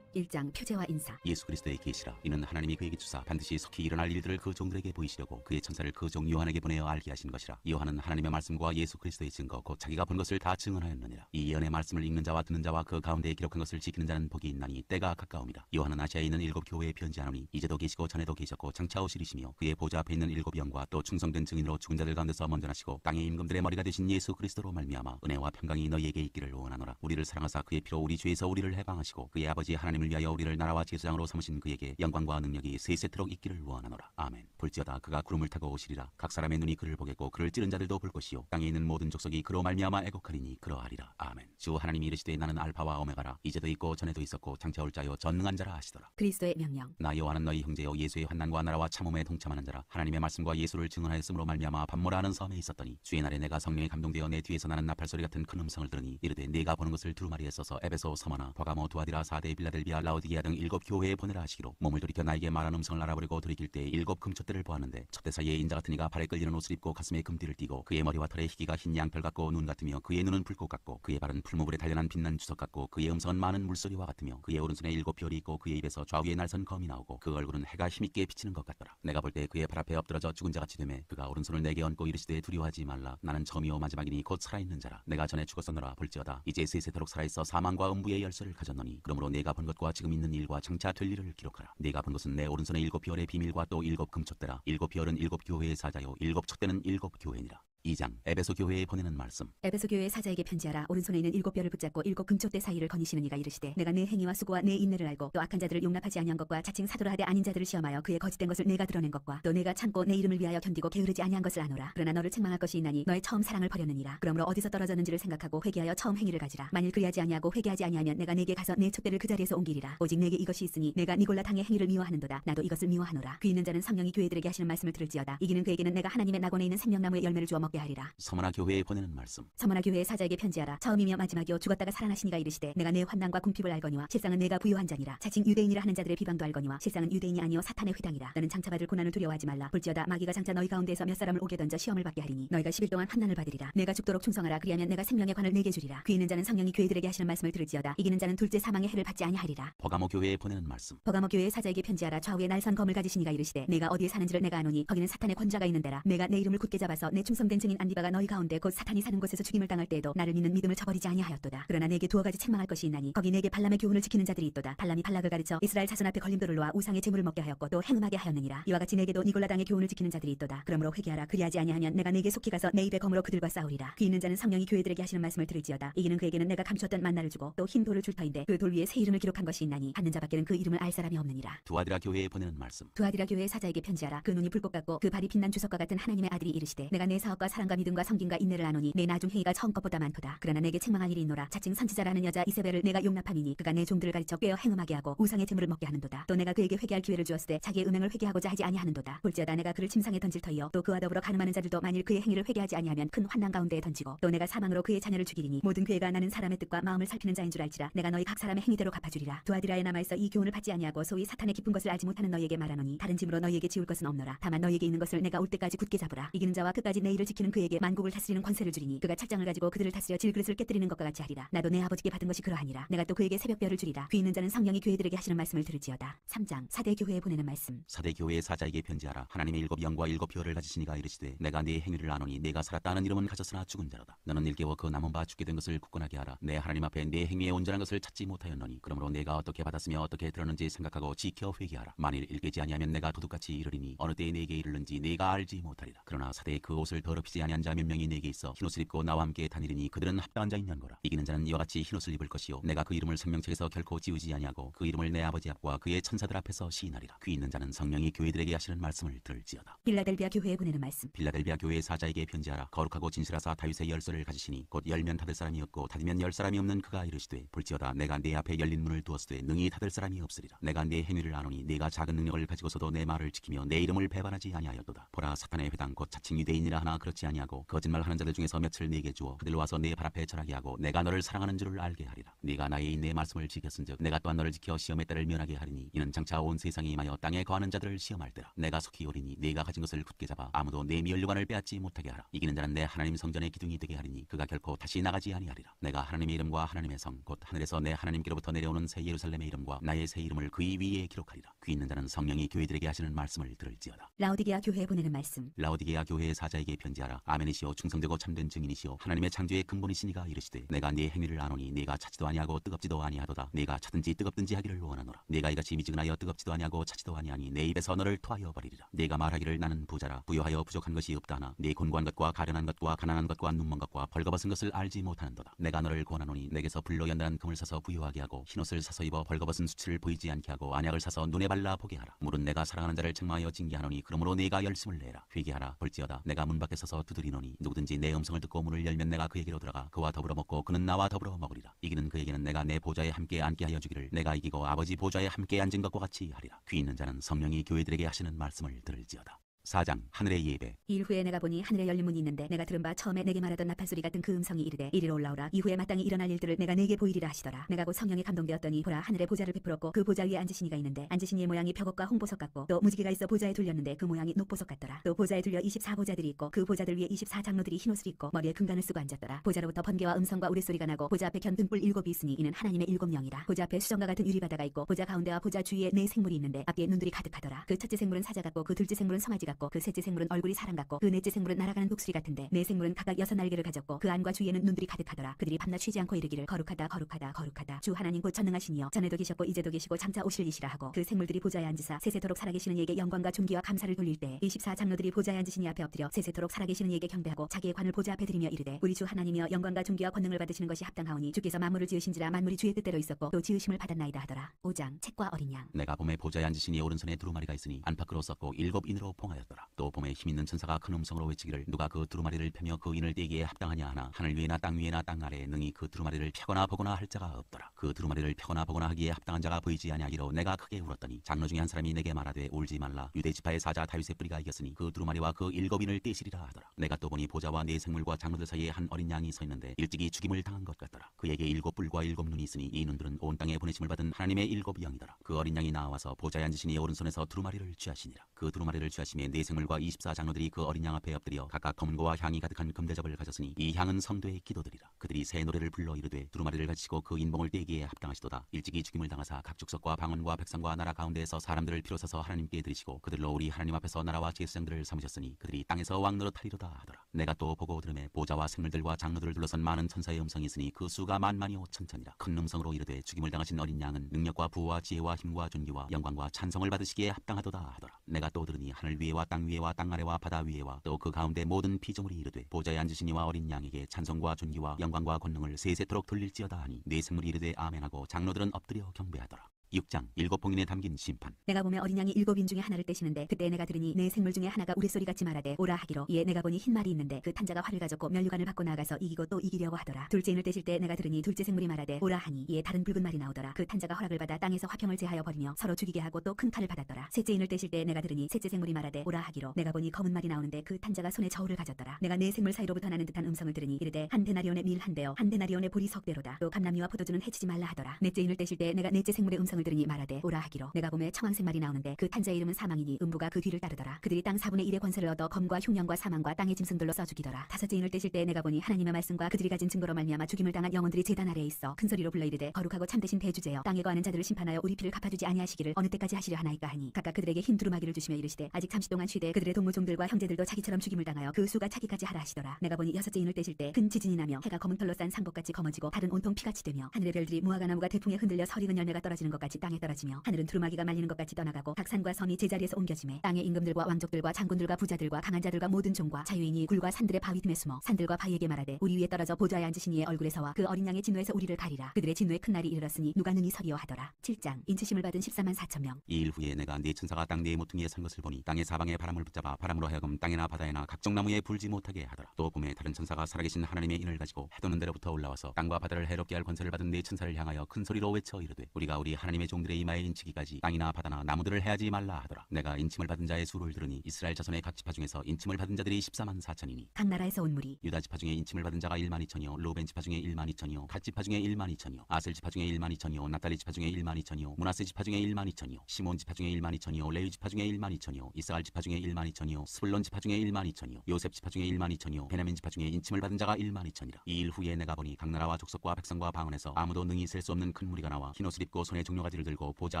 1장 표제와 인사. 예수 그리스도의 계시라. 이는 하나님이 그에게 주사 반드시 속히 일어날 일들을 그 종들에게 보이시려고 그의 천사를 그 종 요한에게 보내어 알게 하신 것이라. 요한은 하나님의 말씀과 예수 그리스도의 증거 곧 자기가 본 것을 다 증언하였느니라. 이 예언의 말씀을 읽는 자와 듣는 자와 그 가운데에 기록한 것을 지키는 자는 복이 있나니 때가 가까움이라. 요한은 아시아에 있는 7 교회에 편지하노니 이제도 계시고 전에도 계셨고 장차 오시리시며 그의 보좌 앞에 있는 7 영과 또 충성된 증인으로 죽은 자들 가운데서 먼저 나시고 땅의 임금들의 머리가 되신 예수 그리스도로 말미암아 은혜와 평강이 너희에게 있기를 원하노라. 우리를 사랑하사 그의 피로 우리 죄에서 우리를 해방하시고 그의 아버지 하나님을 위하여 우리를 나라와 제사장으로 삼으신 그에게 영광과 능력이 세세토록 있기를 원하노라. 아멘. 볼지어다 그가 구름을 타고 오시리라. 각 사람의 눈이 그를 보겠고 그를 찌른 자들도 볼 것이요 땅에 있는 모든 족속이 그로 말미암아 애곡하리니 그러하리라. 아멘. 주 하나님이 이르시되 나는 알파와 오메가라. 이제도 있고 전에도 있었고 장차 올 자요 전능한 자라 하시더라. 그리스도의 명령. 나 요한은 너희 형제여 예수의 환난과 나라와 참음에 동참하는 자라. 하나님의 말씀과 예수를 증언하였으므로 말미암아 밤모라 하는 섬에 있었더니 주의 날에 내가 성령에 감동되어 내 뒤에서 나는 나팔 소리 같은 큰 음성을 들으니 이르되 네가 보는 것을 두루마리에 써서 에베소, 서머나, 버가모, 두아디라, 사데, 빌라델비아, 라오디게아 등 7 교회에 보내라 하시기로 몸을 돌이켜 나에게 말한 음성을 알아버리고 돌이킬 때 7 금촛대를 보았는데 촛대 사이에 인자 같은 이가 발에 끌리는 옷을 입고 가슴에 금띠를 띠고 그의 머리와 털에 희기가 흰 양털 같고 눈 같으며 그의 눈은 불꽃 같고 그의 발은 풀무불에 단련한 빛난 주석 같고 그의 음성은 많은 물소리와 같으며 그의 오른손에 7 별이 있고 그의 입에서 좌우에 날선 검이 나오고 그 얼굴은 해가 힘있게 비치는 것 같더라. 내가 볼 때 그의 발 앞에 엎드러져 죽은 자같이 되매 그가 오른손을 내게 얹고 이르시되 두려워하지 말라. 나는 처음이요 마지막이니 곧 살아있는 자라. 내가 전에 죽었었노라. 볼지어다 이제 세세토록 살아있어 사망과 음부의 열쇠를 가졌노니 그러므로 내가 본 것과 지금 있는 일과 장차 될 일을 기록하라. 내가 본 것은 내 오른손에 7 별의 비밀과 또 7 금촛대라. 7 별은 7 교회의 사자요 7 촛대는 7 교회니라. 2장 에베소 교회에 보내는 말씀. 에베소 교회의 사자에게 편지하라. 오른손에 있는 7 별을 붙잡고 7 금촛대 사이를 거니시는 이가 이르시되 내가 네 행위와 수고와 네 인내를 알고 또 악한 자들을 용납하지 아니한 것과 자칭 사도라 하되 아닌 자들을 시험하여 그의 거짓된 것을 내가 드러낸 것과 또 내가 참고 내 이름을 위하여 견디고 게으르지 아니한 것을 아노라. 그러나 너를 책망할 것이 있나니 너의 처음 사랑을 버렸느니라. 그러므로 어디서 떨어졌는지를 생각하고 회개하여 처음 행위를 가지라. 만일 그리하지 아니하고 회개하지 아니하면 내가 네게 가서 내 촛대를 그 자리에서 옮기리라. 오직 내게 이것이 있으니 내가 니골라 당의 행위를 미워하는도다. 나도 이것을 미워하노라. 귀 있는 자는 성령이 교회들에게 하시는 말씀을 들을지어다. 이기는 그에게는 내가 하나님의 낙원에 있는 생명나무의 열매를 주어 먹게 하리라. 서머나 교회에 보내는 말씀. 서머나 교회의 사자에게 편지하라. 처음이며 마지막이요 죽었다가 살아나시니가 이르시되 내가 내 환난과 궁핍을 알거니와 실상은 내가 부요한 자니라. 자칭 유대인이라 하는 자들의 비방도 알거니와 실상은 유대인이 아니요 사탄의 회당이라. 너는 장차 받을 고난을 두려워하지 말라. 볼지어다 마귀가 장차 너희 가운데에서 몇 사람을 오게 던져 시험을 받게 하리니 너희가 10일 동안 환난을 받으리라. 내가 죽도록 충성하라. 그리하면 내가 생명의 관을 내게 주리라. 귀 있는 자는 성령이 교회들에게 하시는 말씀을 들을지어다. 이기는 자는 둘째 사망의 해를 받지 아니하리라. 버가모 교회에 보내는 말씀. 버가모 교회의 사자에게 편지하라. 좌우에 날선 검을 가지시니가 이르시되 내가 어디에 사는지를 내가 아노니 거기는 사탄의 권좌가 있는 데라. 내가 내 이름을 굳게 잡아서 내 충성된 증인 안디바가 너희 가운데 곧 사탄이 사는 곳에서 죽임을 당할 때에도 나를 믿는 믿음을 저버리지 아니하였도다. 그러나 내게 2 가지 책망할 것이 있나니 거기 내게 발람의 교훈을 지키는 자들이 있도다. 발람이 발락을 가르쳐 이스라엘 자손 앞에 걸림돌을 놓아 우상의 제물을 먹게 하였고 또 행음하게 하였느니라. 이와 같이 내게도 니골라 당의 교훈을 지키는 자들이 있도다. 그러므로 회개하라. 그리하지 아니하면 내가 내게 속히 가서 내 입의 검으로 그들과 싸우리라. 귀 있는 자는 성령이 교회들에게 하시는 말씀을 들을지어다. 이기는 그에게는 내가 감추었던 만나를 주고 또 흰 돌을 줄 터인데 그 돌 위에 새 이름을 기록한 것이 있나니 받는 자밖에는 그 이름을 알 사람이 없느니라. 두아디라 교회에 보내는 말씀. 두아디라 교회의 사자에게 편지하라. 그 눈이 불꽃 같고 그 발이 빛난 주석과 같은 하나님의 아들이 이르시되 내가 내 사업과 사랑과 믿음과 섬김과 인내를 아노니 내 나중 행위가 처음 것보다 많도다. 그러나 내게 책망할 일이 있노라. 자칭 선지자라는 여자 이세벨을 내가 용납함이니 그가 내 종들을 가르쳐 꿰어 행음하게 하고 우상의 제물을 먹게 하는도다. 또 내가 그에게 회개할 기회를 주었을 때 자기의 음행을 회개하고자 하지 아니하는도다. 볼지어다 내가 그를 침상에 던질 터이요 또 그와 더불어 가늠하는 자들도 만일 그의 행위를 회개하지 아니하면 큰 환난 가운데에 던지고 또 내가 사망으로 그의 자녀를 죽이리니 모든 교회가 나는 사람의 뜻과 마음을 살피는 자인 줄 알지라. 내가 너희 각 사람의 행위대로 갚아주리라. 두아디라에 남아있어 이 교훈을 받지 아니하고 소위 사탄의 깊은 것을 알지 못하는 너희에게 말하노니 다른 짐으로 너희에게 지울 것은 없노라. 다만 너희에게 있는 것을 내가 올 때까지 굳게 잡으라. 이기는 자와 끝까지 내 일을 지키는 지키는 그에게 만국을 다스리는 권세를 주리니 그가 착장을 가지고 그들을 다스려 질그릇을 깨뜨리는 것과 같이 하리라. 나도 내 아버지께 받은 것이 그러하니라. 내가 또 그에게 새벽별을 주리라. 귀 있는 자는 성령이 교회들에게 하시는 말씀을 들을지어다. 3장 사대 교회에 보내는 말씀. 사대 교회의 사자에게 편지하라. 하나님의 일곱 영과 일곱 혀를 가지시니가 이르시되 내가 네 행위를 아노니 네가 살았다 하는 이름은 가졌으나 죽은 자로다. 너는 일개와 그 남은 바 죽게 된 것을 굳건하게 하라. 내 하나님 앞에 네 행위에 온전한 것을 찾지 못하였노니 그러므로 내가 어떻게 받았으며 어떻게 들었는지 생각하고 지켜 회개하라. 만일 일개지 아니하면 내가 도둑같이 이르리니 어느 때에 내게 이르는지 네가 알지 못하리라. 그러나 사대의 그 옷을 더럽히지 아니한 자 몇 명이 내게 있어 흰옷을 입고 나와 함께 다니리니 그들은 합당한 자인년거라. 이기는 자는 이와 같이 흰옷을 입을 것이요 내가 그 이름을 생명책에서 결코 지우지 아니하고 그 이름을 내 아버지 앞과 그의 천사들 앞에서 시인하리라. 귀 있는 자는 성령이 교회들에게 하시는 말씀을 들을지어다. 빌라델비아 교회에 보내는 말씀. 빌라델비아 교회의 사자에게 편지하라. 거룩하고 진실하사 다윗의 열쇠를 가지시니 곧 열면 닫을 사람이 없고 닫으면 열 사람이 없는 그가 이르시되 볼지어다 내가 네 앞에 열린 문을 두었으되 능히 닫을 사람이 없으리라. 내가 네 행위를 아노니 네가 작은 능력을 가지고서도 내 말을 지키며 내 이름을 배반하지 아니하였도다. 보라 사탄의 회당 곧 자칭 유대인이라 하나 그렇지 아니하고 거짓말하는 자들 중에서 몇을 네게 주어 그들로 와서 내 발 앞에 절하게 하고 내가 너를 사랑하는 줄을 알게 하리라. 네가 나의 내 말씀을 지켰은즉 내가 또한 너를 지켜 시험의 때를 면하게 하리니 이는 장차 온 세상에 임하여 땅에 거하는 자들을 시험할 때라. 내가 속히 오리니 네가 가진 것을 굳게 잡아 아무도 내 면류관을 빼앗지 못하게 하라. 이기는 자는 내 하나님 성전의 기둥이 되게 하리니 그가 결코 다시 나가지 아니하리라. 내가 하나님의 이름과 하나님의 성 곧 하늘에서 내 하나님께로부터 내려오는 새 예루살렘의 이름과 나의 새 이름을 그의 위에 기록하리라. 귀 있는 자는 성령이 교회들에게 하시는 말씀을 들을지어다. 라오디게아 교회에 보내는 말씀. 라오디게아 교회의 사자에게 편지하라. 아멘이시오 충성되고 참된 증인이시오 하나님의 창조의 근본이시니가 이르시되 내가 네 행위를 아노니 네가 차지도 아니하고 뜨겁지도 아니하도다. 네가 차든지 뜨겁든지 하기를 원하노라. 네가 이같이 미지근하여 뜨겁지도 아니하고 차지도 아니하니 내 입에서 너를 토하여 버리리라. 네가 말하기를 나는 부자라 부여하여 부족한 것이 없다 하나 네 곤고한 것과 가련한 것과 가난한 것과 눈먼 것과 벌거벗은 것을 알지 못하는도다. 내가 너를 권하노니 내게서 불로 연단한 금을 사서 부유하게 하고 흰옷을 사서 입어 벌거벗은 수치를 보이지 않게 하고 안약을 사서 눈에 발라 보게 하라. 물은 내가 사랑하는 자를 책망하여 징계하노니 그러므로 네가 열심을 내라. 회개하라. 볼지어다 내가 문 밖에 서서 두드리노니 누구든지 내 음성을 듣고 문을 열면 내가 그에게로 들어가 그와 더불어 먹고 그는 나와 더불어 먹으리라. 이기는 그에게는 내가 내 보좌에 함께 앉게 하여 주기를 내가 이기고 아버지 보좌에 함께 앉은 것과 같이 하리라. 귀 있는 자는 성령이 교회들에게 하시는 말씀을 들을지어다. 4장 하늘의 예배. 일 후에 내가 보니 하늘에 열린 문이 있는데 내가 들은 바 처음에 내게 말하던 나팔소리 같은 그 음성이 이르되 이리로 올라오라. 이후에 마땅히 일어날 일들을 내가 내게 보이리라 하시더라. 내가 곧 성령에 감동되었더니 보라 하늘에 보좌를 베풀었고 그 보좌 위에 앉으신 이가 있는데 앉으신 이의 모양이 벽옥과 홍보석 같고 또 무지개가 있어 보좌에 둘렸는데 그 모양이 녹보석 같더라. 또 보좌에 둘려 24보좌들이 있고 그 보좌들 위에 24장로들이 흰옷을 입고 머리에 금관을 쓰고 앉았더라. 보좌로부터 번개와 음성과 우레소리가 나고 보좌 앞에 견 등불 7이 있으니 이는 하나님의 7영이라. 보좌 앞에 수정과 같은 유리바다가 있고 보좌 가운데와 보좌 주위에 네 생물이 있는데 앞뒤에 눈들이 가득하더라. 그 첫째 생물은 사자 같고 그 둘째 생물은 송아지 같고 그 셋째 생물은 얼굴이 사람 같고 그 넷째 생물은 날아가는 독수리 같은데 네 생물은 각각 6날개를 가졌고 그 안과 주위에는 눈들이 가득하더라. 그들이 밤낮 쉬지 않고 이르기를 거룩하다 거룩하다 거룩하다 주 하나님 곧 전능하시니여 전에도 계셨고 이제도 계시고 장차 오실 이시라 하고 그 생물들이 보좌에 앉으사 세세토록 살아계시는 이에게 영광과 존귀와 감사를 돌릴 때 24장로들이 보좌에 앉으신 이 앞에 엎드려 세세토록 살아계시는 이에게 경배하고 자기의 관을 보좌 앞에 드리며 이르되 우리 주 하나님이여 영광과 존귀와 권능을 받으시는 것이 합당하오니 주께서 만물을 지으신지라 만물이 주의 뜻대로 있었고 또 지으심을 받았나이다 하더라. 5장 책과 어린 양. 내가 봄에 보좌에 앉으신 이의 오른손에 두루마리가 있으니 안팎으로 썩고 7인으로 봉하였더라. 또 봄에 힘 있는 천사가 큰 음성으로 외치기를 누가 그 두루마리를 펴며 그 인을 떼기에 합당하냐 하나 하늘 위에나 땅 위에나 땅 아래에 능히 그 두루마리를 펴거나 보거나 할 자가 없더라. 그 두루마리를 펴거나 보거나 하기에 합당한 자가 보이지 아니하기로 내가 크게 울었더니 장로 중에 한 사람이 내게 말하되 울지 말라. 유대 지파의 사자 다윗의 뿌리가 이겼으니 그 두루마리와 그 7인을 떼시리라 하더라. 내가 또 보니 보좌와 네 생물과 장로들 사이에 한 어린 양이 서 있는데 일찍이 죽임을 당한 것 같더라. 그에게 7뿔과 7눈이 있으니 이 눈들은 온 땅에 보내심을 받은 하나님의 7영이더라. 그 어린 양이 나와서 보좌에 앉으신 이의 오른손에서 두루마리를 취하시니라. 그 두루마리를 취하심에 네 생물과 24장로들이 그 어린 양 앞에 엎드려 각각 검은 고와 향이 가득한 금대접을 가졌으니 이 향은 성도의 기도들이라. 그들이 새 노래를 불러 이르되 두루마리를 가지시고 그 인봉을 떼기에 합당하시도다. 일찍이 죽임을 당하사 각 족속과 방언과 백성과 나라 가운데에서 사람들을 피로 사서 하나님께 드리시고 그들로 우리 하나님 앞에서 나라와 제사장들을 삼으셨으니 그들이 땅에서 왕노릇 하리로다 하더라. 내가 또 보고 들으매 보좌와 생물들과 장로들을 둘러선 많은 천사의 음성이 있으니 그 수가 만만이오 천천이라. 큰 음성으로 이르되 죽임을 당하신 어린 양은 능력과 부와 지혜와 힘과 존귀와 영광과 찬송을 받으시기에 합당하도다 하더라. 내가 또 들으니 하늘 위에와 땅 위에와 땅 아래와 바다 위에와 또 그 가운데 모든 피조물이 이르되 보좌에 앉으신 이와 어린 양에게 찬송과 존귀와 영광과 권능을 세세토록 돌릴지어다 하니 네 생물이 이르되 아멘하고 장로들은 엎드려 경배하더라. 6장 7봉인에 담긴 심판. 내가 보며 어린 양이 7인 중에 하나를 떼시는데 그때 내가 들으니 네 생물 중에 하나가 우레소리같이 말하되 오라 하기로 이에 내가 보니 흰 말이 있는데 그 탄자가 활을 가졌고 면류관을 받고 나아가서 이기고 또 이기려고 하더라. 둘째 인을 떼실 때 내가 들으니 둘째 생물이 말하되 오라 하니 이에 다른 붉은 말이 나오더라. 그 탄자가 허락을 받아 땅에서 화평을 제하여 버리며 서로 죽이게 하고 또 큰 칼을 받았더라. 셋째 인을 떼실 때 내가 들으니 셋째 생물이 말하되 오라 하기로 내가 보니 검은 말이 나오는데 그 탄자가 손에 저울을 가졌더라. 내가 네 생물 사이로부터 나는 듯한 음성을 들으니 이르되 한 데나리온의 밀 한 대요 한 데나리온의 보리 석 대로다. 또 감람이와 포도주는 해치지 말라 하더라. 넷째 인을 떼실 때 내가 넷째 생물의 음성을 음성을 들으니 말하되 오라 하기로 내가 보매 청황색 말이 나오는데 그 탄자의 이름은 사망이니 음부가 그 뒤를 따르더라. 그들이 땅 4분의 1의 권세를 얻어 검과 흉년과 사망과 땅의 짐승들로 써 죽이더라. 다섯째 인을 떼실 때 내가 보니 하나님의 말씀과 그들이 가진 증거로 말미암아 죽임을 당한 영혼들이 제단 아래에 있어 큰 소리로 불러 이르되 거룩하고 참되신 대주제여 땅에 거하는 자들을 심판하여 우리 피를 갚아주지 아니하시기를 어느 때까지 하시려 하나이까 하니 각각 그들에게 흰 두루마기를 주시며 이르시되 아직 잠시 동안 쉬되 그들의 동무종들과 형제들도 자기처럼 죽임을 당하여 그 수가 차기까지 하라 하시더라. 내가 보니 여섯째 인을 떼실 때 큰 지진이 나며 해가 검은 털로 싼 상복같이 검어지고 달은 온통 피같이 되며 하늘의 별들이 무화과나무가 대풍에 흔들려 설익은 열매가 떨어지는 것 같이 땅에 떨어지며 하늘은 두루마기가 말리는 것 같이 떠나가고 각 산과 섬이 제자리에서 옮겨지매 땅의 임금들과 왕족들과 장군들과 부자들과 강한 자들과 모든 종과 자유인이 굴과 산들의 바위 틈에 숨어 산들과 바위에게 말하되 우리 위에 떨어져 보좌에 앉으신 이의 얼굴에서와 그 어린 양의 진노에서 우리를 가리라. 그들의 진노의 큰 날이 이르렀으니 누가 능히 서리요 하더라. 7장 인치심을 받은 14만 4천 명. 이 일 후에 내가 네 천사가 땅 네 모퉁이에 선 것을 보니 땅의 사방에 바람을 붙잡아 바람으로 하여금 땅이나 바다에나 각종 나무에 불지 못하게 하더라. 또 꿈에 다른 천사가 살아계신 하나님의 인을 가지고 해도는 데로부터 올라와서 땅과 바다를 해롭게 할 권세를 받은 네 천사를 향하여 큰 소리로 외쳐 이르되 우리가 우리 하나님의 종들의 이마에 인치기까지 땅이나 바다나 나무들을 해하지 말라 하더라. 내가 인침을 받은 자의 수를 들으니 이스라엘 자손의 각 지파 중에서 인침을 받은 자들이 14만 4천이니 각 나라에서 온 무리 유다 지파 중에 인침을 받은 자가 1만 2천이요 루벤 지파 중에 1만 2천이요 갓 지파 중에 1만 2천이요 아셀 지파 중에 1만 2천이요 납달리 지파 중에 1만 2천이요 므낫세 지파 중에 1만 2천이요 시몬 지파 중에 1만 2천이요 레위 지파 중에 1만 2천이요 이스라엘 지파 중에 1만 2천이요 스불론 지파 중에 1만 2천이요 요셉 지파 중에 1만 2천이요 베냐민 지파 중에 인침을 받은 자가 1만 2천이라. 이 일 후에 내가 보니 각 나라와 족속과 백성과 방언에서 아무도 능히 셀 수 없는 큰 무리가 나와 흰 옷을 입고 손에 종려가지를 들고 보좌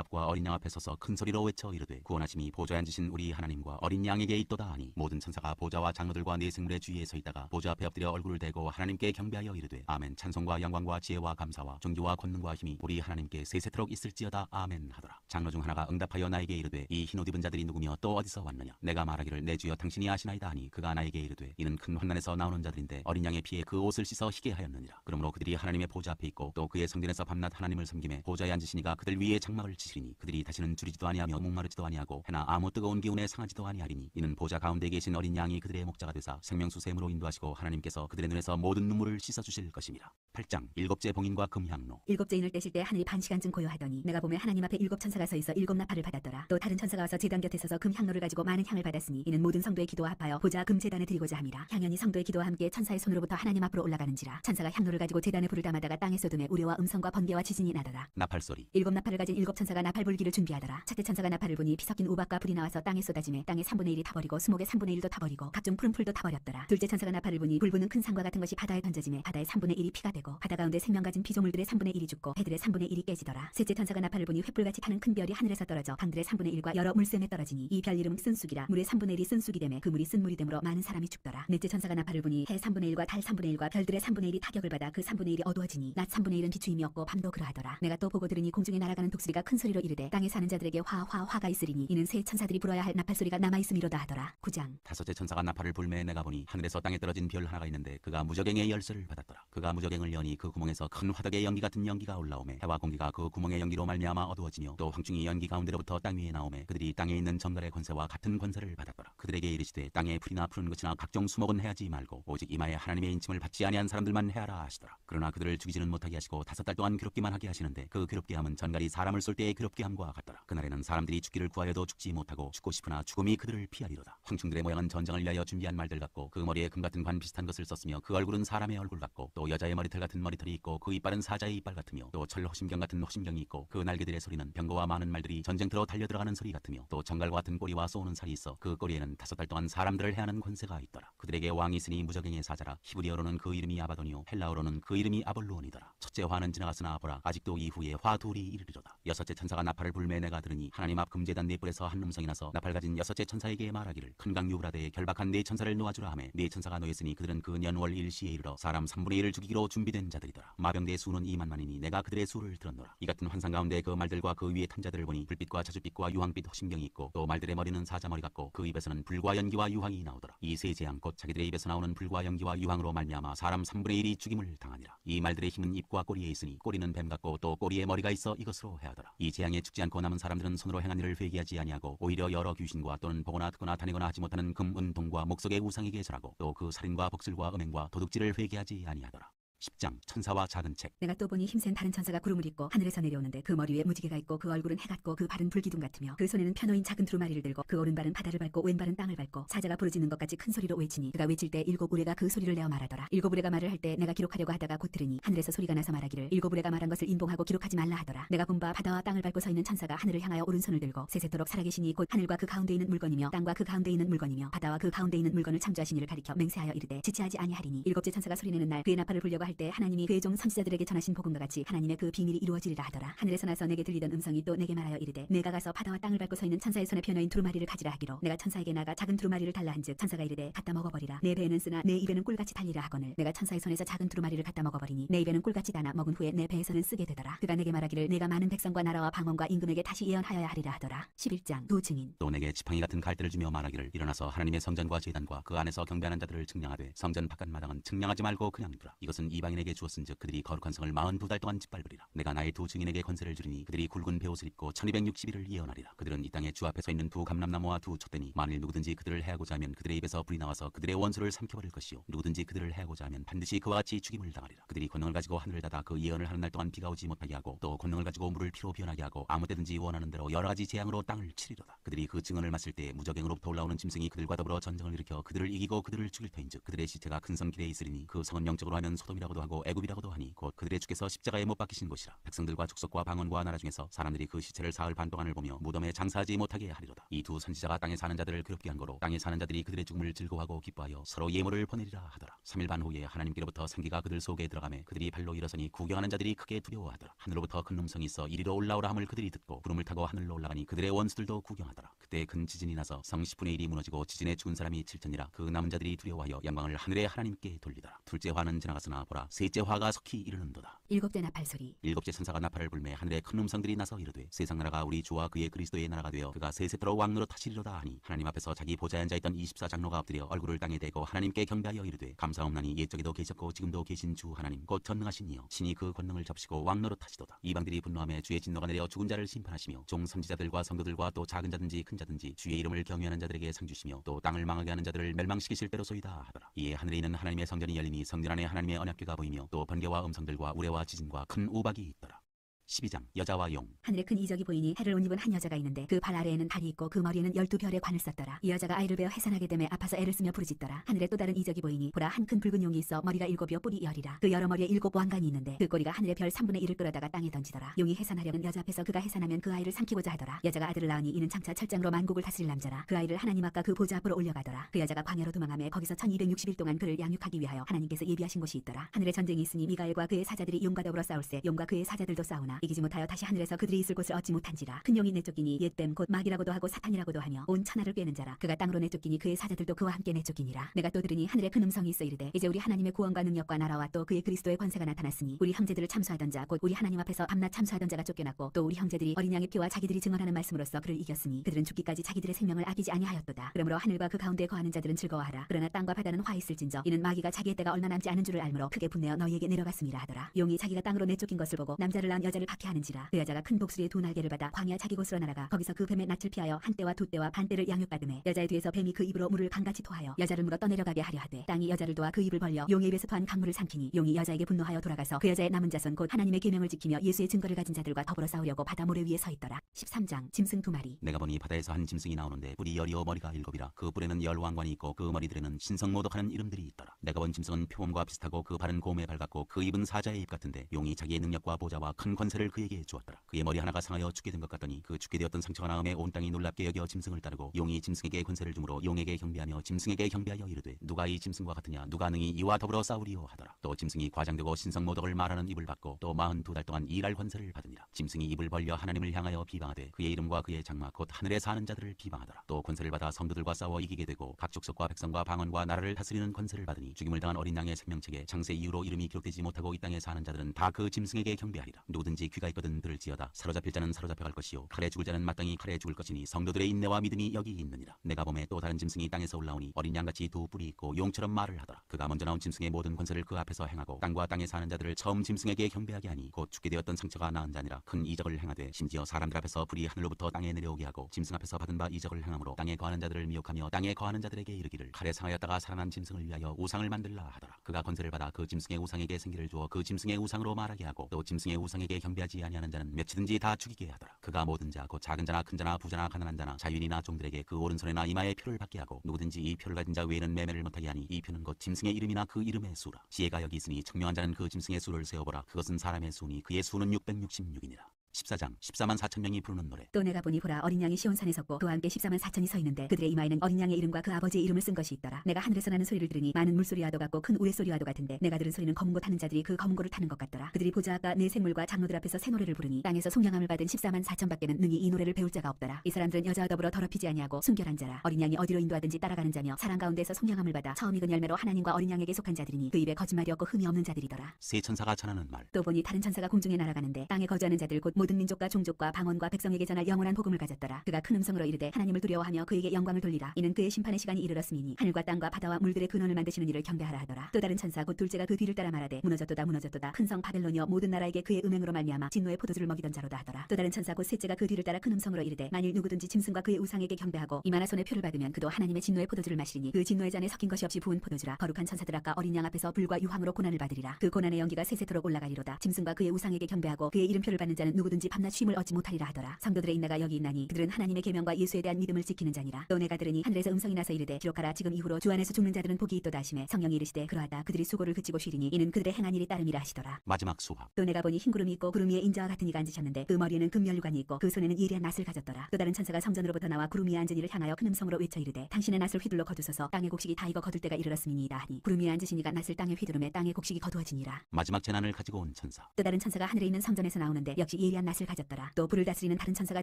앞과 어린 양 앞에 서서 큰 소리로 외쳐 이르되 구원하심이 보좌에 앉으신 우리 하나님과 어린 양에게 있도다 하니 모든 천사가 보좌와 장로들과 네 생물의 주위에 서 있다가 보좌 앞에 엎드려 얼굴을 대고 하나님께 경배하여 이르되 아멘. 찬송과 영광과 지혜와 감사와 존귀와 권능과 힘이 우리 하나님께 세세토록 있을지어다 아멘 하더라. 장로 중 하나가 응답하여 나에게 이르되 이 흰 옷 입은 자들이 누구며 또 어디서 왔느냐. 내가 말하기를 내 주여 당신이 아시나이다 하니 그가 나에게 이르되 이는 큰 환난에서 나오는 자들인데 어린 양의 피에 그 옷을 씻어 희게 하였느니라. 그러므로 그들이 하나님의 보좌 앞에 있고 또 그의 성전에서 밤낮 하나님을 섬김에 보좌에 앉으시니가 그들 위에 장막을 치시리니 그들이 다시는 줄이지도 아니하며 목마르지도 아니하고 해나 아무 뜨거운 기운에 상하지도 아니하리니 이는 보좌 가운데 계신 어린 양이 그들의 목자가 되사 생명수 샘으로 인도하시고 하나님께서 그들의 눈에서 모든 눈물을 씻어주실 것임이라. 8장 일곱째 봉인과 금향로. 일곱째 인을 떼실 때 하늘이 반 시간쯤 고요하더니 내가 보매 하나님 앞에 일곱 천사가 서 있어 일곱 나팔을 받았더라. 또 다른 천사가 와서 제단 곁에 서서 금 향로를 가지고 많은 향을 받았으니 이는 모든 성도의 기도와 합하여 보좌 금 제단에 드리고자 함이라. 향연이 성도의 기도와 함께 천사의 손으로부터 하나님 앞으로 올라가는지라. 천사가 향로를 가지고 제단에 불을 담아다가 땅에 쏟음에 우레와 음성과 번개와 지진이 나더라. 나팔소리. 일곱 나팔을 가진 일곱 천사가 나팔 불기를 준비하더라. 첫째 천사가 나팔을 부니 피 섞인 우박과 불이 나와서 땅에 쏟아지매 땅의 3분의 1이 타버리고 수목의 3분의 1도 타버리고 각종 푸른 풀도 타버렸더라. 둘째 천사가 나팔을 부니 불 부는 큰 산과 같은 것이 바다에 던져지매 바다의 3분의 1이 피가 되고 바다 가운데 생명 가진 피조물들의 3분의 1이 죽고 해들의 3분의 1이 깨지더라. 셋째 천사가 나팔을 부니 횃불같이 타는 큰 별이 하늘에서 떨어져 강들의 3분의 1과 여러 물샘에 떨어지니 이 별 이름 쓴쑥이라. 물의 3분의 1이 쓴쑥이 되매 그 물이 쓴 물이 되므로 많은 사람이 죽더라. 넷째 천사가 나팔을 부니 해 3분의 1과 달 3분의 1과 별들의 3분의 1이 타격을 받아 그 3분의 1이 어두워지니 낮 3분의 1은 비추임이 없고 밤도 그러하더라. 내가 또 보고 들으니 공중에 날아가는 독수리가 큰 소리로 이르되 땅에 사는 자들에게 화가 있으리니 이는 새 천사들이 불어야 할 나팔 소리가 남아있음이로다 하더라. 9장 다섯째 천사가 나팔을 불매 내가 보니 하늘에서 땅에 떨어진 별 하나가 있는데 그가 무저갱의 열쇠를 받았더라. 그가 무저갱을 여니 그 구멍에서 큰 화덕의 연기 같은 연기가 올라오매 해와 공기가 그 구멍의 연기로 말미암아 어두워지며 또 황충이 연기 가운데로부터 땅 위에 나오매 그들이 땅에 있는 정갈의 권세와 같은 권세를 받았더라. 그들에게 이르시되 땅에 풀이나 푸른 것이나 각종 수목은 해하지 말고 오직 이마에 하나님의 인침을 받지 아니한 사람들만 해하라 하시더라. 그러나 그들을 죽이지는 못하게 하시고 5달 동안 괴롭기만 하게 하시는데 그 괴롭게 함은 전갈이 사람을 쏠 때의 괴롭게 함과 같더라. 그날에는 사람들이 죽기를 구하여도 죽지 못하고 죽고 싶으나 죽음이 그들을 피하리로다. 황충들의 모양은 전장을 위하여 준비한 말들 같고 그 머리에 금 같은 관 비슷한 것을 썼으며 그 얼굴은 사람의 얼굴 같고 또 여자의 머리털 같은 머리털이 있고 그 이빨은 사자의 이빨 같으며 또 철 호심경 같은 호심경이 있고 그 날개들의 소리는 병거와 많은 말들이 전쟁터로 달려들어가는 소리 같으며 또 정갈과 같은 꼬리와 쏘는 살이 있어 그 꼬리에는 5달 동안 사람들을 해하는 권세가 있더라. 그들에게 왕이 있으니 무저갱의 사자라. 히브리어로는 그 이름이 아바도니요 헬라어로는 그 이름이 아볼루온이더라. 첫째 화는 지나갔으나 보라 아직도 이후에 화 둘이 이르리로다. 여섯째 천사가 나팔을 불매 내가 들으니 하나님 앞 금제단 네 뿔에서 한 음성이 나서 나팔 가진 여섯째 천사에게 말하기를 큰 강 유브라데에 결박한 네 천사를 놓아주라 하매 네 천사가 놓였으니 그들은 그 년월 일시에 이르러 사람 3분의 1을 죽이기로 준비된 자들이더라. 마병대의 수는 2만만이니 내가 그들의 수를 들었노라. 이 같은 환상 가운데 그 말들과 그 위에 탄 자들을 보니 불빛과 자줏빛과 유황빛 호심경이 있고 또 말들의 머리는 사자머리 같고 그 입에서는 불과 연기와 유황이 나오더라. 이 세 재앙 곧 자기들의 입에서 나오는 불과 연기와 유황으로 말미암아 사람 3분의 1이 죽임을 당하니라. 이 말들의 힘은 입과 꼬리에 있으니 꼬리는 뱀 같고 또 꼬리에 머리가 있어 이것으로 해하더라. 이 재앙에 죽지 않고 남은 사람들은 손으로 행한 일을 회개하지 아니하고 오히려 여러 귀신과 또는 보거나 듣거나 다니거나 하지 못하는 금, 은, 동과 목석의 우상에게 절하고 또 그 살인과 복술과 음행과 도둑질을 회개하지 아니하더라. 10장 천사와 작은 책. 내가 또 보니 힘센 다른 천사가 구름을 입고 하늘에서 내려오는데 그 머리 위에 무지개가 있고 그 얼굴은 해 같고 그 발은 불기둥 같으며 그 손에는 펴놓인 작은 두루마리를 들고 그 오른발은 바다를 밟고 왼발은 땅을 밟고 사자가 부르짖는 것 같이 큰 소리로 외치니 그가 외칠 때 일곱 우레가 그 소리를 내어 말하더라. 일곱 우레가 말을 할 때 내가 기록하려고 하다가 곧 들으니 하늘에서 소리가 나서 말하기를 일곱 우레가 말한 것을 인봉하고 기록하지 말라 하더라. 내가 본 바 바다와 땅을 밟고 서 있는 천사가 하늘을 향하여 오른손을 들고 세세토록 살아계시니 곧 하늘과 그 가운데 있는 물건이며 땅과 그 가운데 있는 물건이며 바다와 그 가운데 있는 물건을 창조하신 이를 가리켜 맹세하여 이르되 지체하지 아니하리니 일곱째 천사가 소리내는 날 그의 나팔을 불려고 할 때 하나님이 그의 종 선지자들에게 전하신 복음과 같이 하나님의 그 비밀이 이루어지리라 하더라. 하늘에서 나서 내게 들리던 음성이 또 내게 말하여 이르되 내가 가서 바다와 땅을 밟고 서 있는 천사의 손에 펴놓인 두루마리를 가지라 하기로 내가 천사에게 나가 작은 두루마리를 달라 한즉 천사가 이르되 갖다 먹어버리라. 내 배에는 쓰나 내 입에는 꿀같이 달리라 하거늘 내가 천사의 손에서 작은 두루마리를 갖다 먹어버리니 내 입에는 꿀같이 다나 먹은 후에 내 배에서는 쓰게 되더라. 그가 내게 말하기를 내가 많은 백성과 나라와 방언과 임금에게 다시 예언하여야 하리라 하더라. 11장 두 증인. 또 내게 지팡이 같은 갈대를 주며 말하기를 일어나서 하나님의 성전과 제단과 그 안에서 경배하는 자들을 측량하되 성전 바깥 마당은 측량하지 말고 그냥 두라. 이것은 이방인에게 주었은즉 그들이 거룩한 성을 42달 동안 짓밟으리라. 내가 나의 두 증인에게 권세를 주리니 그들이 굵은 베옷을 입고 1260일을 예언하리라. 그들은 이 땅의 주 앞에 서 있는 두 감람나무와 두 촛대니 만일 누구든지 그들을 해하고자 하면 그들의 입에서 불이 나와서 그들의 원수를 삼켜버릴 것이요 누구든지 그들을 해하고자 하면 반드시 그와 같이 죽임을 당하리라. 그들이 권능을 가지고 하늘을 닫아 그 예언을 하는 날 동안 비가 오지 못하게 하고 또 권능을 가지고 물을 피로 변하게 하고 아무 때든지 원하는 대로 여러 가지 재앙으로 땅을 치리로다. 그들이 그 증언을 맞을 때 무적행으로부터 올라오는 짐승이 그들과 더불어 전쟁을 일으켜 그들을 이기고 그들을 죽일 터인즉 그들의 시체가 큰 섬 길에 있으리니 그 성은 영적으로 하면 소돔이라고도 하고 애굽이라고도 하니 곧 그들의 주께서 십자가에 못 박히신 곳이라. 백성들과 족속과 방언과 나라 중에서 사람들이 그 시체를 사흘 반 동안을 보며 무덤에 장사하지 못하게 하리로다. 이 두 선지자가 땅에 사는 자들을 괴롭게 한 거로 땅에 사는 자들이 그들의 죽음을 즐거워하고 기뻐하여 서로 예물을 보내리라 하더라. 3일 반 후에 하나님께로부터 생기가 그들 속에 들어가매 그들이 발로 일어서니 구경하는 자들이 크게 두려워하더라. 하늘로부터 큰 음성이 있어 이리로 올라오라 함을 그들이 듣고 구름을 타고 하늘로 올라가니 그들의 원수들도 구경하더라. 그때 큰 지진이 나서 성 10분의 1이 무너지고 지진에 죽은 사람이 7천이라. 그 남은 자들이 두려워하여 영광을 하늘의 하나님께 돌리더라. 둘째 화는 지나갔으나 보라 셋째 화가 속히 이르는도다. 일곱째 나팔 소리. 일곱째 천사가 나팔을 불매 하늘에 큰 음성들이 나서 이르되 세상 나라가 우리 주와 그의 그리스도의 나라가 되어 그가 세세토록 왕노릇 하시리로다 하니 하나님 앞에서 자기 보좌에 앉아있던 24장로가 엎드려 얼굴을 땅에 대고 하나님께 경배하여 이르되 감사옵나니 옛적에도 계셨고 지금도 계신 주 하나님 곧 전능하신 이여 신이 그 권능을 접시고 왕노릇 하시도다. 이방들이 분노하며 주의 진노가 내려 죽은 자를 심판하시며 종 선지자들과 성도들과 또 작은 자든지 큰 자든지 주의 이름을 경외하는 자들에게 상 주시며 또 땅을 망하게 하는 자들을 멸망시키실 때로소이다 하더라. 이에 하늘에 있는 하나님의 성전이 열리니 성전 안에 하나님의 언약궤가 보이며 또 번개와 음성들과 우레와 지진과 큰 우박이 있더라. 12장 여자와 용. 하늘에 큰 이적이 보이니 해를 옷 입은 한 여자가 있는데 그 발 아래에는 달이 있고 그 머리에는 12별의 관을 썼더라. 이 여자가 아이를 베어 해산하게 되매 아파서 애를 쓰며 부르짖더라. 하늘에 또 다른 이적이 보이니 보라 한 큰 붉은 용이 있어 머리가 7이요 뿔이 10이라. 그 여러 머리에 7 왕관이 있는데 그 꼬리가 하늘의 별 3분의 1을 끌어다가 땅에 던지더라. 용이 해산하려면 여자 앞에서 그가 해산하면 그 아이를 삼키고자 하더라. 여자가 아들을 낳으니 이는 장차 철장으로 만국을 다스릴 남자라. 그 아이를 하나님 앞과 그 보좌 앞으로 올려가더라. 그 여자가 광야로 도망하며 거기서 1260일 동안 그를 양육하기 위하여 하나님께서 예비하신 곳이 있더라. 하늘에 전쟁이 있으니 미가엘과 그의 사자들이 용과 더불어 싸울세 용과 그의 사자들도 싸우나 이기지 못하여 다시 하늘에서 그들이 있을 곳을 얻지 못한지라. 큰 용이 내쫓기니 옛뱀 곧 마귀라고도 하고 사탄이라고도 하며 온 천하를 꿰는 자라. 그가 땅으로 내쫓기니 그의 사자들도 그와 함께 내쫓기니라. 내가 또 들으니 하늘에 큰 음성이 있어 이르되 이제 우리 하나님의 구원과 능력과 나라와 또 그의 그리스도의 권세가 나타났으니 우리 형제들을 참수하던 자 곧 우리 하나님 앞에서 밤낮 참수하던 자가 쫓겨났고 또 우리 형제들이 어린 양의 피와 자기들이 증언하는 말씀으로써 그를 이겼으니 그들은 죽기까지 자기들의 생명을 아끼지 아니하였도다. 그러므로 하늘과 그 가운데 거하는 자들은 즐거워하라. 그러나 땅과 바다는 화 있을진저 이는 마귀가 자기의 때가 얼마 남지 않은 줄을 알므로 크게 분내어 너희에게 내려갔음이라 하더라. 용이 자기가 땅으로 내쫓긴 것을 보고 남자를 낳은 여자를 박해하는지라. 그 여자가 큰 독수리의 두 날개를 받아 광야 자기 곳으로 날아가 거기서 그 뱀의 낯을 피하여 한 때와 두 때와 반 때를 양육받음에 여자의 뒤에서 뱀이 그 입으로 물을 강같이 토하여 여자를 물어 떠내려가게 하려 하되 땅이 여자를 도와 그 입을 벌려 용의 입에서 토한 강물을 삼키니 용이 여자에게 분노하여 돌아가서 그 여자의 남은 자손 곧 하나님의 계명을 지키며 예수의 증거를 가진 자들과 더불어 싸우려고 바다 모래 위에 서 있더라. 13장 짐승 2마리. 내가 보니 바다에서 한 짐승이 나오는데 뿔이 10이요 머리가 7이라. 그 뿔에는 10왕관이 있고 그 머리들에는 신성모독하는 이름들이 있더라. 내가 본 짐승은 표범과 비슷하고 그 발은 곰에 발 같고 그 입은 사자의 입 같은데 용이 자기의 능력과 보좌와 큰 권세를 그에게 주었더라. 그의 머리 하나가 상하여 죽게 된 것 같더니 그 죽게 되었던 상처가 나음에 온 땅이 놀랍게 여겨 짐승을 따르고 용이 짐승에게 권세를 주므로 용에게 경배하며 짐승에게 경배하여 이르되 누가 이 짐승과 같으냐 누가 능히 이와 더불어 싸우리요 하더라. 또 짐승이 과장되고 신성모독을 말하는 입을 받고 또 42달 동안 일할 권세를 받으니라. 짐승이 입을 벌려 하나님을 향하여 비방하되 그의 이름과 그의 장막 곧 하늘에 사는 자들을 비방하더라. 또 권세를 받아 성도들과 싸워 이기게 되고 각 족속과 백성과 방언과 나라를 다스리는 권세를 받으니 죽임을 당한 어린 양의 생명책에 창세 이후로 이름이 기록되지 못하고 이 땅에 사는 자들은 다 그 짐승에게 경배하리라. 누구든지 오직 귀가 있거든 들을지어다. 사로잡힐 자는 사로잡혀갈 것이요 칼에 죽을 자는 마땅히 칼에 죽을 것이니 성도들의 인내와 믿음이 여기 있느니라. 내가 보매 또 다른 짐승이 땅에서 올라오니 어린 양같이 두 뿔이 있고 용처럼 말을 하더라. 그가 먼저 나온 짐승의 모든 권세를 그 앞에서 행하고 땅과 땅에 사는 자들을 처음 짐승에게 경배하게 하니 곧 죽게 되었던 상처가 나은 자니라. 큰 이적을 행하되 심지어 사람들 앞에서 불이 하늘로부터 땅에 내려오게 하고 짐승 앞에서 받은 바 이적을 행함으로 땅에 거하는 자들을 미혹하며 땅에 거하는 자들에게 이르기를 칼에 상하였다가 살아난 짐승을 위하여 우상을 만들라 하더라. 그가 권세를 받아 그 짐승의 우상에게 생기를 주어 그 짐승의 우상으로 말하게 하고 또 짐승의 우상에게 경배하지 아니하는 자는 몇이든지 다 죽이게 하더라. 그가 모든 자 곧 작은 자나 큰 자나 부자나 가난한 자나 자유인이나 종들에게 그 오른손에나 이마에 표를 받게 하고 누구든지 이 표를 가진 자 외에는 매매를 못하게 하니 이 표는 곧 짐승의 이름이나 그 이름의 수라. 지혜가 여기 있으니 청명한 자는 그 짐승의 수를 세어보라. 그것은 사람의 수니 그의 수는 666이니라. 14장 14만 4천 명이 부르는 노래. 또 내가 보니 보라 어린 양이 시온산에 섰고 그와 함께 14만 4천이 서 있는데 그들의 이마에는 어린 양의 이름과 그 아버지의 이름을 쓴 것이 있더라. 내가 하늘에서 나는 소리를 들으니 많은 물소리와도 같고 큰 우레소리와도 같은데 내가 들은 소리는 검은 고 타는 자들이 그 검은 고를 타는 것 같더라. 그들이 보좌아까 네 생물과 장로들 앞에서 새 노래를 부르니 땅에서 속량함을 받은 14만 4천 밖에는 능히 이 노래를 배울 자가 없더라. 이 사람들은 여자와 더불어 더럽히지 아니하고 순결한 자라. 어린 양이 어디로 인도하든지 따라가는 자며 사랑 가운데서 속량함을 받아 처음 익은 열매로 하나님과 어린 양에게 속한 자들이니 그 입에 거짓말이 없고 흠이 없는 자들이더라. 세 천사가 전하는 말. 또 보니 다른 천사가 공중에 날아가는데 땅에 거주하는 자들 곧 모든 민족과 종족과 방언과 백성에게 전할 영원한 복음을 가졌더라. 그가 큰 음성으로 이르되 하나님을 두려워하며 그에게 영광을 돌리라. 이는 그의 심판의 시간이 이르렀음이니 하늘과 땅과 바다와 물들의 근원을 만드시는 이를 경배하라 하더라. 또 다른 천사 곧 둘째가 그 뒤를 따라 말하되 무너졌도다 무너졌도다. 큰 성 바벨론이여 모든 나라에게 그의 음행으로 말미암아 진노의 포도주를 먹이던 자로다 하더라. 또 다른 천사 곧 셋째가 그 뒤를 따라 큰 음성으로 이르되 만일 누구든지 짐승과 그의 우상에게 경배하고 이마나 손에 표를 받으면 그도 하나님의 진노의 포도주를 마시리니 그 진노의 잔에 섞인 것이 없이 부은 포도주라. 거룩한 천사들 아까 어린 양 앞에서 불과 유황으로 고난을 받으리라. 그 고난의 연기가 세세토록 올라가리로다. 짐승과 그의 우상에게 경배하고 그의 이름표를 받는 자는 누구든지 밤낮 쉼을 얻지 못하리라 하더라. 성도들의 인내가 여기 있나니 그들은 하나님의 계명과 예수에 대한 믿음을 지키는 자니라. 또 내가 들으니 하늘에서 음성이 나서 이르되 기록하라. 지금 이후로 주 안에서 죽는 자들은 복이 있도다 하시매 성령이 이르시되 그러하다. 그들이 수고를 그치고 쉬리니 이는 그들의 행한 일이 따름이라 하시더라. 마지막 수학. 또 내가 보니 흰 구름이 있고 구름 위에 인자와 같은 이가 앉으셨는데 그 머리에는 금면류관이 있고 그 손에는 예리한 낫을 가졌더라. 또 다른 천사가 성전으로부터 나와 구름 위에 앉은 이를 향하여 큰 음성으로 외쳐 이르되 당신의 낫을 휘둘러 거두소서. 땅의 곡식이 다 익어 거둘 때가 이르렀음이니이다 하니 구름 위에 앉으신 이가 낫을 땅에 휘두르매 땅의 곡식이 거두어지니라. 마지막 재난을 가지고 온 천사. 또 다른 천사가 하늘에 있는 성전에서 나오는데 역시 예리한 낫을 가졌더라. 또 불을 다스리는 다른 천사가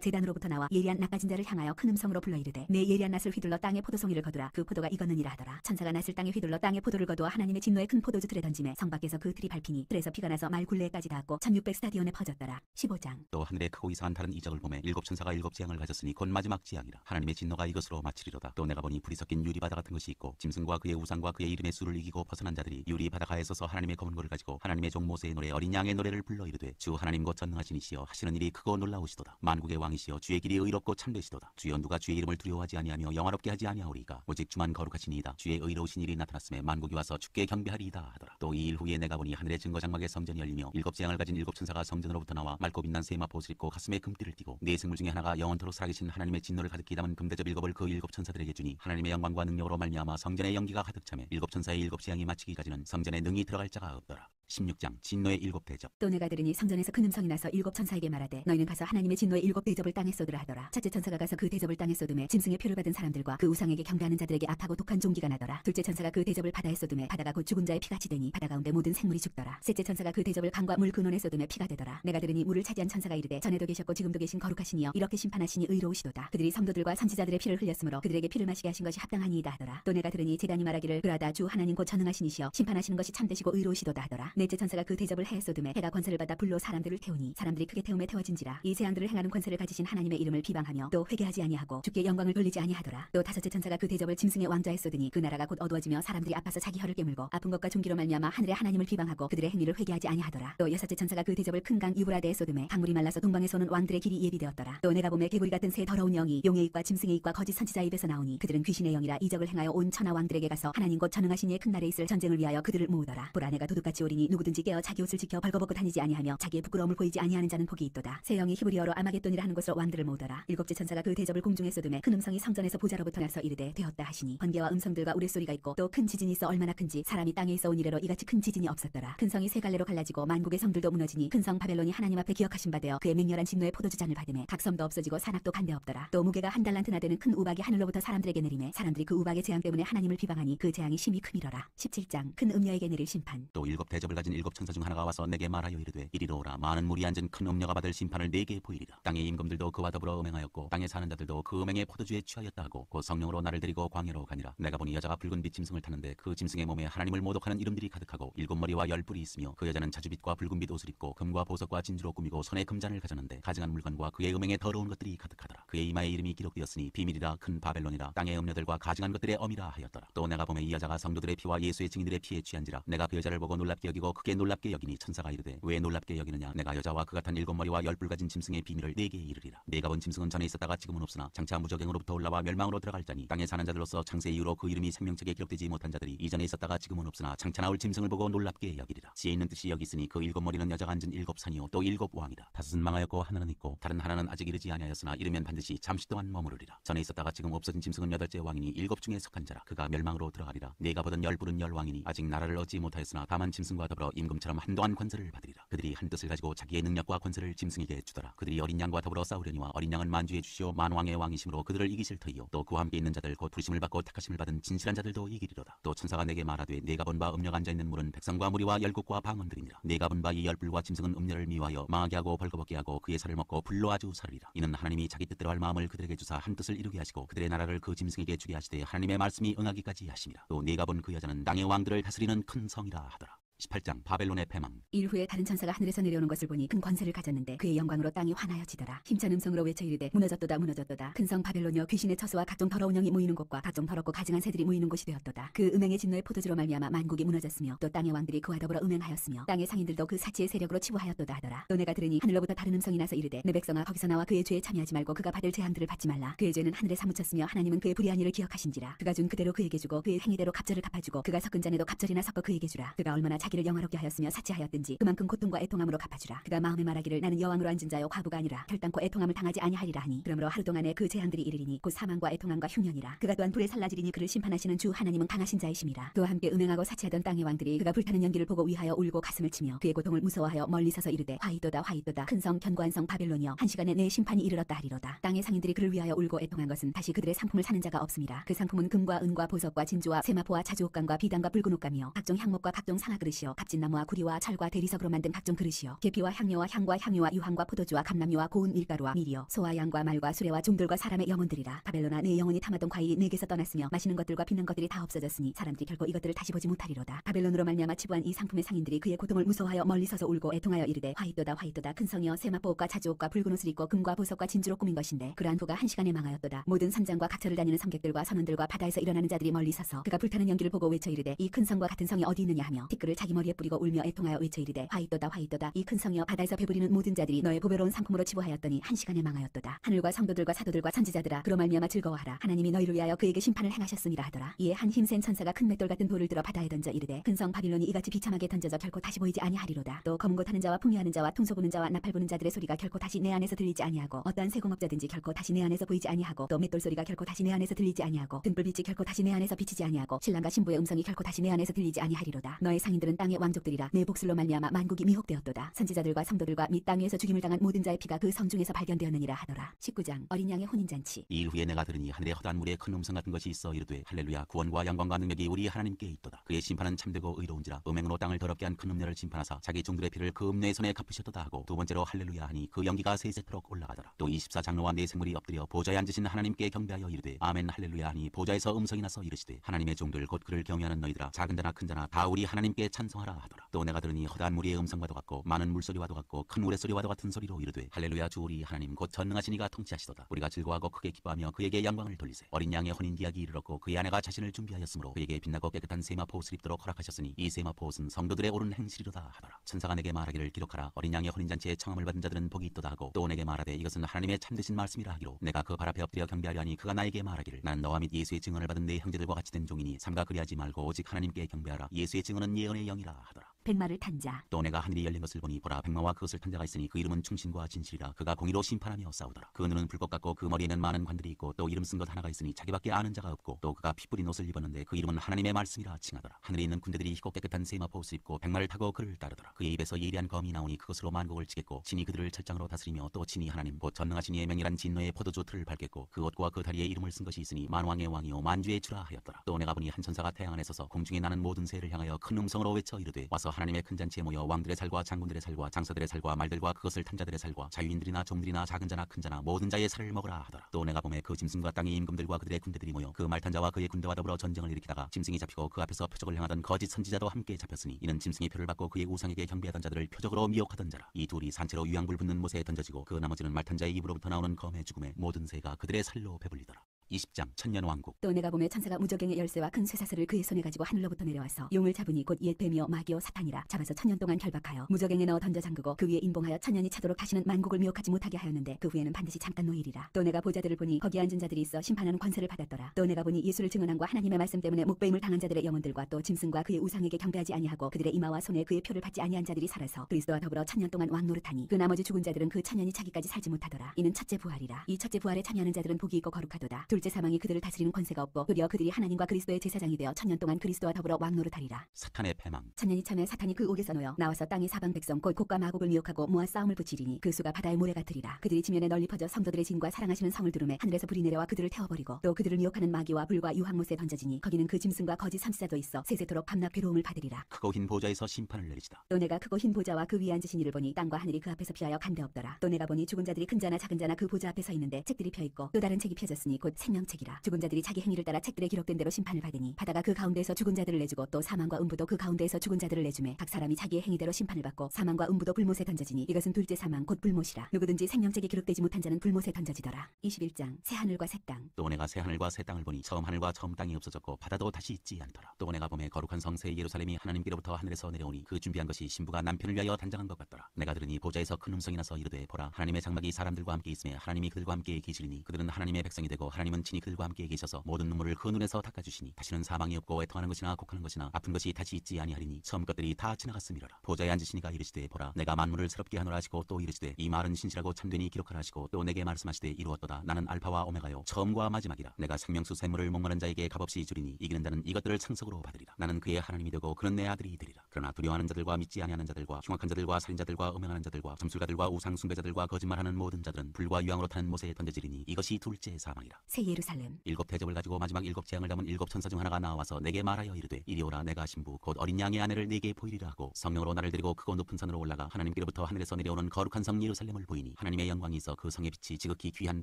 제단으로부터 나와 예리한 낫 가진 자를 향하여 큰 음성으로 불러 이르되 내 예리한 낫을 휘둘러 땅에 포도송이를 거두라. 그 포도가 익었느니라 하더라. 천사가 낫을 땅에 휘둘러 땅에 포도를 거두어 하나님의 진노의 큰 포도주 틀에 던지매 성 밖에서 그 틀이 밟히니 틀에서 피가 나서 말 굴레에까지 닿았고 1600 스타디온에 퍼졌더라. 15장. 또 하늘에 크고 이상한 다른 이적을 보매 일곱 천사가 일곱 재앙을 가졌으니 곧 마지막 재앙이라. 하나님의 진노가 이것으로 마치리로다. 또 내가 보니 불이 섞인 유리바다 같은 것이 있고 짐승과 그의 우상과 그의 이름의 수를 이기고 벗어난 자들이 유리바다가에 서서 하나님의 검은 고를 가지고 하나님의 종 모세의 노래 어린 양의 노래를 불러 이르되 주 하나님 곧 전능하신 이시여 하시는 일이 크고 놀라우시도다. 만국의 왕이시여 주의 길이 의롭고 참되시도다. 주여 누가 주의 이름을 두려워하지 아니하며 영화롭게 하지 아니하오리까. 오직 주만 거룩하시니이다. 주의 의로우신 일이 나타났음에 만국이 와서 주께 경배하리이다 하더라. 또 이 일 후에 내가 보니 하늘의 증거장막의 성전이 열리며 일곱 재앙을 가진 일곱 천사가 성전으로부터 나와 맑고 빛난 세마포 옷을 입고 가슴에 금띠를 띠고 네 생물 중에 하나가 영원토록 살아계신 하나님의 진노를 가득히 담은 금대접 일곱을 그 일곱 천사들에게 주니 하나님의 영광과 능력으로 말미암아 성전의 연기가 가득 차매 일곱 천사의 일곱 재앙이 마치기까지는 성전에 능히 들어갈 자가 없더라. 16장 진노의 일곱 대접. 또 내가 들으니 성전에서 큰 음성이 나서 일곱 천사에게 말하되 너희는 가서 하나님의 진노의 일곱 대접을 땅에 쏟으라 하더라. 첫째 천사가 가서 그 대접을 땅에 쏟음에 짐승의 표를 받은 사람들과 그 우상에게 경배하는 자들에게 악하고 독한 종기가 나더라. 둘째 천사가 그 대접을 바다에 쏟음에 바다가 곧 죽은 자의 피같이 되니 바다 가운데 모든 생물이 죽더라. 셋째 천사가 그 대접을 강과 물 근원에 쏟음에 피가 되더라. 내가 들으니 물을 차지한 천사가 이르되 전에도 계셨고 지금도 계신 거룩하시니여 이렇게 심판하시니 의로우시도다. 그들이 성도들과 선지자들의 피를 흘렸으므로 그들에게 피를 마시게 하신 것이 합당하니이다 하더라. 또 내가 들으니 제단이 말하기를 그러하다 주 하나님 곧 전능하신 이시여 심판하시는 것이 참되시고 의로우시도다 하더라. 넷째 천사가 그 대접을 해에 쏟음에 해가 권세를 받아 불로 사람들을 태우니 사람들이 크게 태움에 태워진지라. 이 재앙들을 행하는 권세를 가지신 하나님의 이름을 비방하며 또 회개하지 아니하고 주께 영광을 돌리지 아니하더라. 또 다섯째 천사가 그 대접을 짐승의 왕좌에 쏟으니 그 나라가 곧 어두워지며 사람들이 아파서 자기 혀를 깨물고 아픈 것과 종기로 말미암아 하늘의 하나님을 비방하고 그들의 행위를 회개하지 아니하더라. 또 여섯째 천사가 그 대접을 큰 강 유브라데에 쏟음에 강물이 말라서 동방에서 오는 왕들의 길이 예비되었더라. 또 내가 보매 개구리 같은 새 더러운 영이 용의 입과 짐승의 입과 거짓 선지자 입에서 나오니 그들은 귀신의 영이라 이적을 행하여 온 천하 왕들에게 가서 하나님 곧 전능하신 이의 큰 날에 있을 전쟁을 위하여 그들을 모으더라. 보라 내가 도둑같이 오리니 누구든지 깨어 자기 옷을 지켜 벌거벗고 다니지 아니하며 자기의 부끄러움을 보이지 아니하는 자는 복이 있도다. 새 영이 히브리어로 아마겟돈이라 하는 곳으로 왕들을 모으더라. 일곱째 천사가 그 대접을 공중에 쏟음에 큰 음성이 성전에서 보좌로부터 나서 이르되 되었다 하시니 번개와 음성들과 우레소리가 있고 또 큰 지진이 있어 얼마나 큰지 사람이 땅에 있어 온 이래로 이같이 큰 지진이 없었더라. 큰 성이 세 갈래로 갈라지고 만국의 성들도 무너지니 큰 성 바벨론이 하나님 앞에 기억하신 바 되어 그의 맹렬한 진노의 포도주 잔을 받음에 각 섬도 없어지고 산악도 간데 없더라. 또 무게가 한 달란트나 되는 큰 우박이 하늘로부터 사람들에게 내리매 사람들이 그 우박의 재앙 때문에 하나님을 비방하니 그 재앙이 심히 크미러라. 17장 큰 음녀에게 내릴 심판. 또 일곱 대접을 가진 일곱 천사 중 하나가 와서 내게 말하여 이르되 이리로 오라. 많은 물이 앉은 큰 음녀가 받을 심판을 내게 보이리라. 땅의 임금들도 그와 더불어 음행하였고 땅에 사는 자들도 그 음행의 포도주에 취하였다 하고 곧 성령으로 나를 데리고 광야로 가니라. 내가 보니 여자가 붉은 빛 짐승을 타는데 그 짐승의 몸에 하나님을 모독하는 이름들이 가득하고 7머리와 10뿔이 있으며 그 여자는 자주빛과 붉은빛 옷을 입고 금과 보석과 진주로 꾸미고 손에 금잔을 가졌는데 가증한 물건과 그의 음행에 더러운 것들이 가득하더라. 그의 이마에 이름이 기록되었으니 비밀이라 큰 바벨론이라 땅의 음녀들과 가증한 것들의 어미라 하였더라. 또 내가 보매 이 여자가 성도들의 피와 예수의 증인들의 피에 취한지라. 내가 그 여자를 보고 놀랍게 여기고 크게 놀랍게 여기니 천사가 이르되 왜 놀랍게 여기느냐. 내가 여자와 그 같은 7머리와 10뿔 가진 짐승의 비밀을 내게 이르리라. 내가 본 짐승은 전에 있었다가 지금은 없으나 장차 무저갱으로부터 올라와 멸망으로 들어갈 자니 땅에 사는 자들로서 창세 이후로 그 이름이 생명책에 기록되지 못한 자들이 이전에 있었다가 지금은 없으나 장차 나올 짐승을 보고 놀랍게 여기리라. 지혜 있는 뜻이 여기 있으니 그 7머리는 여자가 앉은 7산이요 또 7왕이라. 다섯은 망하였고 하나는 있고 다른 하나는 아직 이르지 아니하였으나 이르면 반드시 잠시 동안 머무르리라. 전에 있었다가 지금 없어진 짐승은 8째 왕이니 7 중에 속한 자라. 그가 멸망으로 들어가리라. 네가 보던 10뿔은 10왕이니 아직 나라를 얻지 못하였으나 다만 짐승과 더불어 임금처럼 한동안 권세를 받으리라. 그들이 한 뜻을 가지고 자기의 능력과 권세를 짐승에게 주더라. 그들이 어린 양과 더불어 싸우려니와 어린 양은 만주의 주시오 만왕의 왕이심으로 그들을 이기실 터이요 또 그와 함께 있는 자들 곧 부르심을 받고 택하심을 받은 진실한 자들도 이기리로다. 또 천사가 내게 말하되 네가 본 바 음녀가 앉아있는 물은 백성과 무리와 열국과 방언들이니라. 네가 본 바 이 10뿔과 짐승은 음녀를 미워하여 망하게 하고 벌거벗게 하고 그의 살을 먹고 불로 아주 사르리라. 이는 하나님이 자기 뜻대로 할 마음을 그들에게 주사 한 뜻을 이루게 하시고 그들의 나라를 그 짐승에게 주게 하시되 하나님의 말씀이 응하기까지 하심이라. 또 네가 본 그 여자는 땅의 왕들을 다스리는 큰 성이라 하더라. 18장 바벨론의 패망. 일 후에 다른 천사가 하늘에서 내려오는 것을 보니 큰 권세를 가졌는데 그의 영광으로 땅이 환하여지더라. 힘찬 음성으로 외쳐 이르되 무너졌도다 무너졌도다. 큰 성 바벨론이여 귀신의 처소와 각종 더러운 영이 모이는 곳과 각종 더럽고 가증한 새들이 모이는 곳이 되었도다. 그 음행의 진노의 포도주로 말미암아 만국이 무너졌으며 또 땅의 왕들이 그와 더불어 음행하였으며 땅의 상인들도 그 사치의 세력으로 치부하였도다 하더라. 또 내가 들으니 하늘로부터 다른 음성이 나서 이르되 내 백성아 거기서 나와 그의 죄에 참여하지 말고 그가 받을 재앙들을 받지 말라. 그의 죄는 하늘에 사무쳤으며 하나님은 그의 불의한 일을 기억하신지라. 그가 준 그대로 그에게 주고 그의 행위대로 갑절을 갚아주고 그가 섞은 잔에도 갑절이나 섞어 그에게 주라. 그가 얼마나 자기를 영화롭게 하였으며 사치하였든지 그만큼 고통과 애통함으로 갚아주라. 그가 마음에 말하기를 나는 여왕으로 앉은 자요 과부가 아니라 혈당코 애통함을 당하지 아니하리라 하니 그러므로 하루 동안에 그 재앙들이 이르리니 곧 사망과 애통함과 흉년이라. 그가 또한 불에 살라지리니 그를 심판하시는 주 하나님은 강하신 자이심이라. 그와 함께 음행하고 사치하던 땅의 왕들이 그가 불타는 연기를 보고 위하여 울고 가슴을 치며 그의 고통을 무서워하여 멀리 서서 이르되 화이도다 화이도다 큰 성 견고한 성 바벨론이여 한 시간에 내 심판이 이르렀다 하리로다. 땅의 상인들이 그를 위하여 울고 애통한 것은 다시 그들의 상품을 사는 자가 없음이라. 그 상품은 금과 은과 보석과 진주와 세마포와 자주옥감과 비단과 붉은 옷감이요 각종 향목과 각종 상아 그릇이요 값진나무와 구리와 철과 대리석으로 만든 각종 그릇이요 계피와 향료와 향과 향유와 유황과 포도주와 감람유와 고운 밀가루와 밀이요 소와 양과 말과 수레와 종들과 사람의 영혼들이라. 바벨론아 내 영혼이 탐하던 과일이 내게서 떠났으며 마시는 것들과 비는 것들이 다 없어졌으니 사람들이 결코 이것들을 다시 보지 못하리로다. 바벨론으로 말미암아 치부한 이 상품의 상인들이 그의 고통을 무서워하여 멀리 서서 울고 애통하여 이르되 화이도다 화이도다 큰 성이여 세마포옷과 자주옷과 붉은 옷을 입고 금과 보석과 진주로 꾸민 것인데 그러한 후가 한 시간에 망하였도다. 모든 선장과 각처를 다니는 성객들과 선원들과 바다에서 일어나는 자들이 멀리 서서 그가 불타는 연기를 보고 외쳐 이르되 이 큰 성과 같은 성이 어디 있느냐 하며 티끌을 자기 머리에 뿌리고 울며 애통하여 외쳐 이르되 화이도다 화이도다 이 큰 성이여 바다에서 배부리는 모든 자들이 너의 보배로운 상품으로 치부하였더니 한 시간에 망하였도다. 하늘과 성도들과 사도들과 선지자들아 그로 말미암아 즐거워하라. 하나님이 너희를 위하여 그에게 심판을 행하셨음이라 하더라. 이에 한 힘센 천사가 큰 맷돌 같은 돌을 들어 바다에 던져 이르되 큰 성 바빌론이 이같이 비참하게 던져져 결코 다시 보이지 아니하리로다. 또 검은 하는 자와 풍요하는 자와 퉁소 부는 자와 나팔 부는 자들의 소리가 결코 다시 내 안에서 들리지 아니하고 어떠한 세공업자든지 결코 다시 내 안에서 보이지 아니하고 또 맷돌 소리가 결코 다시 내 안에서 들리지 아니하고 등불빛이 결코 다시 내 안에서 비치지 아니하고 신랑과 신부의 음성이 결코 다시 내 안에서 들리지 아니하리로다. 너의 상인들은 땅의 왕족들이라. 내 복술로 말미암아 만국이 미혹되었도다. 선지자들과 성도들과 및 땅 위에서 죽임을 당한 모든 자의 피가 그 성 중에서 발견되었느니라 하더라. 19장 어린 양의 혼인잔치. 이 일 후에 내가 들으니 하늘에 허다한 물에 큰 음성 같은 것이 있어 이르되 할렐루야 구원과 영광과 능력이 우리 하나님께 있도다. 그의 심판은 참되고 의로운지라. 음행으로 땅을 더럽게 한 큰 음녀를 심판하사 자기 종들의 피를 그 음녀의 손에 갚으셨도다 하고 두 번째로 할렐루야 하니 그 연기가 세세토록 올라가더라. 또 24장로와 네 생물이 엎드려 보좌에 앉으신 하나님께 경배하여 이르되 아멘 할렐루야 하니 보좌에서 음성이 나서 이르시되 하나님의 종들 곧 그를 경외하는 너희들아 작은 자나 큰 자나 다 우리 하나님께 찬송하라 하더라. 또 내가 들으니 허다한 무리의 음성과도 같고 많은 물소리와도 같고 큰 우레소리와도 같은 소리로 이르되 할렐루야 주 우리 하나님 곧 전능하신 이가 통치하시도다. 우리가 즐거워하고 크게 기뻐하며 그에게 영광을 돌리세. 어린 양의 혼인 기약이 이르렀고 그의 아내가 자신을 준비하였으므로 그에게 빛나고 깨끗한 세마포 옷을 입도록 허락하셨으니 이 세마포 옷은 성도들의 옳은 행실이로다 하더라. 천사가 내게 말하기를 기록하라. 어린 양의 혼인잔치에 청함을 받은 자들은 복이 있도다 하고 또 내게 말하되 이것은 하나님의 참되신 말씀이라 하기로 내가 그 발 앞에 엎드려 경배하려 하니 그가 나에게 말하기를 나는 너와 및 예수의 증언을 받은 내 형제들과 같이 된 종이니 삼가 그리하지 말고 오직 하나님께 경배하라. 예수의 증언은 예언의 영이라 하더라. 백마를 탄 자. 또 내가 하늘이 열린 것을 보니 보라 백마와 그것을 탄 자가 있으니 그 이름은 충신과 진실이라. 그가 공의로 심판하며 싸우더라. 그 눈은 불꽃 같고 그 머리에는 많은 관들이 있고 또 이름 쓴 것 하나가 있으니 자기밖에 아는 자가 없고 또 그가 피 뿌린 옷을 입었는데 그 이름은 하나님의 말씀이라 칭하더라. 하늘에 있는 군대들이 희고 깨끗한 세마포 옷을 입고 백마를 타고 그를 따르더라. 그의 입에서 예리한 검이 나오니 그것으로 만국을 치겠고 친히 그들을 철장으로 다스리며 또 친히 하나님 곧 전능하신 이의 명이란 진노의 포도주 틀을 밟겠고 그 옷과 그 다리에 이름을 쓴 것이 있으니 만왕의 왕이요 만주의 주라 하였더라. 또 내가 보니 한 천사가 태양 안에 서서 공중에 나는 모든 새를 향하여 큰 음성으로 외쳐 이르되 와서 하나님의 큰 잔치에 모여 왕들의 살과 장군들의 살과 장서들의 살과 말들과 그것을 탄 자들의 살과 자유인들이나 종들이나 작은 자나 큰 자나 모든 자의 살을 먹으라 하더라. 또 내가 보매 그 짐승과 땅의 임금들과 그들의 군대들이 모여 그 말탄 자와 그의 군대와 더불어 전쟁을 일으키다가 짐승이 잡히고 그 앞에서 표적을 행하던 거짓 선지자도 함께 잡혔으니 이는 짐승이 표를 받고 그의 우상에게 경배하던 자들을 표적으로 미혹하던 자라. 이 둘이 산채로 유황불 붙는 못에 던져지고 그 나머지는 말탄 자의 입으로부터 나오는 검의 죽음에 모든 새가 그들의 살로 배불리더라. 20장 천년왕국. 또 내가 보매 천사가 무저갱의 열쇠와 큰 쇠사슬을 그의 손에 가지고 하늘로부터 내려와서 용을 잡으니 곧 옛 뱀이요 마귀요 사탄이라. 잡아서 천년 동안 결박하여 무저갱에 넣어 던져 잠그고 그 위에 인봉하여 천년이 차도록 다시는 만국을 미혹하지 못하게 하였는데 그 후에는 반드시 잠깐 노일이라. 또 내가 보자들을 보니 거기 앉은 자들이 있어 심판하는 권세를 받았더라. 또 내가 보니 예수를 증언함과 하나님의 말씀 때문에 목배임을 당한 자들의 영혼들과 또 짐승과 그의 우상에게 경배하지 아니하고 그들의 이마와 손에 그의 표를 받지 아니한 자들이 살아서 그리스도와 더불어 천년 동안 왕노릇하니 그 나머지 죽은 자들은 그 천년이 차기까지 살지 못하더라. 이는 첫째 부활이라. 이 첫째 부활에 참여하는 자들은 복이 있고 거룩하도다. 둘째 사망이 그들을 다스리는 권세가 없고 도리어 그들이 하나님과 그리스도의 제사장이 되어 천년 동안 그리스도와 더불어 왕노릇하리라. 사탄의 패망. 천년이 참에 사탄이 그 옥에서 놓여 나와서 땅의 사방 백성 곧 곡과 마곡을 미혹하고 모아 싸움을 붙이리니 그 수가 바다의 모래 같으리라. 그들이 지면에 널리 퍼져 성도들의 진과 사랑하시는 성을 두루매 하늘에서 불이 내려와 그들을 태워버리고 또 그들을 미혹하는 마귀와 불과 유황못에 던져지니 거기는 그 짐승과 거짓 선지자도 있어 세세토록 밤낮 괴로움을 받으리라. 크고 흰 보좌에서 심판을 내리시다. 또 내가 크고 흰 보좌와 그 위에 앉으신 이를 보니 땅과 하늘이 그 앞에서 피하여 간데 없더라. 또 내가 보니 죽은 자들이 큰 자나 작은 자나 그 보좌 앞에 서 있는데 책들이 펴있고 또 다른 책이 펴졌으니 곧 생명책이라. 죽은 자들이 자기 행위를 따라 책들에 기록된 대로 심판을 받으니 바다가 그 가운데에서 죽은 자들을 내주고 또 사망과 음부도 그 가운데에서 죽은 자들을 내주매 각 사람이 자기의 행위대로 심판을 받고 사망과 음부도 불못에 던져지니 이것은 둘째 사망 곧 불못이라. 누구든지 생명책에 기록되지 못한 자는 불못에 던져지더라. 21장 새 하늘과 새 땅. 또 내가 새 하늘과 새 땅을 보니 처음 하늘과 처음 땅이 없어졌고 바다도 다시 있지 않더라. 또 내가 보매 거룩한 성 새 예루살렘이 하나님께로부터 하늘에서 내려오니 그 준비한 것이 신부가 남편을 위하여 단장한 것 같더라. 내가 들으니 보좌에서 큰 음성이 나서 이르되 보라 하나님의 장막이 사람들과 함께 있으며 하나님이 그들과 함께 계시리니 그들은 하나님의 백성이 되고 하나님은 친히 그들과 함께 계셔서 모든 눈물을 그 눈에서 닦아주시니 다시는 사망이 없고 애통하는 것이나 곡하는 것이나 아픈 것이 다시 있지 아니하리니 처음 것들이 다 지나갔음이로라. 보좌에 앉으시니가 이르시되 보라 내가 만물을 새롭게 하노라 하시고 또 이르시되 이 말은 신실하고 참되니 기록하라 하시고 또 내게 말씀하시되 이루었도다. 나는 알파와 오메가요 처음과 마지막이라. 내가 생명수 샘물을 목마른 자에게 값없이 주리니 이기는 자는 이것들을 상속으로 받으리라. 나는 그의 하나님이 되고 그는 내 아들이 되리라. 그러나 두려워하는 자들과 믿지 아니하는 자들과 흉악한 자들과 살인자들과 음행하는 자들과 점술가들과 우상 숭배자들과 거짓말하는 모든 자들은 불과 유황으로 타는 못에 던져지리니 이것이 둘째 사망이라. 새 예루살렘. 일곱 대접을 가지고 마지막 일곱 재앙을 담은 일곱 천사 중 하나가 나와서 내게 말하여 이르되 이리 오라. 내가 신부 곧 어린 양의 아내를 네게 보이리라 하고 성령으로 나를 데리고 크고 높은 산으로 올라가 하나님께로부터 하늘에서 내려오는 거룩한 성 예루살렘을 보이니 하나님의 영광이 있어 그 성의 빛이 지극히 귀한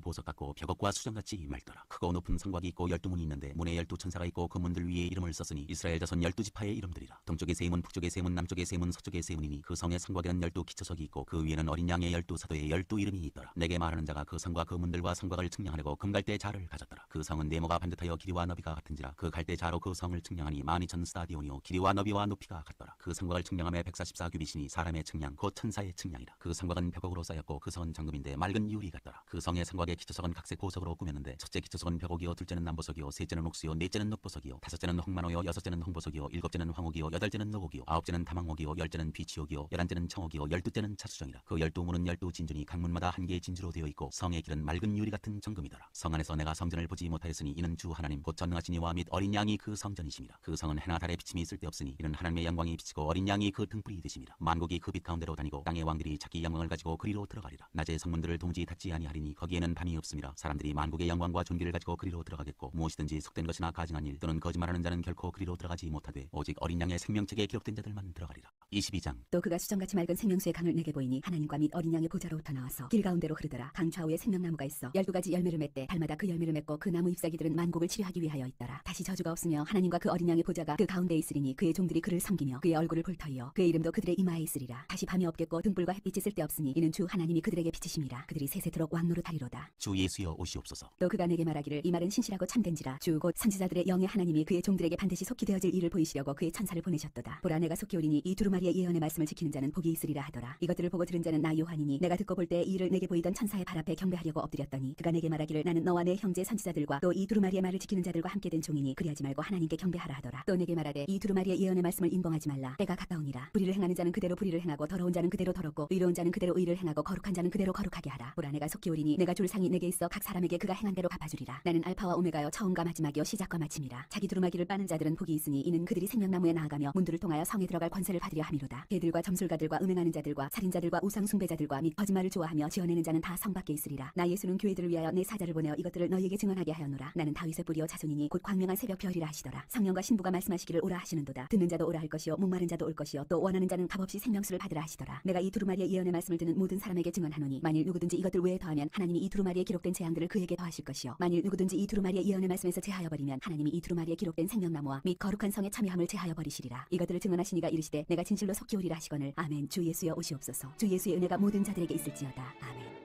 보석 같고 벽옥과 수정같이 맑더라. 크고 높은 성곽이 있고 12문이 있는데 문에 12천사가 있고 그 문들 위에 이름을 썼으니 이스라엘 자손 12지파의 이름들이라. 동쪽의 세 문, 북쪽의 세 문, 남쪽의 세 문, 서쪽의 세 문이니 그 성의 성곽에는 12기초석이 있고 그 위에는 어린 양의 12사도의 12이름이 있더라. 내게 말하는 자가 그 성과 그 문들과 성곽을 측량하려고 금갈대 자를 가졌더라. 그 성은 네모가 반듯하여 길이와 너비가 같은지라. 그 갈대 자로 그 성을 측량하니 12,000 스타디온이요 길이와 너비와 높이가 같더라. 그 성곽을 측량함에 144규빗이니 사람의 측량 곧 천사의 측량이라. 그 성곽은 벽옥으로 쌓였고 그 성은 정금인데 맑은 유리 같더라. 그 성의 성곽의 기초석은 각색 보석으로 꾸몄는데 첫째 기초석은 벽옥이요 둘째는 남보석이요 셋째는 옥수요 넷째는 녹보석이요 다섯째는 홍만호요 여섯째는 홍보석이요 일곱째는 황옥이요 여덟째는 녹옥이요 아홉째는 다망옥이요 열째는 비치옥이요 열한째는 청옥이요 열두째는 차수정이라. 그 12문은 12진주니 각 문마다 한 개의 진주로 되어 있고 성의 길은 맑은 유리 같은 정금이더라. 성 안에서 내가 성전을 보지 못하였으니 이는 주 하나님 곧 전능하신 이와 및 어린 양이 그 성전이심이라. 그 성은 해나 달의 비침이 쓸데없으니 이는 하나님의 영광이 비치고 어린 양이 그 등불이 되심이라. 만국이 그 빛 가운데로 다니고 땅의 왕들이 자기 영광을 가지고 그리로 들어가리라. 낮에 성문들을 동지 닫지 아니하리니 거기에는 밤이 없음이라. 사람들이 만국의 영광과 존귀를 가지고 그리로 들어가겠고 무엇이든지 속된 것이나 가증한 일 또는 거짓말하는 자는 결코 그리로 들어가지 못하되 오직 어린 양의 생명책에 기록된 자들만 들어가리라. 22장. 또 그가 수정같이 맑은 생명수의 강을 내게 보이니 하나님과 및 어린 양의 보좌로부터 나와서 길 가운데로 흐르더라. 강 좌우에 생명나무가 있어 12가지 열매를 맺되 달마다 그 열매를 맺고 그 나무 잎사귀들은 만국을 치료하기 위하여 있더라. 다시 저주가 없으며 하나님과 그 어린 양의 보좌가 그 가운데 있으리니 그의 종들이 그를 섬기며 그의 얼굴을 볼 터이요 그의 이름도 그들의 이마에 있으리라. 다시 밤이 없겠고 등불과 햇빛이 쓸데없으니 이는 주 하나님이 그들에게 비치심이라. 그들이 세세토록 왕노릇하리로다. 주 예수여 오시옵소서. 또 그가 내게 말하기를 이 말은 신실하고 참된지라. 주 곧 선지자들의 영의 하나님이 그의 종들에게 반드시 속히 되어질 일을 보이시려고 그의 천사를 보내셨도다. 보라 내가 속히 오리니 이 두루마리의 예언의 말씀을 지키는 자는 복이 있으리라 하더라. 이것들을 보고 들은 자는 나 요한이니 내가 듣고 볼 때 이 일을 내게 보이던 천사의 발 앞에 경배하려고 엎드렸더니 그가 내게 말하기를 나는 너와 내 형제 선지자들과 또 이 두루마리의 말을 지키는 자들과 함께 된 종이니 그리하지 말고 하나님께 경배하라 하더라. 또 내게 말하되 이 두루마리의 예언의 말씀을 인봉하지 말라. 때가 가까우니라. 불의를 행하는 자는 그대로 불의를 행하고 더러운 자는 그대로 더럽고 의로운 자는 그대로 의를 행하고 거룩한 자는 그대로 거룩하게 하라. 보라 내가 속히 오리니 내가 줄 상이 내게 있어 각 사람에게 그가 행한 대로 갚아주리라. 나는 알파와 오메가여 처음과 마지막이요 시작과 마침이라. 자기 두루마기를 빠는 자들은 복이 있으니 이는 그들이 생명나무에 나아가며 문들을 통하여 성 성에 들어갈 권세를 받으려 함이로다. 개들과 점술가들과 음행하는 자들과 살인자들과 우상 숭배자들과 및 거짓말을 좋아하며 지어내는 자는 다 성 밖에 있으리라. 나 예수는 교회들을 위하여 내 사자를 보내어 이것들을 너희에게 증언하게 하였노라. 나는 다윗의 뿌리요 자손이니 곧 광명한 새벽 별이라 하시더라. 성령과 신부가 말씀하시기를 오라 하시는도다. 듣는 자도 오라 할 것이요 목마른 자도 올 것이요 또 원하는 자는 값없이 생명수를 받으라 하시더라. 내가 이 두루마리의 예언의 말씀을 듣는 모든 사람에게 증언하노니 만일 누구든지 이것들 외에 더하면 하나님이 이 두루마리에 기록된 재앙들을 그에게 더하실 것이요 만일 누구든지 이 두루마리의 예언의 말씀에서 제하여 버리면 하나님이 이 두루마리에 기록된 생명나무와 및 거룩한 성의 참여함을 제하여 버리시리라. 이것들을 증언하시니가 이르시되 내가 진실로 속히 오리라 하시거늘 아멘. 주 예수여 오시옵소서. 주 예수의 은혜가 모든 자들에게 있을지어다. 아멘.